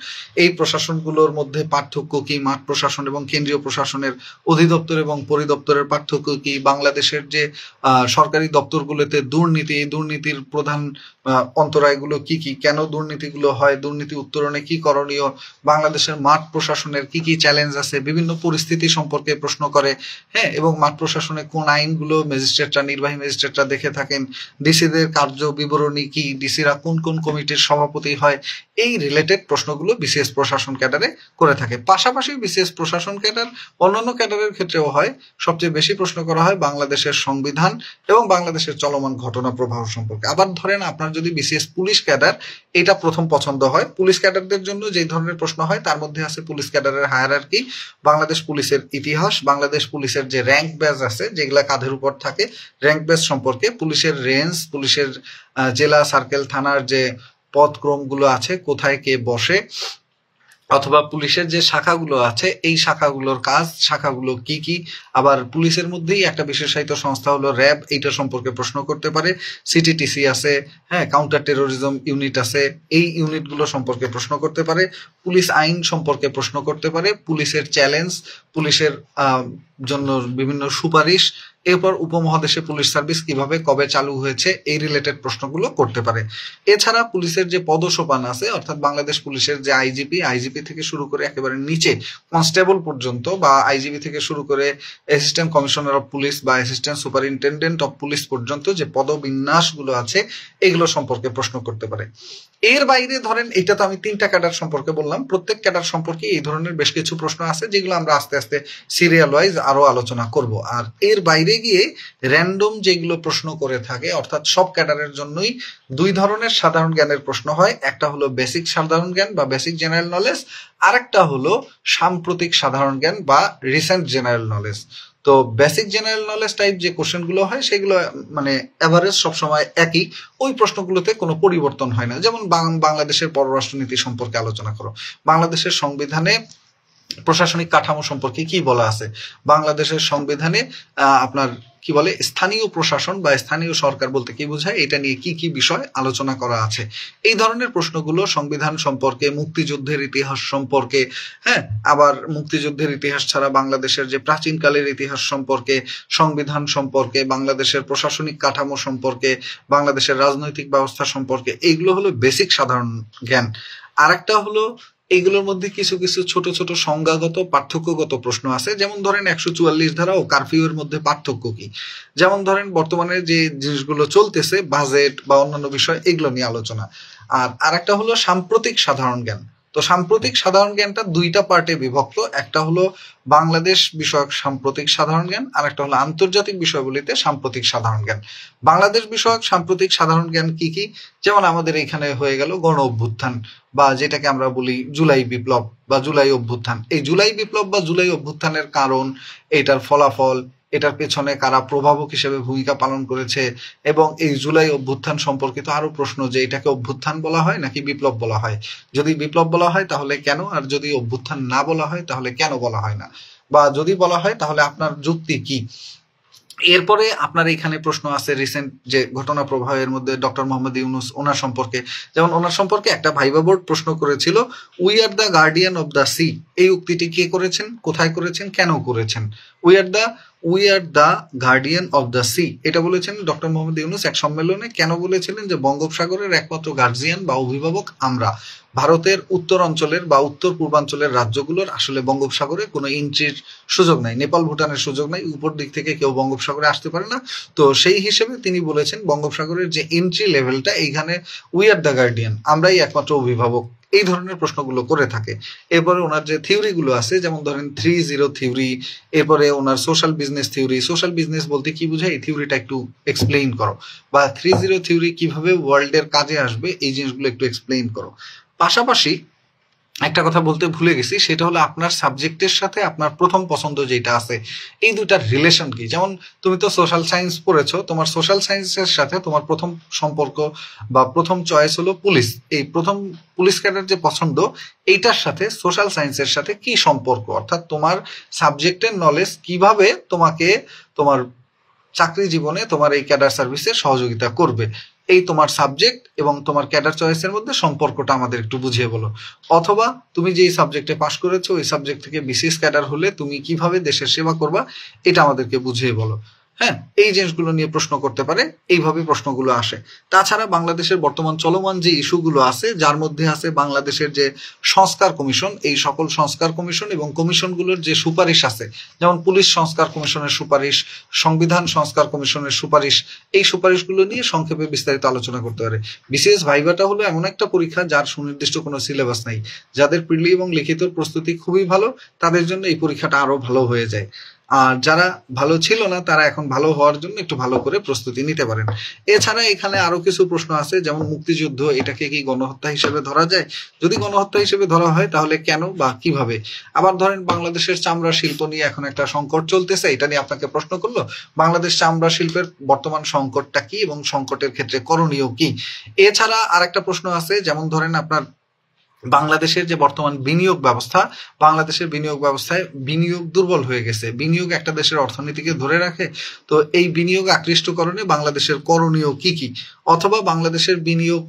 [SPEAKER 1] এই প্রশাসনগুলোর মধ্যে পার্থক্য কি, মাঠ প্রশাসন এবং কেন্দ্রীয় প্রশাসনের, অধিদপ্তর এবং পরিদপ্তরের পার্থক্য কি, বাংলাদেশের যে সরকারি দপ্তরগুলোতে দুর্নীতি, এই দুর্নীতির প্রধান অন্তরায়গুলো কি কি, কেন দুর্নীতিগুলো হয়, দুর্নীতি উত্তরণে কি করণীয়, বাংলাদেশের মাঠ প্রশাসনের কি কি চ্যালেঞ্জ আছে, বিভিন্ন পরিস্থিতি সম্পর্কে প্রশ্ন করে। হ্যাঁ, এবং মাঠ প্রশাসনে কোন আইনগুলো ম্যাজিস্ট্রেটরা, নির্বাহী ম্যাজিস্ট্রেটরা দেখে থাকেন, ডিসিদের কার্য বিবরণী কি, ডিসিরা কোন কোন কমিটির সভাপতি হয়, এই রিলেটেড প্রশ্নগুলো বিসিএস প্রশাসন ক্যাডারে করে থাকে। পাশাপাশি বিসিএস প্রশাসন ক্যাডার অন্যান্য ক্যাডারের ক্ষেত্রেও হয়, সবচেয়ে বেশি প্রশ্ন করা হয় বাংলাদেশের সংবিধান এবং বাংলাদেশের চলমান ঘটনা প্রবাহ সম্পর্কে। আবার ধরেন আপনার যদি বিসিএস পুলিশ ক্যাডার, এটা প্রথম পছন্দ হয়। পুলিশ ক্যাডারদের জন্য যে ধরনের প্রশ্ন হয় তার মধ্যে আছে পুলিশ ক্যাডারের হায়ারার্কি, বাংলাদেশ পুলিশের ইতিহাস, বাংলাদেশ পুলিশের যে র্যাঙ্ক ব্যাজ আছে যেগুলা কাঁধের উপর থাকে, র্যাঙ্ক ব্যাজ সম্পর্কে, পুলিশের রেঞ্জ, পুলিশের জেলা, সার্কেল, থানার যে পদক্রমগুলো আছে, কোথায় কে বসে, অথবা পুলিশের যে শাখাগুলো আছে এই শাখাগুলোর কাজ, শাখাগুলো কি কি। আবার পুলিশের মধ্যেই একটা বিশেষায়িত সংস্থা হলো র্যাব, এইটা সম্পর্কে প্রশ্ন করতে পারে। সিটিটিসি আছে, হ্যাঁ, কাউন্টার টেরোরিজম ইউনিট আছে, এই ইউনিটগুলো সম্পর্কে প্রশ্ন করতে পারে। পুলিশ আইন সম্পর্কে প্রশ্ন করতে পারে, পুলিশের চ্যালেঞ্জ, পুলিশের জন্য বিভিন্ন সুপারিশ, এরপর উপমহাদেশে পুলিশ সার্ভিস কিভাবে কবে চালু হয়েছে এই রিলেটেড প্রশ্নগুলো করতে পারে। এছাড়া পুলিশের যে পদসোপান আছে, অর্থাৎ বাংলাদেশ পুলিশের যে আইজিপি থেকে শুরু করে একেবারে নিচে কনস্টেবল পর্যন্ত, বা আইজিপি থেকে শুরু করে অ্যাসিস্ট্যান্ট কমিশনার অফ পুলিশ বা অ্যাসিস্ট্যান্ট সুপারিনটেন্ডেন্ট অফ পুলিশ পর্যন্ত যে পদবিন্যাসগুলো আছে এগুলো সম্পর্কে প্রশ্ন করতে পারে। এর বাইরে ধরেন, এটা তো আমি 3টা ক্যাডার সম্পর্কে বললাম, প্রত্যেক ক্যাডার সম্পর্কে এই ধরনের বেশ কিছু প্রশ্ন আছে যেগুলো আমরা আস্তে আস্তে সিরিয়াল ওয়াইজ আরো আলোচনা করব। আর এর বাইরে গিয়ে র্যান্ডম যেগুলো প্রশ্ন করে থাকে, অর্থাৎ সব ক্যাডারের জন্যই 2 ধরনের সাধারণ জ্ঞানের প্রশ্ন হয়। একটা হলো বেসিক সাধারণ জ্ঞান বা বেসিক জেনারেল নলেজ, আরেকটা হলো সাম্প্রতিক সাধারণ জ্ঞান বা রিসেন্ট জেনারেল নলেজ। তো বেসিক জেনারেল নলেজ টাইপ যে কোশ্চেনগুলো হয় সেগুলো মানে এভারেজ সবসময় একই, ওই প্রশ্নগুলোতে কোনো পরিবর্তন হয় না। যেমন বাংলাদেশের পররাষ্ট্রনীতি সম্পর্কে আলোচনা করো, বাংলাদেশের সংবিধানে প্রশাসনিক কাঠামো সম্পর্কে কি বলা আছে, বাংলাদেশের সংবিধানে আপনার কি বলে স্থানীয় প্রশাসন বা স্থানীয় সরকার বলতে কি বোঝায়, এটা নিয়ে কি কি বিষয় আলোচনা করা আছে। এই ধরনের প্রশ্নগুলো সংবিধান সম্পর্কে, মুক্তিযুদ্ধের ইতিহাস সম্পর্কে, হ্যাঁ, আবার মুক্তিযুদ্ধের ইতিহাস ছাড়া বাংলাদেশের যে প্রাচীনকালের ইতিহাস সম্পর্কে, সংবিধান সম্পর্কে, বাংলাদেশের প্রশাসনিক কাঠামো সম্পর্কে, বাংলাদেশের রাজনৈতিক ব্যবস্থা সম্পর্কে, এইগুলো হলো বেসিক সাধারণ জ্ঞান। আরেকটা হলো এইগুলোর মধ্যে কিছু কিছু ছোট ছোট সংজ্ঞাগত পার্থক্যগত প্রশ্ন আছে, যেমন ধরেন 144 ধারা ও কারফিউ এর মধ্যে পার্থক্য কি, যেমন ধরেন বর্তমানে যে জিনিসগুলো চলতেছে বাজেট বা অন্যান্য বিষয়, এগুলো নিয়ে আলোচনা। আর আরেকটা হলো সাম্প্রতিক সাধারণ জ্ঞান। তো সাম্প্রতিক সাধারণ জ্ঞানটা 2টা পার্টে বিভক্ত, একটা হলো বাংলাদেশ বিষয়ক সাম্প্রতিক সাধারণ জ্ঞান, আর একটা হলো আন্তর্জাতিক বিষয়গুলিতে সাম্প্রতিক সাধারণ জ্ঞান। বাংলাদেশ বিষয়ক সাম্প্রতিক সাধারণ জ্ঞান কি কি, যেমন আমাদের এখানে হয়ে গেল গণ অভ্যুত্থান বা যেটাকে আমরা বলি জুলাই বিপ্লব বা জুলাই অভ্যুত্থান। এই জুলাই বিপ্লব বা জুলাই অভ্যুত্থানের কারণ, এটার ফলাফল, এটার পেছনে কারা প্রভাবক হিসেবে ভূমিকা পালন করেছে, এবং এই জুলাই অভ্যুত্থান সম্পর্কিত আরো প্রশ্ন যে এটাকে অভ্যুত্থান বলা হয় নাকি বিপ্লব বলা হয়, যদি বিপ্লব বলা হয় তাহলে কেন, আর যদি অভ্যুত্থান না বলা হয় তাহলে কেন বলা হয় না, বা যদি বলা হয় তাহলে আপনার যুক্তি কি। এরপরে আপনার এখানে প্রশ্ন আছে রিসেন্ট যে ঘটনা প্রবাহের মধ্যে ডক্টর মোহাম্মদ ইউনূস ওনার সম্পর্কে, যেমন ওনার সম্পর্কে একটা ভাইবা বোর্ড প্রশ্ন করেছিল, we are the guardian of the sea, এই উক্তিটি কে করেছেন, কোথায় করেছেন, কেন করেছেন। We are the guardian of the sea, এটা বলেছেন ডক্টর মোহাম্মদ ইউনূস এক সম্মেলনে। কেন বলেছিলেন, যে বঙ্গোপসাগরের একমাত্র গার্জিয়ান বা অভিভাবক আমরা, ভারতের উত্তর অঞ্চলের বা উত্তর পূর্বাঞ্চলের রাজ্যগুলোর আসলে বঙ্গোপসাগরে কোনো এন্ট্রির সুযোগ নাই, নেপাল ভুটানের সুযোগ নাই, উপর দিক থেকে কেউ বঙ্গোপসাগরে আসতে পারে না। তো সেই হিসেবে তিনি বলেছেন বঙ্গোপসাগরের যে এন্ট্রি লেভেলটা, এইখানে উই আর দ্য গার্ডিয়ান, আমরাই একমাত্র অভিভাবক। এই ধরনের প্রশ্নগুলো করে থাকে। এরপরে ওনার যে থিওরিগুলো আছে, যেমন ধরেন 3-0 থিওরি, এরপরে ওনার social business theory. Social business বলতে কি বোঝায়, এই থিওরিটা একটু এক্সপ্লেইন করো, বা 3-0 থিওরি কিভাবে ওয়ার্ল্ডের কাজে আসবে, এই জিনিসগুলো একটু এক্সপ্লেইন করো। পাশাপাশি একটা কথা বলতে ভুলে গেছি, সেটা হলো আপনার সাবজেক্টের সাথে আপনার প্রথম পছন্দ যেটা আছে, এই দুটার রিলেশন কি। যেমন তুমি তো সোশ্যাল সায়েন্স পড়েছো, তোমার সোশ্যাল সায়েন্সের সাথে তোমার প্রথম সম্পর্ক বা প্রথম চয়েস হলো পুলিশ, এই প্রথম পুলিশ ক্যাডার যে পছন্দ, এইটার সাথে সোশ্যাল সায়েন্সের সাথে কি সম্পর্ক, অর্থাৎ তোমার সাবজেক্টের নলেজ কিভাবে তোমাকে তোমার চাকরি জীবনে তোমার এই ক্যাডার সার্ভিসে সহযোগিতা করবে, এই তোমার সাবজেক্ট এবং তোমার ক্যাডার চয়েসের মধ্যে সম্পর্কটা আমাদের একটু বুঝিয়ে বলো। অথবা তুমি যেই সাবজেক্টে পাশ করেছো ওই সাবজেক্ট থেকে বিসিএস ক্যাডার হলে তুমি কিভাবে দেশের সেবা করবা, এটা আমাদেরকে বুঝিয়ে বলো। হ্যাঁ, এই জিনিসগুলো নিয়ে প্রশ্ন করতে পারে, এইভাবে প্রশ্নগুলো আসে। তাছাড়া বাংলাদেশের বর্তমান চলমান যে ইস্যুগুলো আছে, যার মধ্যে আছে বাংলাদেশের যে সংস্কার কমিশন, এই সকল সংস্কার কমিশন এবং কমিশনগুলোর যে সুপারিশ আছে, যেমন পুলিশ সংস্কার কমিশনের সুপারিশ, সংবিধান সংস্কার কমিশনের সুপারিশ, এই সুপারিশগুলো নিয়ে সংক্ষেপে বিস্তারিত আলোচনা করতে পারে। বিসিএস ভাইভাটা হলো এমন একটা পরীক্ষা যার সুনির্দিষ্ট কোনো সিলেবাস নাই, যাদের প্রিলি এবং লিখিত প্রস্তুতি খুবই ভালো, তাদের জন্য এই পরীক্ষাটা আরো ভালো হয়ে যায়। আর যারা ভালো ছিল না, তারা এখন ভালো হওয়ার জন্য একটু ভালো করে প্রস্তুতি নিতে পারেন। এছাড়া এখানে আরো কিছু প্রশ্ন আছে, যেমন মুক্তিযুদ্ধ, এটাকে কি গণহত্যা হিসেবে ধরা যায়, যদি গণহত্যা হিসেবে ধরা হয় তাহলে কেন বা কিভাবে। আবার ধরেন বাংলাদেশের চামড়া শিল্প নিয়ে এখন একটা সংকট চলতেছে, এটা নিয়ে আপনাকে প্রশ্ন করলো, বাংলাদেশ চামড়া শিল্পের বর্তমান সংকটটা কি এবং সংকটের ক্ষেত্রে করণীয় কি। এছাড়া আরেকটা প্রশ্ন আছে, যেমন ধরেন আপনার বাংলাদেশের যে বর্তমান বিনিয়োগ ব্যবস্থা, বাংলাদেশের বিনিয়োগ ব্যবস্থায় বিনিয়োগ দুর্বল হয়ে গেছে, বিনিয়োগ একটা দেশের অর্থনীতিকে ধরে রাখে, তো এই বিনিয়োগ আকৃষ্টকরণে বাংলাদেশের করণীয় কি কি, অথবা বাংলাদেশের বিনিয়োগ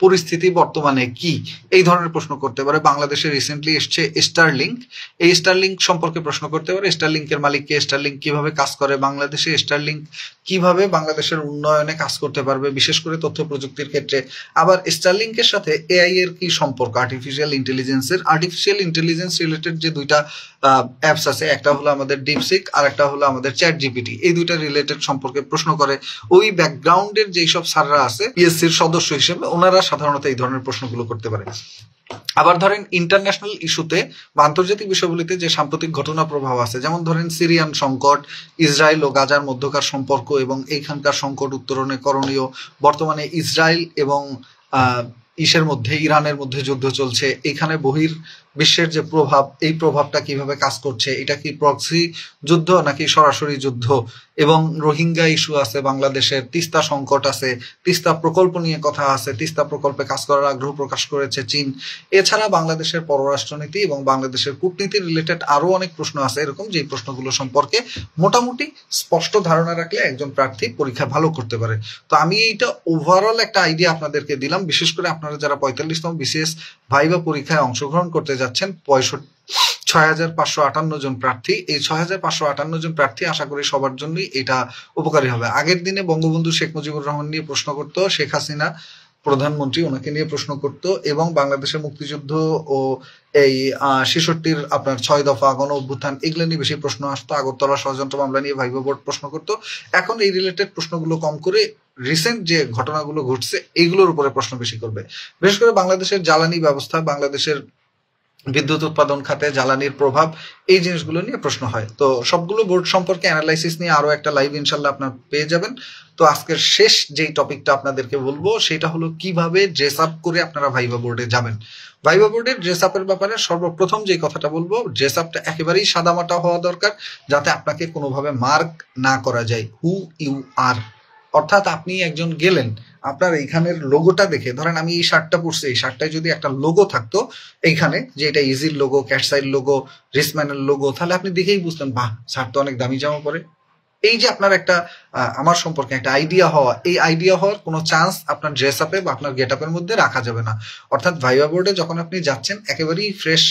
[SPEAKER 1] পরিস্থিতি বর্তমানে কি, এই ধরনের প্রশ্ন করতে পারে। বাংলাদেশে রিসেন্টলি এসছে স্টারলিংক, এই স্টারলিংক সম্পর্কে প্রশ্ন করতে পারে। স্টারলিংকের মালিক কে, স্টারলিংক কিভাবে কাজ করে, বাংলাদেশে স্টারলিংক কিভাবে বাংলাদেশের উন্নয়নে কাজ করতে পারবে, বিশেষ করে তথ্য প্রযুক্তির ক্ষেত্রে। আবার স্টারলিংকের সাথে এআই এর কি সম্পর্ক, আর্টিফিশিয়াল ইন্টেলিজেন্স রিলেটেড যে দুইটা অ্যাপস আছে, একটা হলো আমাদের ডিপসিক আর একটা হলো আমাদের চ্যাট জিপিটি, এই দুইটা রিলেটেড সম্পর্কে প্রশ্ন করে। ওই ব্যাকগ্রাউন্ডের যেই সব স্যাররা আছে পিএসসির সদস্য হিসেবে, ওনারা সাধারণত এই ধরনের প্রশ্নগুলো করতে পারে। আবার ধরেন ইন্টারন্যাশনাল ইস্যুতে বা আন্তর্জাতিক বিষয়গুলিতে যে সাম্প্রতিক ঘটনা প্রভাব আছে, যেমন ধরেন সিরিয়ান সংকট, ইসরায়েল ও গাজার মধ্যকার সম্পর্ক এবং এইখানকার সংকট উত্তরণে করণীয়, বর্তমানে ইসরায়েল এবং ইসের মধ্যে, ইরানের মধ্যে যুদ্ধ চলছে, এখানে বহির বিশ্বের যে প্রভাব, এই প্রভাবটা কিভাবে কাজ করছে, এটা কি প্রক্সি যুদ্ধ নাকি সরাসরি যুদ্ধ, এবং রোহিঙ্গা ইস্যু আছে বাংলাদেশের, তিস্তা সংকট আছে, তিস্তা প্রকল্প নিয়ে কথা আছে, তিস্তা প্রকল্পে কাজ করার আগ্রহ প্রকাশ করেছে চীন। এছাড়া বাংলাদেশের পররাষ্ট্রনীতি এবং বাংলাদেশের কূটনীতি রিলেটেড আরো অনেক প্রশ্ন আছে এরকম, যে প্রশ্নগুলো সম্পর্কে মোটামুটি স্পষ্ট ধারণা রাখলে একজন প্রার্থী পরীক্ষা ভালো করতে পারে। তো আমি এইটা ওভারঅল একটা আইডিয়া আপনাদেরকে দিলাম। বিশেষ করে আপনারা যারা 45তম বিসিএস ভাইভা পরীক্ষায় অংশগ্রহণ করতে যাচ্ছেন, 6,558 জন প্রার্থী, এই 6,558 জন প্রার্থী আশা করি সবার জন্যই এটা উপকারী হবে। আগের দিনে বঙ্গবন্ধু শেখ মুজিবুর রহমান নিয়ে প্রশ্ন করতো, শেখ হাসিনা প্রধানমন্ত্রী, ওনাকে নিয়ে প্রশ্ন করতো, এবং বাংলাদেশের মুক্তিযুদ্ধ ও এই 66-র আপনার 6 দফা গণ অভ্যুত্থান, এগুলো নিয়ে বেশি প্রশ্ন আসতো। আগরতলা ষড়যন্ত্র মামলা নিয়ে ভাইভা বোর্ড প্রশ্ন করতো। এখন এই রিলেটেড প্রশ্নগুলো কম করে রিসেন্ট যে ঘটনাগুলো ঘটছে এইগুলোর উপরে প্রশ্ন বেশি করবে। বিশেষ করে বাংলাদেশের জ্বালানি ব্যবস্থা, বাংলাদেশের বিদ্যুৎ উৎপাদন খাতে জ্বালানির প্রভাব, এই জিনিসগুলো নিয়ে প্রশ্ন হয়। তো সবগুলো বোর্ড সম্পর্কে অ্যানালাইসিস নিয়ে আরো একটা লাইভ ইনশাল্লাহ আপনার পেয়ে যাবেন। তো আজকের শেষ যেই টপিকটা আপনাদেরকে বলবো সেটা হলো কিভাবে ড্রেস আপ করে আপনারা ভাইভা বোর্ডে যাবেন। ভাইভা বোর্ডের ড্রেস আপের ব্যাপারে সর্বপ্রথম যে কথাটা বলবো, ড্রেস আপটা একেবারেই সাদামাটা হওয়া দরকার, যাতে আপনাকে কোনোভাবে মার্ক না করা যায় হু ইউ আর। অর্থাৎ আপনি একজন গেলেন, আপনার এইখানের লোগোটা দেখে, ধরেন আমি এই শার্টটা পরছি, এই শার্টটায় যদি একটা লোগো থাকতো এইখানে, যে এটা ইজির লোগো, ক্যাটসাইল লোগো, রিসম্যানের লোগো, তাহলে আপনি দেখেই বুঝতেন বাহ, শার্ট তো অনেক দামি জামা পরে। এই যে আপনার একটা আমার সম্পর্কে একটা আইডিয়া হওয়া, এই আইডিয়া হওয়ার কোনো চান্স আপনার ড্রেস আপে বা আপনার গেট আপের মধ্যে রাখা যাবে না। অর্থাৎ ভাইভা বোর্ডে যখন আপনি যাচ্ছেন, একেবারেই ফ্রেশ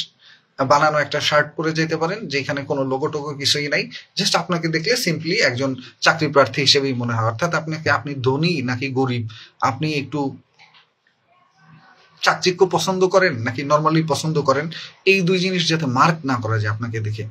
[SPEAKER 1] বানানো একটা শার্ট পরে যেতে পারেন, যেখানে কোনো লোগো টোগো কিছুই নাই, জাস্ট আপনাকে দেখলে সিম্পলি একজন চাকরি প্রার্থী হিসেবেই মনে হয়। অর্থাৎ আপনি ধনী নাকি গরিব, আপনি একটু চাকচিক্য পছন্দ করেন নাকি নর্মালি পছন্দ করেন, এই দুই জিনিস যাতে মার্ক না করা যায় আপনাকে দেখে।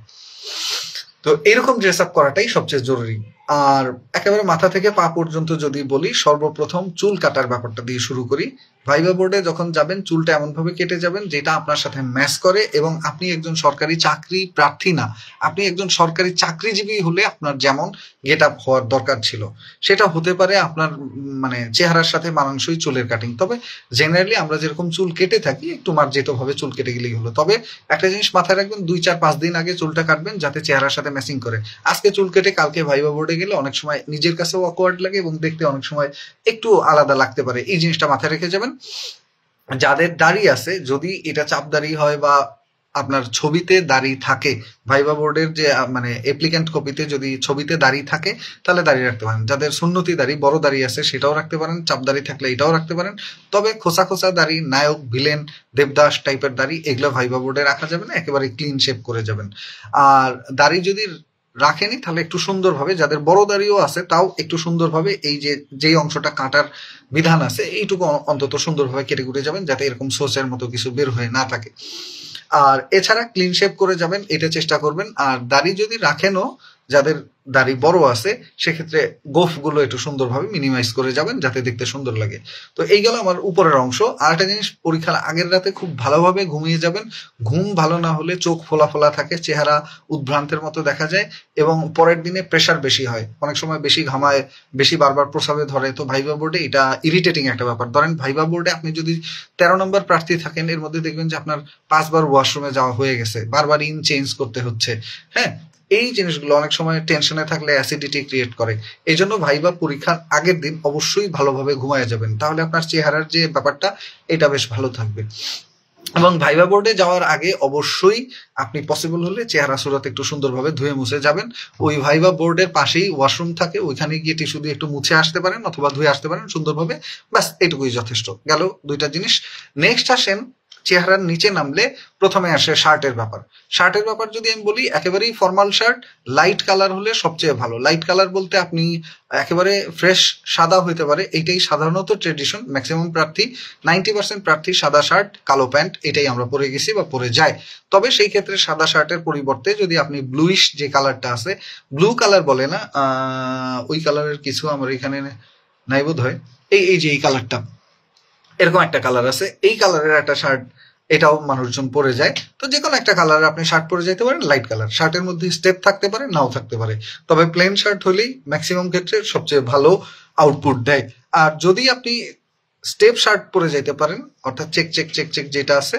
[SPEAKER 1] তো এরকম ড্রেস আপ করাটাই সবচেয়ে জরুরি। আর একেবারে মাথা থেকে পা পর্যন্ত যদি বলি, সর্বপ্রথম চুল কাটার ব্যাপারটা দিয়ে শুরু করি। ভাইভা বোর্ডে যখন যাবেন, চুলটা এমন ভাবে কেটে যাবেন যেটা আপনার সাথে ম্যাচ করে, এবং আপনি একজন সরকারি চাকরি প্রার্থী না, আপনি একজন সরকারি চাকরিজীবী হলে আপনার যেমন গেট আপ হওয়ার দরকার ছিল, সেটা হতে পারে আপনার মানে চেহারার সাথে মানানসই চুলের কাটিং। তবে জেনারেলি আমরা যেরকম চুল কেটে থাকি, একটু মার্জিত ভাবে চুল কেটে গেলেই হলো। তবে একটা জিনিস মাথায় রাখবেন, 2-4-5 দিন আগে চুলটা কাটবেন, যাতে চেহারার সাথে ম্যাচিং করে। আজকে চুল কেটে কালকে ভাইভা বোর্ডে গেলে অনেক সময় নিজের কাছেও অকওয়ার্ড লাগে এবং দেখতে অনেক সময় একটু আলাদা লাগতে পারে। এই জিনিসটা মাথায় রেখে যাবেন। যাদের দাড়ি আছে, যদি এটা চাপ দাড়ি হয় বা আপনার ছবিতে দাড়ি থাকে, ভাইভা বোর্ডের যে মানে অ্যাপ্লিক্যান্ট কপিতে যদি ছবিতে দাড়ি থাকে, তাহলে দাড়ি রাখতে পারেন। যাদের সুন্নতি দাড়ি, বড় দাড়ি আছে, সেটাও রাখতে পারেন। চাপ দাড়ি থাকলে এটাও রাখতে পারেন। তবে খোসা খোসা দাড়ি, নায়ক, ভিলেন, দেবদাস টাইপের দাড়ি, এগুলো ভাইভা বোর্ডে রাখা যাবে না, একেবারে ক্লিন শেপ করে যাবেন। আর দাড়ি যদি রাখেনি, তাহলে একটু সুন্দরভাবে, যাদের বড় দাড়িও আছে তাও একটু সুন্দরভাবে, এই যেই অংশটা কাটার বিধান আছে এইটুকু অন্তত সুন্দরভাবে কেটে কুটে যাবেন, যাতে এরকম সোচের মতো কিছু বের হয়ে না থাকে। আর এছাড়া ক্লিন শেপ করে যাবেন, এটা চেষ্টা করবেন। আর দাড়ি যদি রাখেনও, যাদের দাড়ি বড় আছে, সেক্ষেত্রে গোফ গুলো একটু সুন্দরভাবে মিনিমাইজ করে যাবেন, যাতে দেখতে সুন্দর লাগে। তো এই গেল আমার উপরের অংশ। আর একটা জিনিস, পরীক্ষার আগের রাতে খুব ভালোভাবে ঘুমিয়ে যাবেন। ঘুম ভালো না হলে চোখ ফোলা ফোলা থাকে, চেহারা উদ্ভ্রান্তের মতো দেখা যায়, এবং পরের দিনে প্রেশার বেশি হয়, অনেক সময় বেশি ঘামায়, বেশি বারবার প্রস্রাবে ধরে। তো ভাইভা বোর্ডে এটা ইরিটেটিং একটা ব্যাপার। ধরেন ভাইভা বোর্ডে আপনি যদি 13 নম্বর প্রার্থী থাকেন, এর মধ্যে দেখবেন যে আপনার 5 বার ওয়াশরুমে যাওয়া হয়ে গেছে, বারবার চেঞ্জ করতে হচ্ছে। হ্যাঁ, এই জিনিসগুলো অনেক সময় টেনশনে থাকলে অ্যাসিডিটি ক্রিয়েট করে। এই জন্য ভাইভা পরীক্ষার আগের দিন অবশ্যই ভালোভাবে ঘুমায় যাবেন, তাহলে আপনার চেহারার যে ব্যাপারটা, এটা বেশ ভালো থাকবে। এবং ভাইবা বোর্ডে যাওয়ার আগে অবশ্যই আপনি পসিবল হলে চেহারা সুরত একটু সুন্দরভাবে ধুয়ে মুছে যাবেন। ওই ভাইবা বোর্ডের পাশেই ওয়াশরুম থাকে, ওইখানে গিয়ে টিস্যু দিয়ে একটু মুছে আসতে পারেন অথবা ধুয়ে আসতে পারেন সুন্দরভাবে, ব্যাস এটুকুই যথেষ্ট। গেল দুইটা জিনিস। নেক্সট আসেন চেহারার নিচে নামলে প্রথমে আসে শার্টের ব্যাপার। শার্টের ব্যাপার যদি আমি বলি, একেবারেই ফর্মাল শার্ট লাইট কালার হলে সবচেয়ে ভালো। লাইট কালার বলতে আপনি একেবারে ফ্রেশ সাদা হইতে পারে, এইটাই সাধারণত ট্রেডিশন। ম্যাক্সিমাম প্রার্থী 90% প্রার্থী সাদা শার্ট কালো প্যান্ট এটাই আমরা পরে গেছি বা পরে যাই। তবে সেই ক্ষেত্রে সাদা শার্টের পরিবর্তে যদি আপনি ব্লুইশ যে কালারটা আছে, ব্লু কালার বলে না, ওই কালারের কিছু আমার এখানে নাই বোধ হয়, এই যে এই কালারটা, এরকম একটা কালার আছে, এই কালারের একটা শার্ট এটাও মানুষজন পরে যায়। তো যে কোনো একটা কালার আপনি শার্ট পরে যেতে পারেন, লাইট কালার। শার্টের মধ্যে স্টেপ থাকতে পারে, নাও থাকতে পারে, তবে প্লেন শার্ট হলেই ম্যাক্সিমাম ক্ষেত্রে সবচেয়ে ভালো আউটপুট দেয়। আর যদি আপনি স্টেপ শার্ট পরে যেতে পারেন, অর্থাৎ চেক চেক চেক চেক যেটা আছে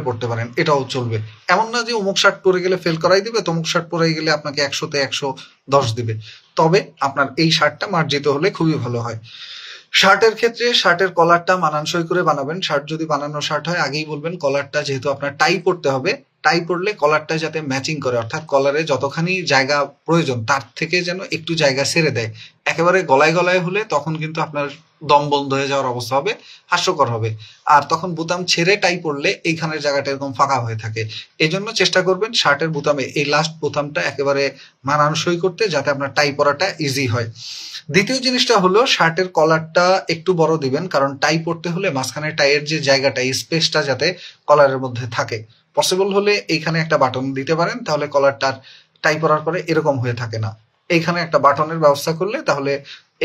[SPEAKER 1] পড়তে পারেন, এটাও চলবে। এমন না যে অমুক শার্ট পরে গেলে ফেল করাই দিবে, তমুক শার্ট পরে গেলে আপনাকে 100-তে 110 দিবে। তবে আপনার এই শার্টটা মার্জিত হলে খুবই ভালো হয়। শার্টের ক্ষেত্রে শার্টের কলারটা মানানসই করে বানাবেন। শার্ট যদি বানানো শার্ট হয় আগেই বলবেন কলারটা, যেহেতু আপনার টাই পড়তে হবে, টাই পড়লে কলারটা যাতে ম্যাচিং করে, অর্থাৎ কলারে যতখানি জায়গা প্রয়োজন তার থেকে যেন একটু জায়গা ছেড়ে দেয়। একেবারে গলায় গলায় হলে তখন কিন্তু আপনার দম বন্ধ হয়ে যাওয়ার অবস্থা হবে, হাস্যকর হবে। আর তখন বুতাম ছেড়ে টাই পড়লে এইখানের জায়গাটা এরকম ফাঁকা হয়ে থাকে। এই জন্য চেষ্টা করবেন শার্টের বুতামে এই লাস্ট বোতামটা একেবারে মানানসই করতে, যাতে আপনার টাই পরাটা ইজি হয়। দ্বিতীয় জিনিসটা হলো শার্টের কলারটা একটু বড় দিবেন, কারণ টাই পড়তে হলে মাঝখানে টাইয়ের যে জায়গাটা, স্পেসটা যাতে কলারের মধ্যে থাকে। পসিবল হলে এইখানে একটা বাটন দিতে পারেন, তাহলে কলারটার টাই পরার পরে এরকম হয়ে থাকে না। এইখানে একটা বাটনের ব্যবস্থা করলে তাহলে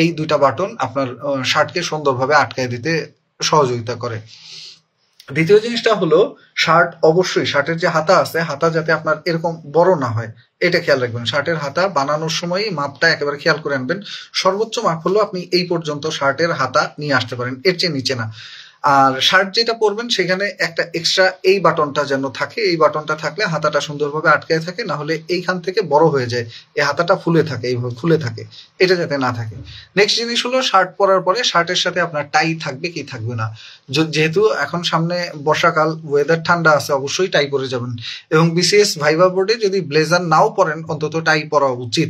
[SPEAKER 1] এই দুইটা বাটন আপনার শার্টকে সুন্দরভাবে আটকায় দিতে সহযোগিতা করে। দ্বিতীয় জিনিসটা হলো শার্ট, অবশ্যই শার্টের যে হাতা আছে, হাতা যাতে আপনার এরকম বড় না হয়, এটা খেয়াল রাখবেন। শার্টের হাতা বানানোর সময় মাপটা একেবারে খেয়াল করে আনবেন। সর্বোচ্চ মাপ হলো আপনি এই পর্যন্ত শার্টের হাতা নিয়ে আসতে পারেন, এর চেয়ে নিচে না। আর শার্ট যেটা পরবেন সেখানে একটা এক্সট্রা এই বাটনটা যেন থাকে, এই বাটনটা থাকলে হাতাটা সুন্দরভাবে আটকায় থাকে, না হলে এইখান থেকে বড় হয়ে যায়, এই হাতাটা ফুলে থাকে, এইভাবে ফুলে থাকে, এটা যাতে না থাকে। নেক্সট জিনিস হলো শার্ট পরার পরে শার্টের সাথে আপনার টাই থাকবে কি থাকবে না। যেহেতু এখন সামনে বর্ষাকাল, ওয়েদার ঠান্ডা আছে, অবশ্যই টাই পরে যাবেন। এবং বিসিএস ভাইভা বোর্ডে যদি ব্লেজার নাও পরেন, অন্তত টাই পরা উচিত।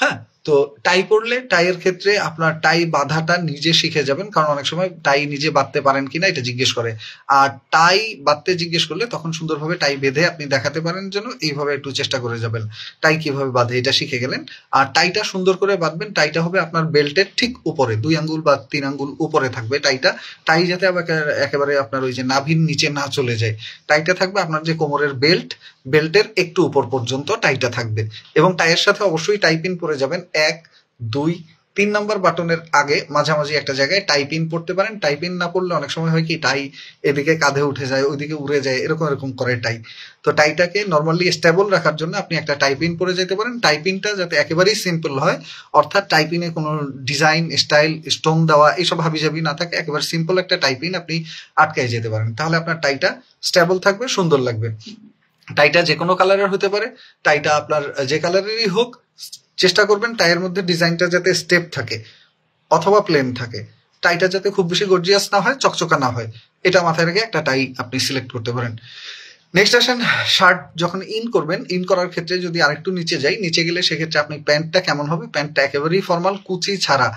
[SPEAKER 1] হ্যাঁ, তো টাই পরলে টাইয়ের ক্ষেত্রে আপনার টাই বাঁধাটা নিজে শিখে যাবেন, কারণ অনেক সময় টাই নিজে বাঁধতে পারেন কিনা এটা জিজ্ঞেস করে। আর টাই বাঁধতে জিজ্ঞেস করলে তখন সুন্দরভাবে টাই বেঁধে আপনি দেখাতে পারেন, যেন এইভাবে একটু চেষ্টা করে যাবেন টাই কিভাবে বাঁধে, এটা শিখে গেলেন। আর টাইটা সুন্দর করে বাঁধবেন। টাইটা হবে আপনার বেল্টের ঠিক উপরে, 2 আঙ্গুল বা 3 আঙ্গুল উপরে থাকবে টাইটা। টাই যাতে আবার একেবারে আপনার ওই যে নাভির নিচে না চলে যায়, টাইটা থাকবে আপনার যে কোমরের বেল্ট, বেল্টের একটু উপর পর্যন্ত টাইটা থাকবে। এবং টাইয়ের সাথে অবশ্যই টাইপিন পরে যাবেন। 1, 2, 3 নাম্বার বাটনের আগে মাঝামাঝি একটা জায়গায় টাইপিন পড়তে পারেন। টাইপিন না পড়লে অনেক সময় হয় কি, টাই এদিকে কাঁধে উঠে যায়, ওইদিকে উড়ে যায়, এরকম এরকম করে টাই। তো টাইটাকে নর্মালি স্টেবল রাখার জন্য আপনি একটা টাইপিন পরে যেতে পারেন। টাইপিনটা যাতে একেবারেই সিম্পল হয়, অর্থাৎ টাইপিনে কোনো ডিজাইন, স্টাইল, স্টোন দেওয়া এইসব হাবিজাবি না থাকে, একেবারে সিম্পল একটা টাইপিন আপনি আটকায় যেতে পারেন, তাহলে আপনার টাইটা স্টেবল থাকবে, সুন্দর লাগবে। টাইটা যে কোনো কালারের হতে পারে, টাইটা আপনার যে কালারেরই হোক, চেষ্টা করবেন টাইয়ের মধ্যে ডিজাইনটা যাতে স্টেপ থাকে অথবা প্লেন থাকে। টাইটা যাতে খুব বেশি গর্জিয়াস না হয়, চকচকা না হয়, এটা মাথায় রেখে একটা টাই আপনি সিলেক্ট করতে পারেন। নেক্সট আসেন শার্ট যখন ইন করবেন, ইন করার ক্ষেত্রে যদি আরেকটু নিচে যাই, নিচে গেলে সেক্ষেত্রে আপনি প্যান্টটা কেমন হবে, প্যান্টটা একেবারেই ফর্মাল, কুচি ছাড়া।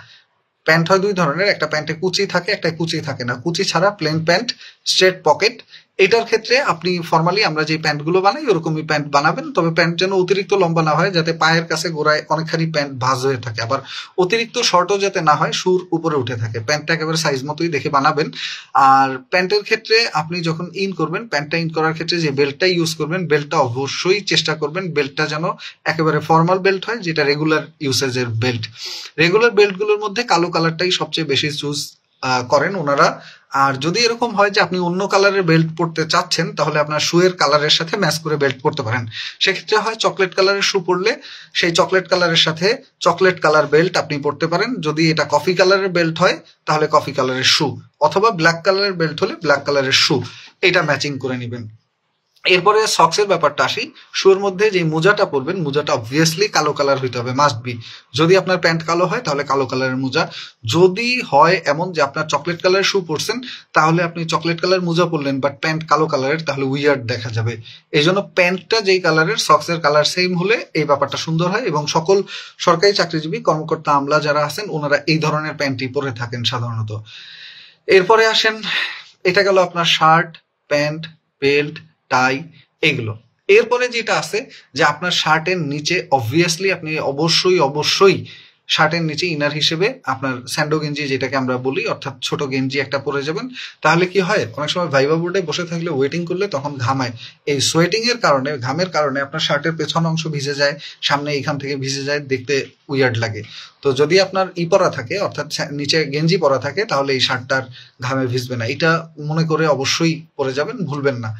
[SPEAKER 1] প্যান্ট হয় 2 ধরনের, একটা প্যান্টে কুচি থাকে, একটা কুচি থাকে না। কুচি ছাড়া প্লেন প্যান্ট, স্ট্রেট পকেট। এটার ক্ষেত্রে আপনি ফর্মালি আমরা যে প্যান্টগুলো বানাই ওরকমই প্যান্ট বানাবেন, তবে প্যান্ট যেন অতিরিক্ত লম্বা না হয়, যাতে পায়ের কাছে গোড়ায় অনেকখানি প্যান্ট ভাঁজ হয়ে থাকে, আবার অতিরিক্ত শর্টও যাতে না হয়, সুর উপরে উঠে থাকে। প্যান্টটা একেবারে সাইজ মতোই দেখে বানাবেন। আর প্যান্টের ক্ষেত্রে আপনি যখন ইন করবেন, প্যান্টটা ইন করার ক্ষেত্রে যে বেল্টটা ইউজ করবেন, বেল্টটা অবশ্যই চেষ্টা করবেন বেল্টটা যেন একেবারে ফর্মাল বেল্ট হয়, যেটা রেগুলার ইউসেজের বেল্ট। রেগুলার বেল্টগুলোর মধ্যে কালো কালারটাই সবচেয়ে বেশি চুজ করেন ওনারা। আর যদি এরকম হয় যে আপনি অন্য কালারের বেল্ট পরতে চাচ্ছেন, তাহলে আপনার শুয়ের কালারের সাথে ম্যাচ করে বেল্ট পরতে পারেন। সেক্ষেত্রে হয় চকলেট কালারের শু পরলে সেই চকলেট কালারের সাথে চকলেট কালার বেল্ট আপনি পরতে পারেন। যদি এটা কফি কালারের বেল্ট হয় তাহলে কফি কালারের শু, অথবা ব্ল্যাক কালারের বেল্ট হলে ব্ল্যাক কালারের শু, এটা ম্যাচিং করে নেবেন। এরপরে সক্সের ব্যাপারটা আসি। শুর মধ্যে যে মোজাটা পরবেন, মোজাটা অবভিয়াসলি কালো কালার হইতে হবে, মাস্ট বি। যদি আপনার প্যান্ট কালো হয় তাহলে কালো কালারের মোজা। যদি হয় এমন যে আপনার চকলেট কালারের শু পরছেন, তাহলে আপনি চকলেট কালার মোজা পরলেন বাট প্যান্ট কালো কালারের, তাহলে উইয়ার্ড দেখা যাবে। এই জন্য প্যান্টটা যেই কালারের, সক্সের কালার সেম হলে এই ব্যাপারটা সুন্দর হয়। এবং সকল সরকারি চাকরিজীবী কর্মকর্তা আমলা যারা আছেন ওনারা এই ধরনের প্যান্টই পরে থাকেন সাধারণত। এরপরে আসেন, এটা গেল আপনার শার্ট, প্যান্ট, বেল্ট, টাই, এগুলো। এরপরে যেটা আছে যে আপনার শার্টের নিচে অবভিয়াসলি আপনি অবশ্যই শার্টের নিচে ইনার হিসেবে আপনার স্যান্ডো গেঞ্জি যেটাকে আমরা বলি, অর্থাৎ ছোট গেঞ্জি একটা পরে যাবেন। তাহলে কি হয়, অনেক সময় ভাইবা বোর্ডে বসে থাকলে ওয়েটিং করলে তখন ঘামায়, এই সোয়েটিং এর কারণে, ঘামের কারণে আপনার শার্টের পেছন অংশ ভিজে যায়, সামনে এখান থেকে ভিজে যায়, দেখতে উইয়ার্ড লাগে। তো যদি আপনার পরা থাকে, অর্থাৎ নিচে গেঞ্জি পরা থাকে, তাহলে এই শার্টটার ঘামে ভিজবে না। এটা মনে করে অবশ্যই পরে যাবেন, ভুলবেন না।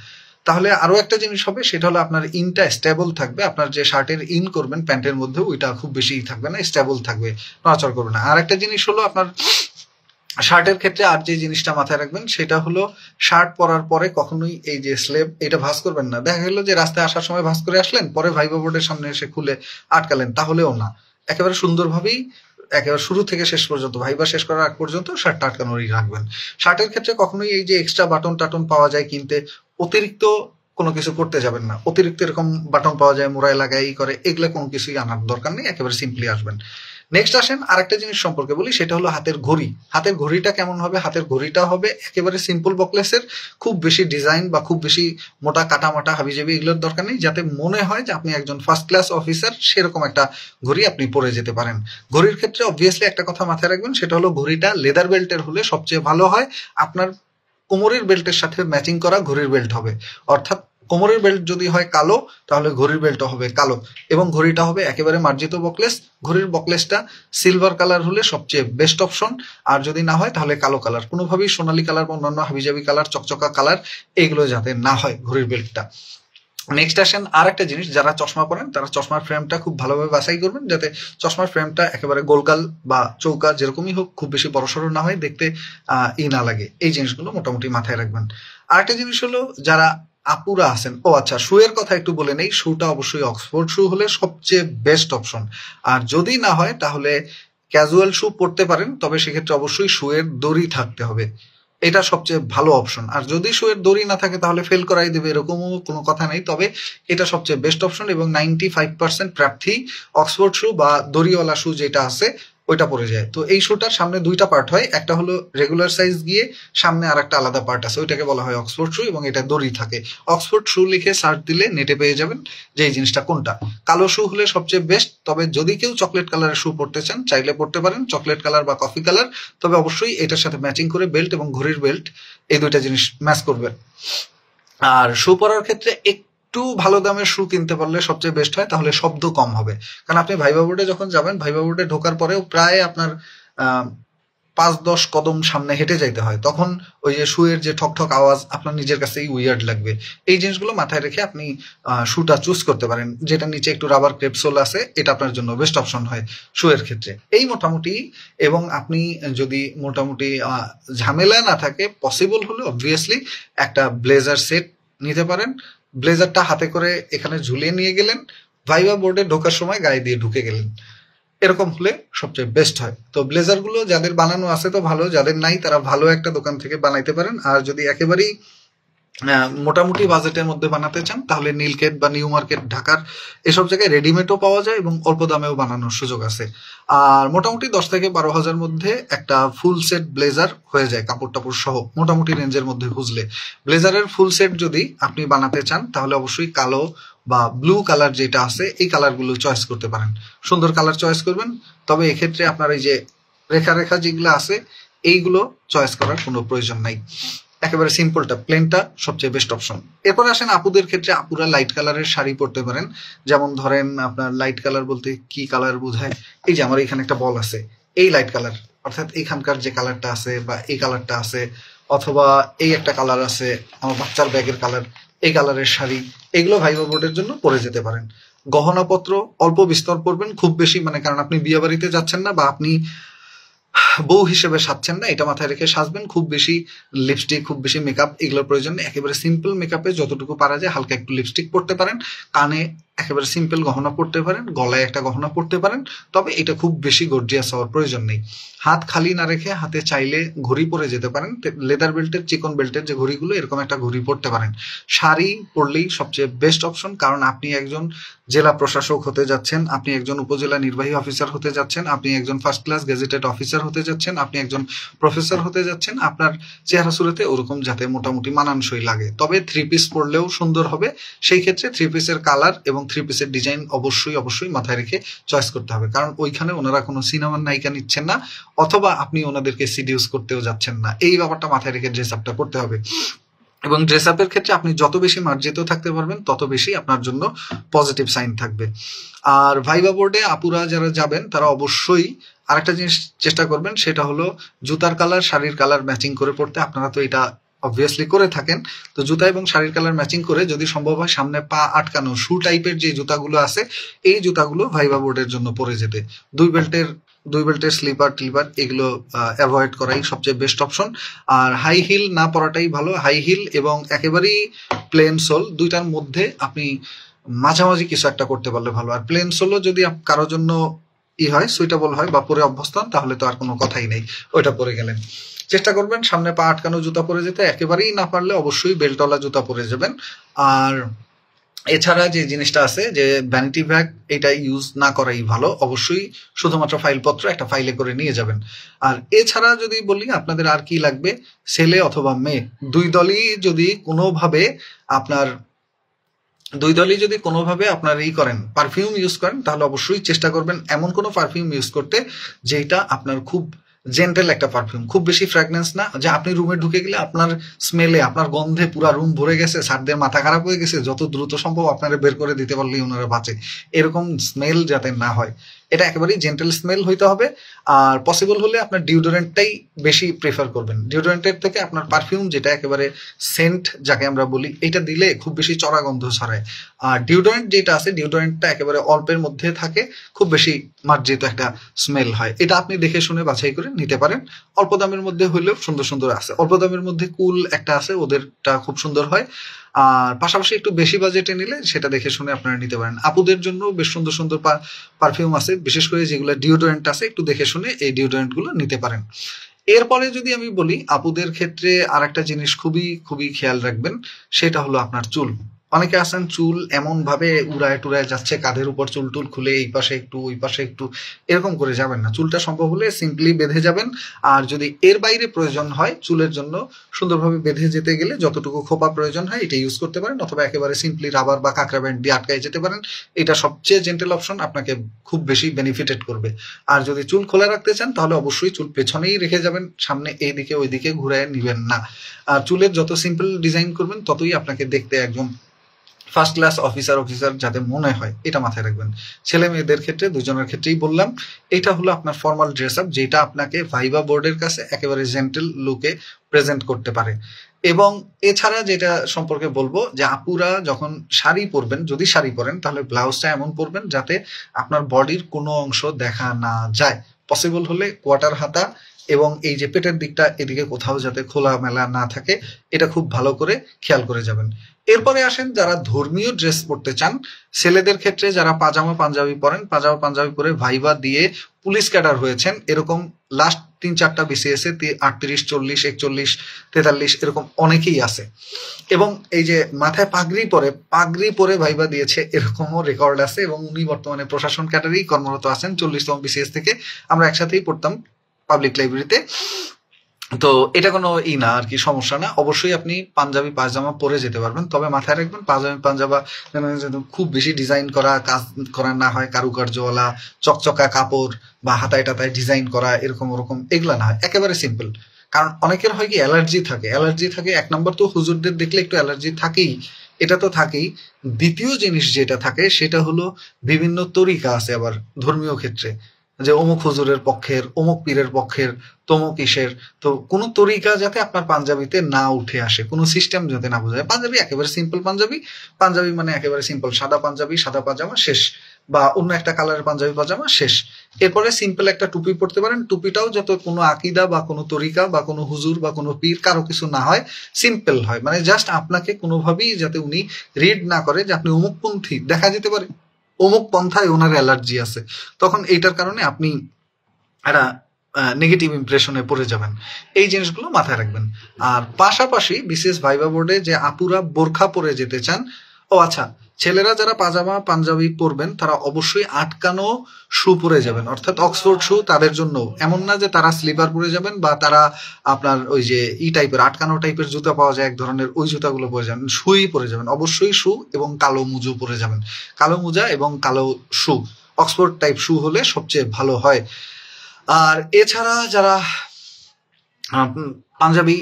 [SPEAKER 1] তাহলে আরো একটা জিনিস হবে, সেটা হলো আপনার ইনটা স্টেবল থাকবে। আপনার যে শার্টের ইন করবেন প্যান্টের মধ্যে, ওইটা খুব বেশি থাকবে না, স্টেবল থাকবে, নড়াচড় করবে না। আর একটা জিনিস হলো আপনার শার্টের ক্ষেত্রে আর যে জিনিসটা মাথায় রাখবেন সেটা হলো, শার্ট পরার পরে কখনোই এই যে স্লেভ এটা ভাঁজ করবেন না। দেখা গেল যে রাস্তায় আসার সময় ভাঁজ করে আসলেন, পরে ভাইবা বোর্ডের সামনে এসে খুলে আটকালেন, তাহলেও না। একেবারে সুন্দরভাবেই একেবারে শুরু থেকে শেষ পর্যন্ত, ভাইবা শেষ করার আগ পর্যন্ত শার্টটা আটকানোরই রাখবেন। শার্টের ক্ষেত্রে কখনোই এই যে এক্সট্রা বাটন টাটন পাওয়া যায় কিনতে, অতিরিক্ত কোনো কিছু করতে যাবেন না। অতিরিক্ত এরকম বাটন পাওয়া যায়, মোড়ায় লাগাই করে, এগুলো কোনো কিছুই আনার দরকার নেই, একেবারে সিম্পলি আসবেন। নেক্সট আসেন আরেকটা জিনিস সম্পর্কে বলি, সেটা হলো হাতের ঘড়ি। হাতের ঘড়িটা কেমন হবে? হাতের ঘড়িটা হবে একেবারে সিম্পল বকলেসের, খুব বেশি ডিজাইন বা খুব বেশি মোটা কাটামাটা হাবিজাবি এগুলোর দরকার নেই, যাতে মনে হয় যে আপনি একজন ফার্স্ট ক্লাস অফিসার, সেরকম একটা ঘড়ি আপনি পরে যেতে পারেন। ঘড়ির ক্ষেত্রে অবভিয়াসলি একটা কথা মাথায় রাখবেন, সেটা হলো ঘড়িটা লেদার বেল্টের হলে সবচেয়ে ভালো হয়। আপনার কোমরের বেল্টের সাথে ম্যাচিং করা ঘড়ির বেল্ট হবে, অর্থাৎ কোমরের বেল্ট যদি হয় কালো, তাহলে ঘড়ির বেল্টও হবে কালো, এবং ঘড়িটা হবে একেবারে মার্জিত বকলেস। ঘড়ির বকলেসটা সিলভার কালার হলে সবচেয়ে বেস্ট অপশন, আর যদি না হয় তাহলে কালো কালার। কোনোভাবেই সোনালী কালার বা অন্যান্য হাবিজাবি কালার, চকচকা কালার, এগুলো যাতে না হয় ঘড়ির বেল্টটা। নেক্সট আসেন আর একটা জিনিস, যারা চশমা পরেন তারা চশমার ফ্রেমটা খুব ভালোভাবে বাছাই করবেন, যাতে চশমার ফ্রেমটা একেবারে গোলগাল বা চৌকা যেরকমই হোক, খুব বেশি বড়সড় না হয়, দেখতে না লাগে। এই জিনিসগুলো মোটামুটি মাথায় রাখবেন। আরেকটা জিনিস হলো, যারা আপুরা আছেন, ও আচ্ছা, শুয়ের কথা একটু বলে নেই। শুটা অবশ্যই অক্সফোর্ড শু হলে সবচেয়ে বেস্ট অপশন। আর যদি না হয় তাহলে ক্যাজুয়াল শু পরতে পারেন, তবে সেক্ষেত্রে অবশ্যই শুয়ের দড়ি থাকতে হবে, এটা সবচেয়ে ভালো অপশন। আর যদি শুয়ের দড়ি না থাকে তাহলে ফেল করাই দেবে, এরকমও কোনো কথা নেই, তবে এটা সবচেয়ে বেস্ট অপশন। এবং 95% প্রার্থী অক্সফোর্ড শু বা দড়িওয়ালা শু যেটা আছে ওইটা পরে যায়। তো এই শুটার সামনে দুইটা পার্ট হয়, একটা হলো রেগুলার সাইজ গিয়ে সামনে আর একটা আলাদা পার্ট আছে, ওইটাকে বলা হয় অক্সফোর্ড শু, এবং এটা দড়ি থাকে। অক্সফোর্ড শু লিখে সার্চ দিলে নেটে পেয়ে যাবেন যে এই জিনিসটা কোনটা। কালো শু হলে সবচেয়ে বেস্ট, তবে যদি কেউ চকলেট কালারের শু পরতে চান চাইলে পরতে পারেন, চকলেট কালার বা কফি কালার, তবে অবশ্যই এটার সাথে ম্যাচিং করে বেল্ট এবং ঘড়ির বেল্ট, এই দুইটা জিনিস ম্যাচ করবেন। আর শু পরার ক্ষেত্রে একটু ভালো দামের শু কিনতে পারলে সবচেয়ে বেস্ট হয়, তাহলে শব্দ কম হবে। কারণ আপনি ভাইবা বোর্ডে যখন যাবেন, ভাইবা বোর্ডে ঢোকার পরেও প্রায় আপনার 5-10 কদম সামনে হেঁটে যাইতে হয়, তখন ওই যে শুয়ের যে ঠকঠক আওয়াজ আপনার নিজের কাছেই উইয়ার্ড লাগবে। এই জিনিসগুলো মাথায় রেখে আপনি শুটা চুজ করতে পারেন, যেটা নিচে একটু রাবার ক্রেপসোল আছে, এটা আপনার জন্য বেস্ট অপশন হয় শুয়ের ক্ষেত্রে। এই মোটামুটি। এবং আপনি যদি মোটামুটি ঝামেলা না থাকে, পসিবল হলে অবভিয়াসলি একটা ব্লেজার সেট নিতে পারেন। ব্লেজারটা হাতে করে এখানে ঝুলিয়ে নিয়ে গেলেন, ভাইবা বোর্ডে ঢোকার সময় গায়ে দিয়ে ঢুকে গেলেন, এরকম হলে সবচেয়ে বেস্ট হয়। তো ব্লেজার গুলো যাদের বানানো আছে তো ভালো, যাদের নাই তারা ভালো একটা দোকান থেকে বানাইতে পারেন। আর যদি একেবারেই মোটামুটি বাজেটের মধ্যে বানাতে চান, তাহলে নীলক্ষেত বা নিউ মার্কেট, ঢাকার এসব জায়গায় রেডিমেডও পাওয়া যায় এবং অল্প দামেও বানানোর সুযোগ আছে। আর মোটামুটি 10 থেকে 12 হাজার মধ্যে একটা ফুল সেট ব্লেজার হয়ে যায়, কাপড় টাপড় সহ, মোটামুটি রেঞ্জের মধ্যে খুঁজলে। ব্লেজারের ফুল সেট যদি আপনি বানাতে চান, তাহলে অবশ্যই কালো বা ব্লু কালার যেটা আছে, এই কালারগুলো চয়েস করতে পারেন, সুন্দর কালার চয়েস করবেন। তবে এক্ষেত্রে আপনার এই যে রেখা রেখা যেগুলো আছে, এইগুলো চয়েস করার কোনো প্রয়োজন নাই, একেবারে সিম্পলটা, প্লেনটা সবচেয়ে বেস্ট অপশন। এরপর আসেন আপুদের ক্ষেত্রে, আপুরা লাইট কালারের শাড়ি পরতে পারেন। যেমন ধরেন আপনার লাইট কালার বলতে কি কালার বোঝায়, এই যে আমার এখানে একটা বল আছে, এই লাইট কালার, অর্থাৎ এইখানকার যে কালারটা আছে বা এই কালারটা আছে, অথবা এই একটা কালার আছে আমার বাচ্চার ব্যাগের কালার, এই কালারের শাড়ি, এগুলো ভাইবা বোর্ডের জন্য পরে যেতে পারেন। গহনাপত্র অল্প বিস্তর পরবেন, খুব বেশি কারণ আপনি বিয়ে বাড়িতে যাচ্ছেন না, বা আপনি বউ হিসেবে সাজছেন না, এটা মাথায় রেখে সাজবেন। খুব বেশি লিপস্টিক, খুব বেশি মেকআপ এগুলোর প্রয়োজন নেই। একেবারে সিম্পল মেকআপে যতটুকু পারা যায় হালকা একটু লিপস্টিক পরতে পারেন, কানে একেবারে সিম্পল গহনা পরতে পারেন, গলায় একটা গহনা পরতে পারেন, তবে এটা খুব বেশি গর্জিয়াস হওয়ার প্রয়োজন নেই। হাত খালি না রেখে হাতে চাইলে ঘড়ি পরে যেতে পারেন, লেদার বেল্টের, চিকন বেল্টের যে ঘড়িগুলো, এরকম একটা ঘড়ি পরতে পারেন। শাড়ি পরলেই সবচেয়ে বেস্ট অপশন, কারণ আপনি একজন জেলা প্রশাসক হতে যাচ্ছেন, আপনি একজন উপজেলা নির্বাহী অফিসার হতে যাচ্ছেন, আপনি একজন ফার্স্ট ক্লাস গেজেটেড অফিসার হতে যাচ্ছেন, আপনি একজন প্রফেসর হতে যাচ্ছেন। আপনার চেহারা সুরতে ওরকম যাতে মোটামুটি মানানসই লাগে। তবে থ্রি পিস পরলেও সুন্দর হবে। সেই ক্ষেত্রে থ্রি পিসের কালার এবং থ্রি পিসের ডিজাইন অবশ্যই মাথায় রেখে চয়েস করতে হবে, কারণ ওইখানে ওনারা কোনো সিনেমার নায়িকা নিচ্ছেন না, অথবা আপনি ওনাদেরকে সিডিউস করতেও যাচ্ছেন না। এই ব্যাপারটা মাথায় রেখে ড্রেস আপটা করতে হবে। এবং ড্রেস আপের ক্ষেত্রে আপনি যত বেশি মার্জিত থাকতে পারবেন তত বেশি আপনার জন্য পজিটিভ সাইন থাকবে। আর ভাইবা বোর্ডে আপুরা যারা যাবেন তারা অবশ্যই আরেকটা জিনিস চেষ্টা করবেন, সেটা হলো জুতার কালার শাড়ির কালার ম্যাচিং করে পড়তে। আপনারা তো এটা অবভিয়াসলি করে থাকেন। তো জুতা এবং শাড়ির কালার ম্যাচিং করে, যদি সম্ভব হয় সামনে পা আটকানো শু টাইপের যে জুতাগুলো আছে, এই জুতাগুলো ভাইবা বোর্ডের জন্য পরে যেতে। দুই বেল্টের স্লিপার টিপার এগুলো অ্যাভয়েড করাই সবচেয়ে বেস্ট অপশন। আর হাই হিল না পরাটাই ভালো। হাই হিল এবং একেবারেই প্লেন সোল, দুইটার মধ্যে আপনি মাঝামাঝি কিছু একটা করতে পারলে ভালো। আর প্লেন সোলও যদি কারোর জন্য হয়, সুইটেবল হয় বা পরে অভ্যস্ত হন, তাহলে তো আর কোনো কথাই নেই, ওইটা পরে গেলেন। চেষ্টা করবেন সামনে পা আটকানো জুতা পরে যেতে। একেবারেই না পারলে অবশ্যই বেল্টওয়ালা জুতা পরে যাবেন। আর এছাড়া যে জিনিসটা আছে যে ভ্যানিটি ব্যাগ, এটা ইউজ না করাই ভালো। অবশ্যই শুধুমাত্র ফাইলপত্র একটা ফাইলে করে নিয়ে যাবেন। আর এছাড়া যদি বলি আপনাদের আর কি লাগবে, ছেলে অথবা মেয়ে দুই দলই যদি কোনোভাবে আপনার এই করেন, পারফিউম ইউজ করেন, তাহলে অবশ্যই চেষ্টা করবেন এমন কোনো পারফিউম ইউজ করতে যেটা আপনার খুব জেন্টেল একটা পারফিউম, খুব বেশি ফ্র্যাগনেন্স না, যে আপনি রুমে ঢুকে গেলে আপনার স্মেলে, আপনার গন্ধে পুরো রুম ভরে গেছে, স্যারদের মাথা খারাপ হয়ে গেছে, যত দ্রুত সম্ভব আপনারা বের করে দিতে পারলেই ওনারা বাঁচে, এরকম স্মেল যাতে না হয়। এটা একেবারেই জেন্টেল স্মেল হইতে হবে। আর পসিবল হলে আপনার ডিওডোরেন্টটাই বেশি প্রেফার করবেন। ডিওডোরেন্টের থেকে আপনার পারফিউম, যেটা একেবারে সেন্ট যাকে আমরা বলি, এটা দিলে খুব বেশি চড়া গন্ধ ছড়ায়। আর ডিওডোরেন্ট যেটা আছে, ডিওডোরেন্টটা একেবারে অল্পের মধ্যে থাকে, খুব বেশি মার্জিত একটা স্মেল হয়। এটা আপনি দেখে শুনে বাছাই করে নিতে পারেন। অল্প দামের মধ্যে হইলেও সুন্দর সুন্দর আছে। অল্প দামের মধ্যে কুল একটা আছে, ওদেরটা খুব সুন্দর হয়। আর পাশাপাশি একটু বেশি বাজেটে নিলে সেটা দেখে শুনে আপনারা নিতে পারেন। আপুদের জন্য বেশ সুন্দর সুন্দর পারফিউম আছে, বিশেষ করে যেগুলো ডিওডোরেন্ট আছে, একটু দেখে শুনে এই ডিওডোরেন্ট গুলো নিতে পারেন। এরপরে যদি আমি বলি, আপুদের ক্ষেত্রে আর একটা জিনিস খুবই খুবই খেয়াল রাখবেন, সেটা হলো আপনার চুল। অনেকে আছেন চুল এমন ভাবে উড়ায় টুরায় যাচ্ছে, কাঁধের উপর চুল টুল খুলে এই পাশে একটু ওই পাশে একটু, এরকম করে যাবেন না। চুলটা সম্ভব হলে সিম্পলি বেঁধে যাবেন। আর যদি এর বাইরে প্রয়োজন হয় চুলের জন্য সুন্দরভাবে বেঁধে যেতে গেলে যতটুকু খোপা প্রয়োজন হয় এটা ইউজ করতে পারেন, অথবা একেবারে সিম্পলি রাবার বা কাঁকড়া ব্যান্ড দিয়ে আটকায় যেতে পারেন। এটা সবচেয়ে জেন্টেল অপশন, আপনাকে খুব বেশি বেনিফিটেড করবে। আর যদি চুল খোলা রাখতে চান তাহলে অবশ্যই চুল পেছনেই রেখে যাবেন, সামনে এইদিকে ওইদিকে ঘুরে নিবেন না। আর চুলের যত সিম্পল ডিজাইন করবেন ততই আপনাকে দেখতে একজন ফার্স্ট ক্লাস অফিসার যাতে মনে হয়, এটা মাথায় রাখবেন। ছেলে মেয়েদের ক্ষেত্রে দুজনের ক্ষেত্রেই বললাম। এটা হলো আপনার ফর্মাল ড্রেস আপ, যেটা আপনাকে ভাইবা বোর্ডের কাছে একেবারে জেন্টেল লুকে প্রেজেন্ট করতে পারে। এবং এছাড়া যেটা সম্পর্কে বলবো, যে আপুরা যখন শাড়ি পরবেন, যদি শাড়ি পরেন তাহলে ব্লাউজটা এমন পরবেন যাতে আপনার বডির কোনো অংশ দেখা না যায়। পসিবল হলে কোয়ার্টার হাতা এবং এই যে পেটের দিকটা এদিকে কোথাও যাতে খোলা মেলা না থাকে, এটা খুব ভালো করে খেয়াল করে যাবেন। এরপরে আসেন যারা ধর্মীয় ড্রেস পরতে চান। ছেলেদের ক্ষেত্রে যারা পাজামা পাঞ্জাবি পরেন, পাজামা পাঞ্জাবি পরে ভাইবা দিয়ে পুলিশ ক্যাডার হয়েছেন, এরকম লাস্ট 3-4টা BCS এ 38, 40, 41, 43 এরকম অনেকেই আছে। এবং এই যে মাথায় পাগড়ি পরে ভাইবা দিয়েছে, এরকমও রেকর্ড আছে। এবং উনি বর্তমানে প্রশাসন ক্যাডারেই কর্মরত আছেন। 40তম BCS থেকে আমরা একসাথেই পড়তাম পাবলিক লাইব্রেরিতে। তো এটা কোনো না আর কি, সমস্যা না। অবশ্যই আপনি পাঞ্জাবি পায়জামা পরে যেতে পারবেন, তবে মাথায় রাখবেন পাঞ্জাবা খুব বেশি ডিজাইন করা, কাজ করা না হয়, কারুকার্যওয়ালা চকচকা কাপড় বা হাতায় টাতায় ডিজাইন করা এরকম ওরকম এগুলা না হয়, একেবারে সিম্পল। কারণ অনেকের হয় কি অ্যালার্জি থাকে। এক নম্বর তো হুজুরদের দেখলে একটু অ্যালার্জি থাকেই, এটা তো থাকেই। দ্বিতীয় জিনিস যেটা থাকে সেটা হলো বিভিন্ন তরিকা আছে আবার ধর্মীয় ক্ষেত্রে, যে অমুক হুজুরের পক্ষের, অমুক পীরের পক্ষের, তমুক ইসের। তো কোনো তরিকা যাতে আপনার পাঞ্জাবিতে না উঠে আসে, কোনো সিস্টেম যাতে না বোঝায়। পাঞ্জাবি একেবারে সিম্পল পাঞ্জাবি মানে একেবারে সিম্পল সাদা পাঞ্জাবি, সাদা পাজামা, শেষ। বা অন্য একটা কালারের পাঞ্জাবি পাজামা, শেষ। এরপরে সিম্পল একটা টুপি পরতে পারেন। টুপিটাও যাতে কোনো আকিদা বা কোনো তরিকা বা কোনো হুজুর বা কোনো পীর কারো কিছু না হয়, সিম্পল হয়, মানে জাস্ট আপনাকে কোনোভাবেই যাতে উনি রিড না করে যে আপনি অমুকপন্থী। দেখা যেতে পারে অমুক পন্থায় ওনার অ্যালার্জি আছে, তখন এইটার কারণে আপনি একটা নেগেটিভ ইমপ্রেশনে পড়ে যাবেন। এই জিনিসগুলো মাথায় রাখবেন। আর পাশাপাশি বিশেষ ভাইবা বোর্ডে যে আপুরা বোরখা পরে যেতে চান, ও আচ্ছা, ছেলেরা যারা পাজামা পাঞ্জাবি পরবেন তারা অবশ্যই আটকানো শু পরে যাবেন, অর্থাৎ অক্সফোর্ড শু তাদের জন্য। এমন না যে তারা স্লিপার পরে যাবেন বা তারা আপনার ওই যে টাইপের আটকানো টাইপের জুতা পাওয়া যায় এক ধরনের, ওই জুতাগুলো পরে যাবেন, শুই পরে যাবেন অবশ্যই, শু এবং কালো মুজো পরে যাবেন, কালো মোজা এবং কালো শু, অক্সফোর্ড টাইপ শু হলে সবচেয়ে ভালো হয়। আর এছাড়া যারা পাঞ্জাবি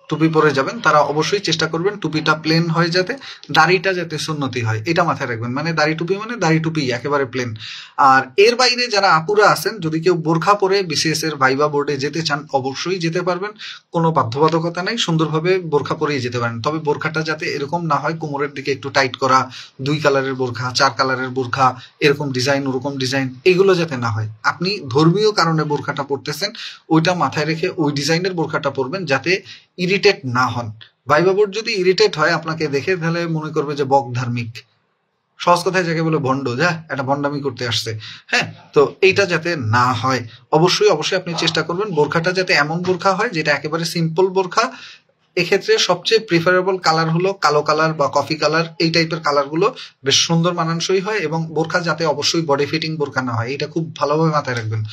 [SPEAKER 1] টুপি পরে যাবেন তারা অবশ্যই চেষ্টা করবেন টুপিটা প্লেন হয়, যাতে দাড়িটা যাতে সুন্নতি হয়, এটা মাথায় রাখবেন। মানে দাড়ি টুপি মানে দাড়ি টুপি একেবারে প্লেন। আর এর বাইরে যারা আপুরা আছেন, যদি কেউ বোরখা পরে বিসিএস এর ভাইবা বোর্ডে যেতে চান অবশ্যই যেতে পারবেন, কোনো বাধ্যবাধকতা নাই, সুন্দরভাবে বোরখা পরেই যেতে পারেন। তবে বোরখাটা যাতে এরকম না হয় কোমরের দিকে একটু টাইট করা, 2 কালারের বোরখা, 4 কালারের বোরখা, এরকম ডিজাইন ওরকম ডিজাইন, এগুলো যাতে না হয়। আপনি ধর্মীয় কারণে বোরখাটা পরতেছেন, ওইটা মাথায় রেখে ওই ডিজাইনের বোরখাটা পরবেন যাতে ইরিটেট না হন। ভাইবা বোর্ড যদি ইরিটেট হয় আপনাকে দেখে, তাহলে মনে করবে যে বক ধার্মিক, সহজ কথায় যাকে বলে ভণ্ড, যা একটা ভণ্ডামি করতে আসছে। হ্যাঁ, তো এইটা যাতে না হয় অবশ্যই অবশ্যই আপনি চেষ্টা করবেন বোরখাটা যাতে এমন বোরখা হয় যেটা একেবারে সিম্পল বোরখা। এক্ষেত্রে সবচেয়ে প্রিফারেবল কালার হলো কালো কালার বা কফি কালার, এই টাইপের কালারগুলো বেশ সুন্দর মানানসই হয়। এবং বোরখা যাতে অবশ্যই বডি ফিটিং বোরখা না হয়, এটা খুব ভালোভাবে মাথায় রাখবেন।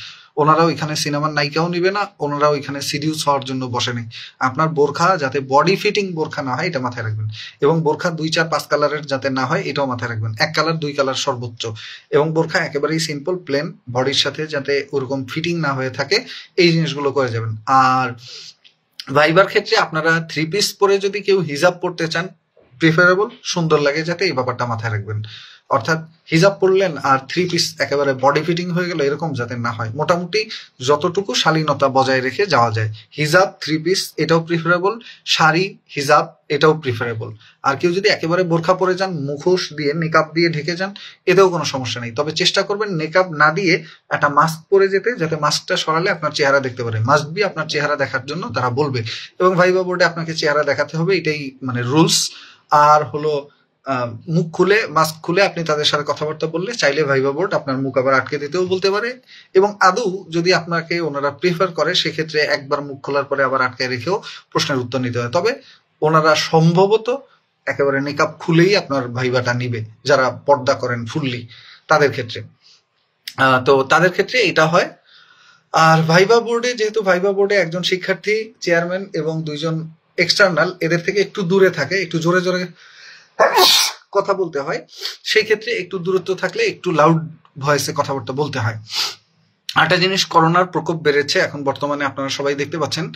[SPEAKER 1] ওনারাও এখানে সিনেমার নায়িকাও নিবে না, ওনারাও এখানে সিডিউস হওয়ার জন্য বসেনি। আপনার বোরখা যাতে বডি ফিটিং বোরখা না হয় এটা মাথায় রাখবেন। এবং বোরখা 2, 4, 5 কালারের যাতে না হয় এটাও মাথায় রাখবেন, 1 কালার 2 কালার সর্বোচ্চ। এবং বোরখা একেবারেই সিম্পল প্লেন, বডির সাথে যাতে ওরকম ফিটিং না হয়ে থাকে, এই জিনিসগুলো করে যাবেন। আর ভাইবার ক্ষেত্রে আপনারা 3 পিস পরে যদি কেউ হিজাব পড়তে চান, প্রিফারেবল, সুন্দর লাগে যাতে, এই ব্যাপারটা মাথায় রাখবেন। অর্থাৎ হিজাব পরলেন আর 3 পিস একেবারে বডি ফিটিং হয়ে গেল, এরকম যাতে না হয়। মোটামুটি যতটুকু শালীনতা বজায় রেখে যাওয়া যায়, হিজাব 3 পিস এটাও প্রিফারেবল, শাড়ি হিজাব এটাও প্রিফারেবল। আর কেউ যদি একেবারে বোরখা পরে যান, মুখোশ দিয়ে নিকাব দিয়ে ঢেকে যান, এতেও কোনো সমস্যা নেই। তবে চেষ্টা করবেন নিকাব না দিয়ে একটা মাস্ক পরে যেতে, যাতে মাস্কটা সরালে আপনার চেহারা দেখতে পারে। মাস্ট বি আপনার চেহারা দেখার জন্য তারা বলবে, এবং ভাইবা বোর্ডে আপনাকে চেহারা দেখাতে হবে, এটাই মানে রুলস। আর হলো মুখ খুলে, মাস্ক খুলে আপনি তাদের সাথে কথাবার্তা বললে চাইলে ভাইবা বোর্ড আপনার মুখ আবার আটকে দিতেও বলতে পারে। এবং আদৌ যদি আপনাকে ওনারা প্রিফার করে, সেক্ষেত্রে একবার মুখ খোলার পরে আবার আটকে রেখেও প্রশ্নের উত্তর নিতে হয়। তবে ওনারা সম্ভবত একেবারে নিকাব খুলেই আপনার ভাইবাটা নিবে, যারা পর্দা করেন ফুললি তাদের ক্ষেত্রে। তো তাদের ক্ষেত্রে এটা হয়। আর ভাইবা বোর্ডে, যেহেতু ভাইবা বোর্ডে একজন শিক্ষার্থী, চেয়ারম্যান এবং 2 জন এক্সটার্নাল এদের থেকে একটু দূরে থাকে, একটু জোরে জোরে কথা বলতে হয়, সেই ক্ষেত্রে একটু দূরত্ব থাকলে একটু লাউড ভয়েসে কথাবার্তা বলতে হয়। আরেকটা জিনিস, করোনার প্রকোপ বেড়েছে এখন বর্তমানে, আপনারা সবাই দেখতে পাচ্ছেন।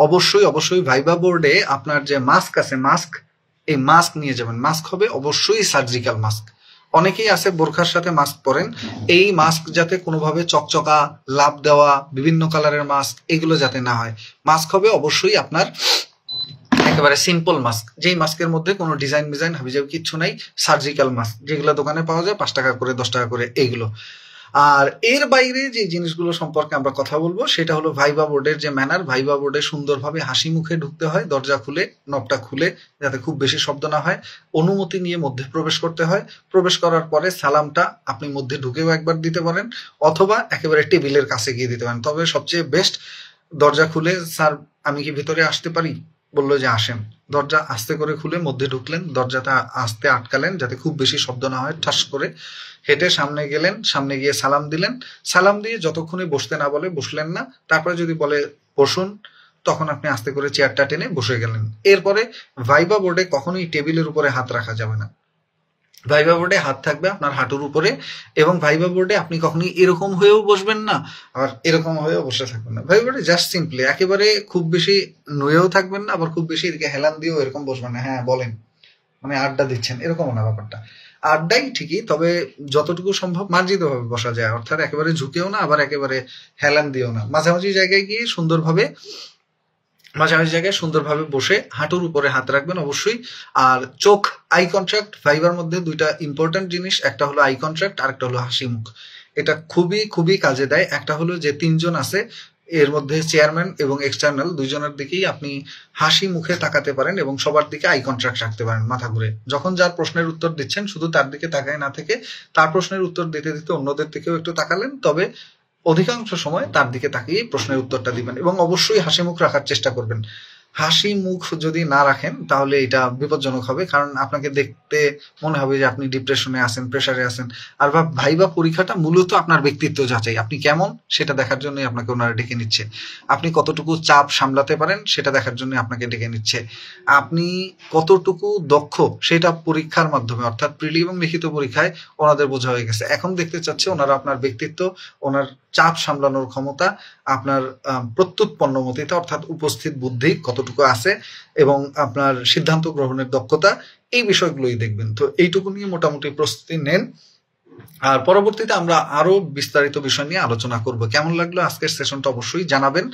[SPEAKER 1] অবশ্যই অবশ্যই ভাইবা বোর্ডে আপনার যে মাস্ক আছে, এই মাস্ক নিয়ে যাবেন। মাস্ক হবে অবশ্যই সার্জিক্যাল মাস্ক। অনেকেই আছে বোরখার সাথে মাস্ক পরেন, এই মাস্ক যাতে কোনোভাবে চকচকা, লাভ দেওয়া, বিভিন্ন কালারের মাস্ক, এগুলো যাতে না হয়। মাস্ক হবে অবশ্যই আপনার একেবারে সিম্পল মাস্ক, যেই মাস্কের মধ্যে কোনো ডিজাইন মিজাইন হাবিজাবি কিচ্ছু নাই, সার্জিক্যাল মাস্ক, যেগুলো দোকানে পাওয়া যায় 5 টাকা করে 10 টাকা করে, এইগুলো। আর এর বাইরে যে জিনিসগুলো সম্পর্কে আমরা কথা বলবো সেটা হলো ভাইবা বোর্ডের যে ম্যানার। ভাইবা বোর্ডে সুন্দরভাবে হাসি মুখে ঢুকতে হয়, দরজা খুলে, নবটা খুলে, যাতে খুব বেশি শব্দ না হয়। অনুমতি নিয়ে মধ্যে প্রবেশ করতে হয়। প্রবেশ করার পরে সালামটা আপনি মধ্যে ঢুকেও একবার দিতে পারেন, অথবা একেবারে টেবিলের কাছে গিয়ে দিতে পারেন। তবে সবচেয়ে বেস্ট, দরজা খুলে, স্যার আমি কি ভিতরে আসতে পারি, বললো যে আসেন, দরজা আস্তে করে খুলে মধ্যে ঢুকলেন, দরজাটা আস্তে আটকালেন যাতে খুব বেশি শব্দ না হয়, ঠাস করে হেঁটে সামনে গেলেন, সামনে গিয়ে সালাম দিলেন। সালাম দিয়ে যতক্ষণে বসতে না বলে বসলেন না, তারপরে যদি বলে বসুন, তখন আপনি আস্তে করে চেয়ারটা টেনে বসে গেলেন। এরপরে ভাইবা বোর্ডে কখনোই টেবিলের উপরে হাত রাখা যাবে না। ভাইবা বোর্ডে হাত থাকবে আপনার হাঁটুর উপরে, এবং ভাইবা বোর্ডে আপনি কখনোই এরকম হয়েও বসবেন না, আবার এরকম হয়েও বসে থাকবেন না। ভাইবা বোর্ডে জাস্ট সিম্পলি একেবারে খুব বেশি নুয়েও থাকবেন না, আবার খুব বেশি এদিকে হেলান দিয়েও এরকম বসবেন না, হ্যাঁ বলেন মানে আড্ডা দিচ্ছেন, এরকমও না ব্যাপারটা। আড্ডাই ঠিকই, তবে যতটুকু সম্ভব মার্জিত ভাবে বসা যায়, অর্থাৎ একেবারে ঝুঁকেও না, আবার একেবারে হেলান দিয়েও না, মাঝামাঝি জায়গায় গিয়ে সুন্দরভাবে মাঝামাঝি জায়গায় সুন্দরভাবে বসে হাঁটুর উপরে হাত রাখবেন অবশ্যই। আর চোখ, আই কন্ট্রাক্ট, ভাইবার মধ্যে দুইটা ইম্পর্টেন্ট জিনিস, একটা হলো আই কন্ট্রাক্ট আর একটা হলো হাসি মুখ। এটা খুবই খুবই কাজে দেয়। একটা হলো যে 3 জন আছে এর মধ্যে চেয়ারম্যান এবং এক্সটার্নাল দুইজনের দিকেই আপনি হাসি মুখে তাকাতে পারেন এবং সবার দিকে আই কন্ট্রাক্ট রাখতে পারেন মাথা ঘুরে। যখন যার প্রশ্নের উত্তর দিচ্ছেন শুধু তার দিকে তাকায় না থেকে তার প্রশ্নের উত্তর দিতে দিতে অন্যদের দিকেও একটু তাকালেন, তবে অধিকাংশ সময় তার দিকে তাকিয়ে প্রশ্নের উত্তরটা দিবেন এবং অবশ্যই হাসি মুখ রাখার চেষ্টা করবেন। হাসি মুখ যদি না রাখেন তাহলে এটা বিপজ্জনক হবে, কারণ আপনাকে দেখতে মনে হবে যে আপনি ডিপ্রেশনে আছেন, প্রেসারে আছেন। আর ভাইবা পরীক্ষাটা মূলত আপনার ব্যক্তিত্ব যাচাই, আপনি কেমন সেটা দেখার জন্যই আপনাকে ওনারা ডেকে নিচ্ছে। আপনি কতটুকু চাপ সামলাতে পারেন সেটা দেখার জন্য আপনাকে ডেকে নিচ্ছে। আপনি কতটুকু দক্ষ সেটা পরীক্ষার মাধ্যমে, অর্থাৎ প্রিলি এবং লিখিত পরীক্ষায় ওনাদের বোঝা হয়ে গেছে। এখন দেখতে চাচ্ছে ওনারা আপনার ব্যক্তিত্ব, ওনার চাপ সামলানোর ক্ষমতা, আপনার প্রত্যুৎপন্নমতিতা অর্থাৎ উপস্থিত বুদ্ধি কতটুকু আছে এবং আপনার সিদ্ধান্ত গ্রহণের দক্ষতা, এই বিষয়গুলোই দেখবেন। তো এইটুকু নিয়ে মোটামুটি প্রস্তুতি নেন। আর পরবর্তীতে আমরা আরো বিস্তারিত বিষয় নিয়ে আলোচনা করব। কেমন লাগলো আজকের সেশনটা অবশ্যই জানাবেন।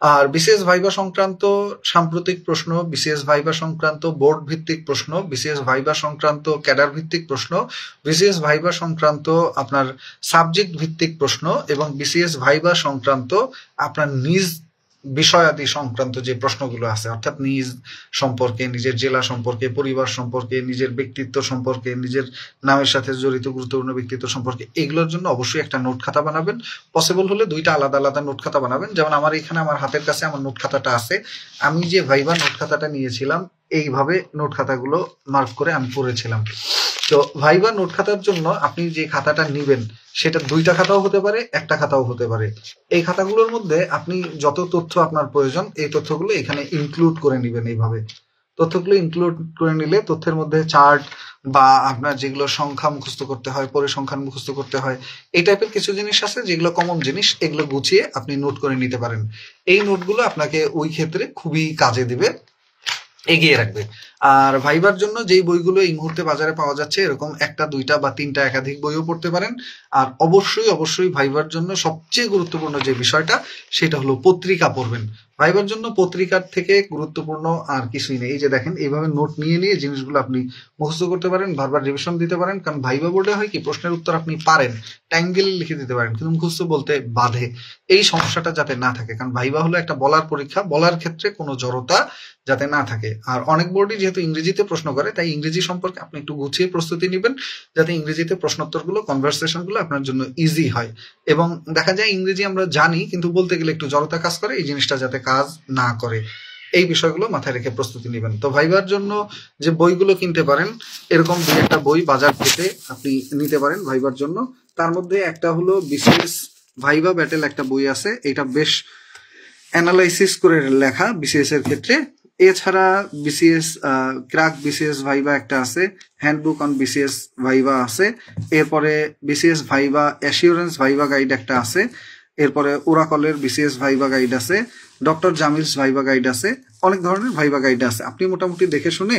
[SPEAKER 1] আর বিসিএস ভাইবা সংক্রান্ত সাম্প্রতিক প্রশ্ন, বিসিএস ভাইবা সংক্রান্ত বোর্ড ভিত্তিক প্রশ্ন, বিসিএস ভাইবা সংক্রান্ত ক্যাডার ভিত্তিক প্রশ্ন, বিসিএস ভাইবা সংক্রান্ত আপনার সাবজেক্ট ভিত্তিক প্রশ্ন এবং বিসিএস ভাইবা সংক্রান্ত আপনার নিজ বিষয়াদি সংক্রান্ত যে প্রশ্নগুলো আছে, অর্থাৎ নিজ সম্পর্কে, নিজের জেলা সম্পর্কে, পরিবার সম্পর্কে, নিজের ব্যক্তিত্ব সম্পর্কে, নিজের নামের সাথে জড়িত গুরুত্বপূর্ণ ব্যক্তিত্ব সম্পর্কে, এগুলোর জন্য অবশ্যই একটা নোট খাতা বানাবেন। পসিবল হলে 2টা আলাদা আলাদা নোট খাতা বানাবেন। যেমন আমার এখানে আমার হাতের কাছে আমার নোট খাতাটা আছে। আমি যে ভাইবা নোট খাতাটা নিয়েছিলাম এইভাবে নোট খাতাগুলো মার্ক করে আমি পড়েছিলাম। তো ভাইবা নোট খাতার জন্য আপনি যে খাতাটা নিবেন সেটা 2টা খাতাও হতে পারে, একটা খাতাও হতে পারে। এই খাতাগুলোর মধ্যে আপনি যত তথ্য আপনার প্রয়োজন এই তথ্যগুলো এখানে ইনক্লুড করে নিবেন। এইভাবে তথ্যগুলো ইনক্লুড করে নিলে তথ্যের মধ্যে চার্ট বা আপনার যেগুলো সংখ্যা মুখস্থ করতে হয়, পরিসংখ্যান মুখস্থ করতে হয়, এই টাইপের কিছু জিনিস আছে যেগুলো কমন জিনিস, এগুলো গুছিয়ে আপনি নোট করে নিতে পারেন। এই নোটগুলো আপনাকে ওই ক্ষেত্রে খুবই কাজে দিবে, এগিয়ে রাখবে। আর ভাইবার জন্য যেই বইগুলো এই মুহূর্তে বাজারে পাওয়া যাচ্ছে এরকম 1টা 2টা বা 3টা একাধিক বইও পড়তে পারেন। আর অবশ্যই অবশ্যই ভাইবার জন্য সবচেয়ে গুরুত্বপূর্ণ যে বিষয়টা সেটা হলো পত্রিকা পড়বেন। ভাইবার জন্য পত্রিকার থেকে গুরুত্বপূর্ণ আর কিছুই নেই। এই যে দেখেন এইভাবে নোট নিয়ে নিয়ে জিনিসগুলো আপনি মুখস্থ করতে পারেন, বারবার রিভিশন দিতে পারেন। কারণ ভাইবা বোর্ডে হয় কি, প্রশ্নের উত্তর আপনি পারেন, টাইম গেলে লিখে দিতে পারেন, কিন্তু মুখস্থ বলতে বাধে। এই সমস্যাটা যাতে না থাকে, কারণ ভাইবা হলো একটা বলার পরীক্ষা, বলার ক্ষেত্রে কোনো জড়তা যাতে না থাকে। আর অনেক বোর্ডই যেহেতু ইংরেজিতে প্রশ্ন করে তাই ইংরেজি সম্পর্কে আপনি একটু গুছিয়ে প্রস্তুতি নেবেন, যাতে ইংরেজিতে প্রশ্নোত্তরগুলো, কনভারসেশনগুলো আপনার জন্য ইজি হয়। এবং দেখা যায় ইংরেজি আমরা জানি কিন্তু বলতে গেলে একটু জড়তা কাজ করে, এই জিনিসটা যাতে কাজ না করে, এই বিষয়গুলো মাথায় রেখে প্রস্তুতি নেবেন। তো ভাইবার জন্য যে বইগুলো কিনতে পারেন, এরকম 2-1টা বই বাজার থেকে আপনি নিতে পারেন ভাইবার জন্য। তার মধ্যে একটা হলো বিসিএস ভাইবা ব্যাটেল একটা বই আছে, এটা বেশ অ্যানালাইসিস করে লেখা বিসিএস এর ক্ষেত্রে। এছাড়া বিসিএস ক্র্যাক বিসিএস ভাইবা একটা আছে, হ্যান্ডবুক অন বিসিএস ভাইবা আছে। এরপরে BCS viva assurance viva guide একটা আছে। এরপরে ওরাকলের বিসিএস ভাইবা গাইড আছে, ডক্টর জামিলস ভাইবা গাইড আছে, অনেক ধরনের ভাইবা গাইড আছে। আপনি মোটামুটি দেখে শুনে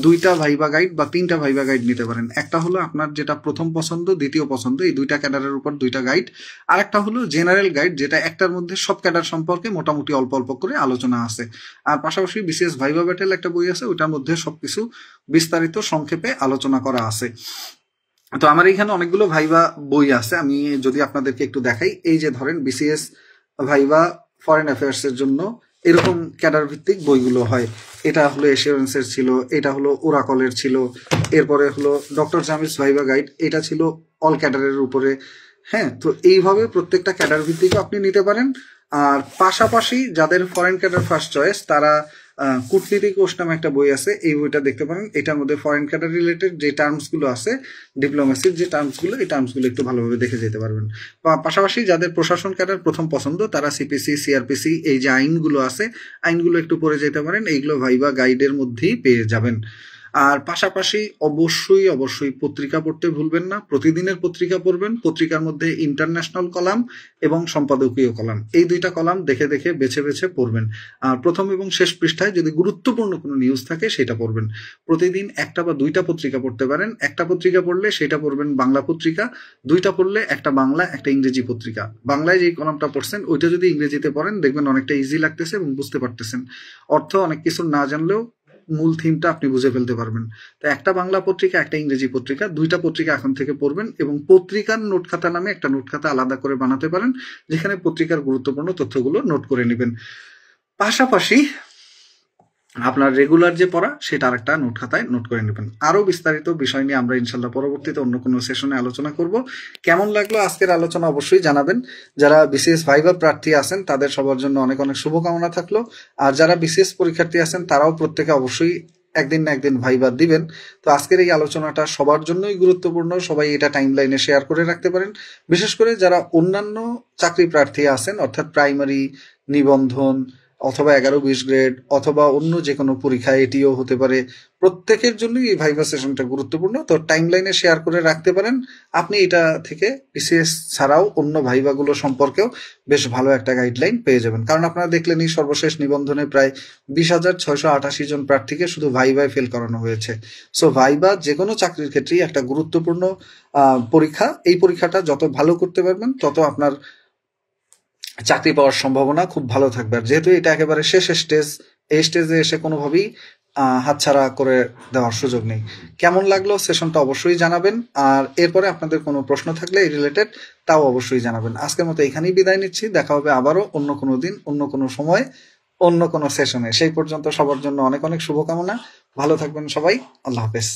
[SPEAKER 1] 2টা ভাইবা গাইড বা 3টা ভাইবা গাইড নিতে পারেন। একটা হলো আপনার যেটা প্রথম পছন্দ, দ্বিতীয় পছন্দ, এই 2টা ক্যাডারের উপর 2টা গাইড। আর একটা হলো জেনারেল গাইড, যেটা একটার মধ্যে সব ক্যাডার সম্পর্কে মোটামুটি অল্প অল্প করে আলোচনা আছে। আর পাশাপাশি বিসিএস ভাইবা ব্যাটেল একটা বই আছে, ওটার মধ্যে সবকিছু বিস্তারিত সংক্ষেপে আলোচনা করা আছে। তো আমার এখানে অনেকগুলো ভাইবা বই আছে, আমি যদি আপনাদেরকে একটু দেখাই। এই যে ধরেন বিসিএস ভাইবা ফরেন অ্যাফেয়ার্স এর জন্য এরকম ক্যাডার ভিত্তিক বইগুলো হয়। এটা হলো এসিওরেন্সের ছিল, এটা হলো ওরাকলের ছিল, এরপরে হলো ডক্টর জামিলস ভাইবা গাইড, এটা ছিল অল ক্যাডারের উপরে। হ্যাঁ, তো এইভাবে প্রত্যেকটা ক্যাডার ভিত্তিক আপনি নিতে পারেন। আর পাশাপাশি যাদের ফরেন ক্যাডার ফার্স্ট চয়েস তারা কূটনীতি কোষ নামে একটা বই আছে, এই বইটা দেখতে পারেন। এটার মধ্যে ফরেন ক্যাডার রিলেটেড যে টার্মসগুলো আছে, ডিপ্লোমেসির যে টার্মসগুলো, এই টার্মসগুলো একটু ভালোভাবে দেখে যেতে পারবেন। পাশাপাশি যাদের প্রশাসন ক্যাডার প্রথম পছন্দ তারা সিপিসি, সিআরপিসি, এই যে আইনগুলো আছে, আইনগুলো একটু পড়ে যেতে পারেন। এইগুলো ভাইবা গাইডের মধ্যেই পেয়ে যাবেন। আর পাশাপাশি অবশ্যই পত্রিকা পড়তে ভুলবেন না। প্রতিদিনের পত্রিকা পড়বেন। পত্রিকার মধ্যে ইন্টারন্যাশনাল কলাম এবং সম্পাদকীয় কলাম, এই দুইটা কলাম দেখে দেখে বেছে পড়বেন। আর প্রথম এবং শেষ পৃষ্ঠায় যদি গুরুত্বপূর্ণ কোনো নিউজ থাকে সেটা পড়বেন। প্রতিদিন একটা বা দুইটা পত্রিকা পড়তে পারেন। একটা পত্রিকা পড়লে সেটা পড়বেন বাংলা পত্রিকা, দুইটা পড়লে একটা বাংলা একটা ইংরেজি পত্রিকা। বাংলায় যে কলামটা পড়ছেন ওইটা যদি ইংরেজিতে পড়েন দেখবেন অনেকটা ইজি লাগতেছে এবং বুঝতে পারতেছেন। অর্থ অনেক কিছু না জানলেও মূল থিমটা আপনি বুঝে ফেলতে পারবেন। তো একটা বাংলা পত্রিকা একটা ইংরেজি পত্রিকা, দুইটা পত্রিকা এখন থেকে পড়বেন এবং পত্রিকার নোট খাতা নামে একটা নোট খাতা আলাদা করে বানাতে পারেন, যেখানে পত্রিকার গুরুত্বপূর্ণ তথ্যগুলো নোট করে নেবেন। পাশাপাশি আপনার রেগুলার যে পড়া সেটা আরেকটা নোট খাতায় নোট করে নেবেন। আরো বিস্তারিত বিষয় নিয়ে আমরা ইনশাল্লাহ পরবর্তীতে অন্য কোনো সেশনে আলোচনা করব। কেমন লাগলো আজকের আলোচনা অবশ্যই জানাবেন। যারা বিসিএস ভাইবা প্রার্থী আছেন তাদের সবার জন্য অনেক অনেক শুভকামনা থাকলো। আর যারা বিসিএস পরীক্ষার্থী আছেন তারাও প্রত্যেকে অবশ্যই একদিন না একদিন ভাইবা দিবেন। তো আজকের এই আলোচনাটা সবার জন্যই গুরুত্বপূর্ণ, সবাই এটা টাইম লাইনে শেয়ার করে রাখতে পারেন। বিশেষ করে যারা অন্যান্য চাকরি প্রার্থী আছেন, অর্থাৎ প্রাইমারি, নিবন্ধন অথবা 11-20 গ্রেড অথবা অন্য যে কোনো পরীক্ষা, এটিও হতে পারে, প্রত্যেকের জন্যই এই ভাইভা সেশনটা গুরুত্বপূর্ণ। তো টাইম লাইনে শেয়ার করে রাখতে পারেন। আপনি এটা থেকে বিসিএস ছাড়াও অন্য ভাইভাগুলো সম্পর্কেও বেশ ভালো একটা গাইডলাইন পেয়ে যাবেন। কারণ আপনারা দেখলেনই সর্বশেষ নিবন্ধনে প্রায় 20,688 জন প্রার্থীকে শুধু ভাইভায় ফেল করানো হয়েছে। সো ভাইভা যে কোনো চাকরির ক্ষেত্রেই একটা গুরুত্বপূর্ণ পরীক্ষা। এই পরীক্ষাটা যত ভালো করতে পারবেন তত আপনার চাকরি পাওয়ার সম্ভাবনা খুব ভালো থাকবে। আর যেহেতু এটা একেবারে শেষ স্টেজ, এই স্টেজে এসে কোনোভাবেই হাতছাড়া করে দেওয়ার সুযোগ নেই। কেমন লাগলো সেশনটা অবশ্যই জানাবেন। আর এরপরে আপনাদের কোনো প্রশ্ন থাকলে এই রিলেটেড তাও অবশ্যই জানাবেন। আজকের মতো এখানেই বিদায় নিচ্ছি। দেখা হবে আবারও অন্য কোনো দিন, অন্য কোনো সময়, অন্য কোনো সেশনে। সেই পর্যন্ত সবার জন্য অনেক অনেক শুভকামনা। ভালো থাকবেন সবাই। আল্লাহ হাফেজ।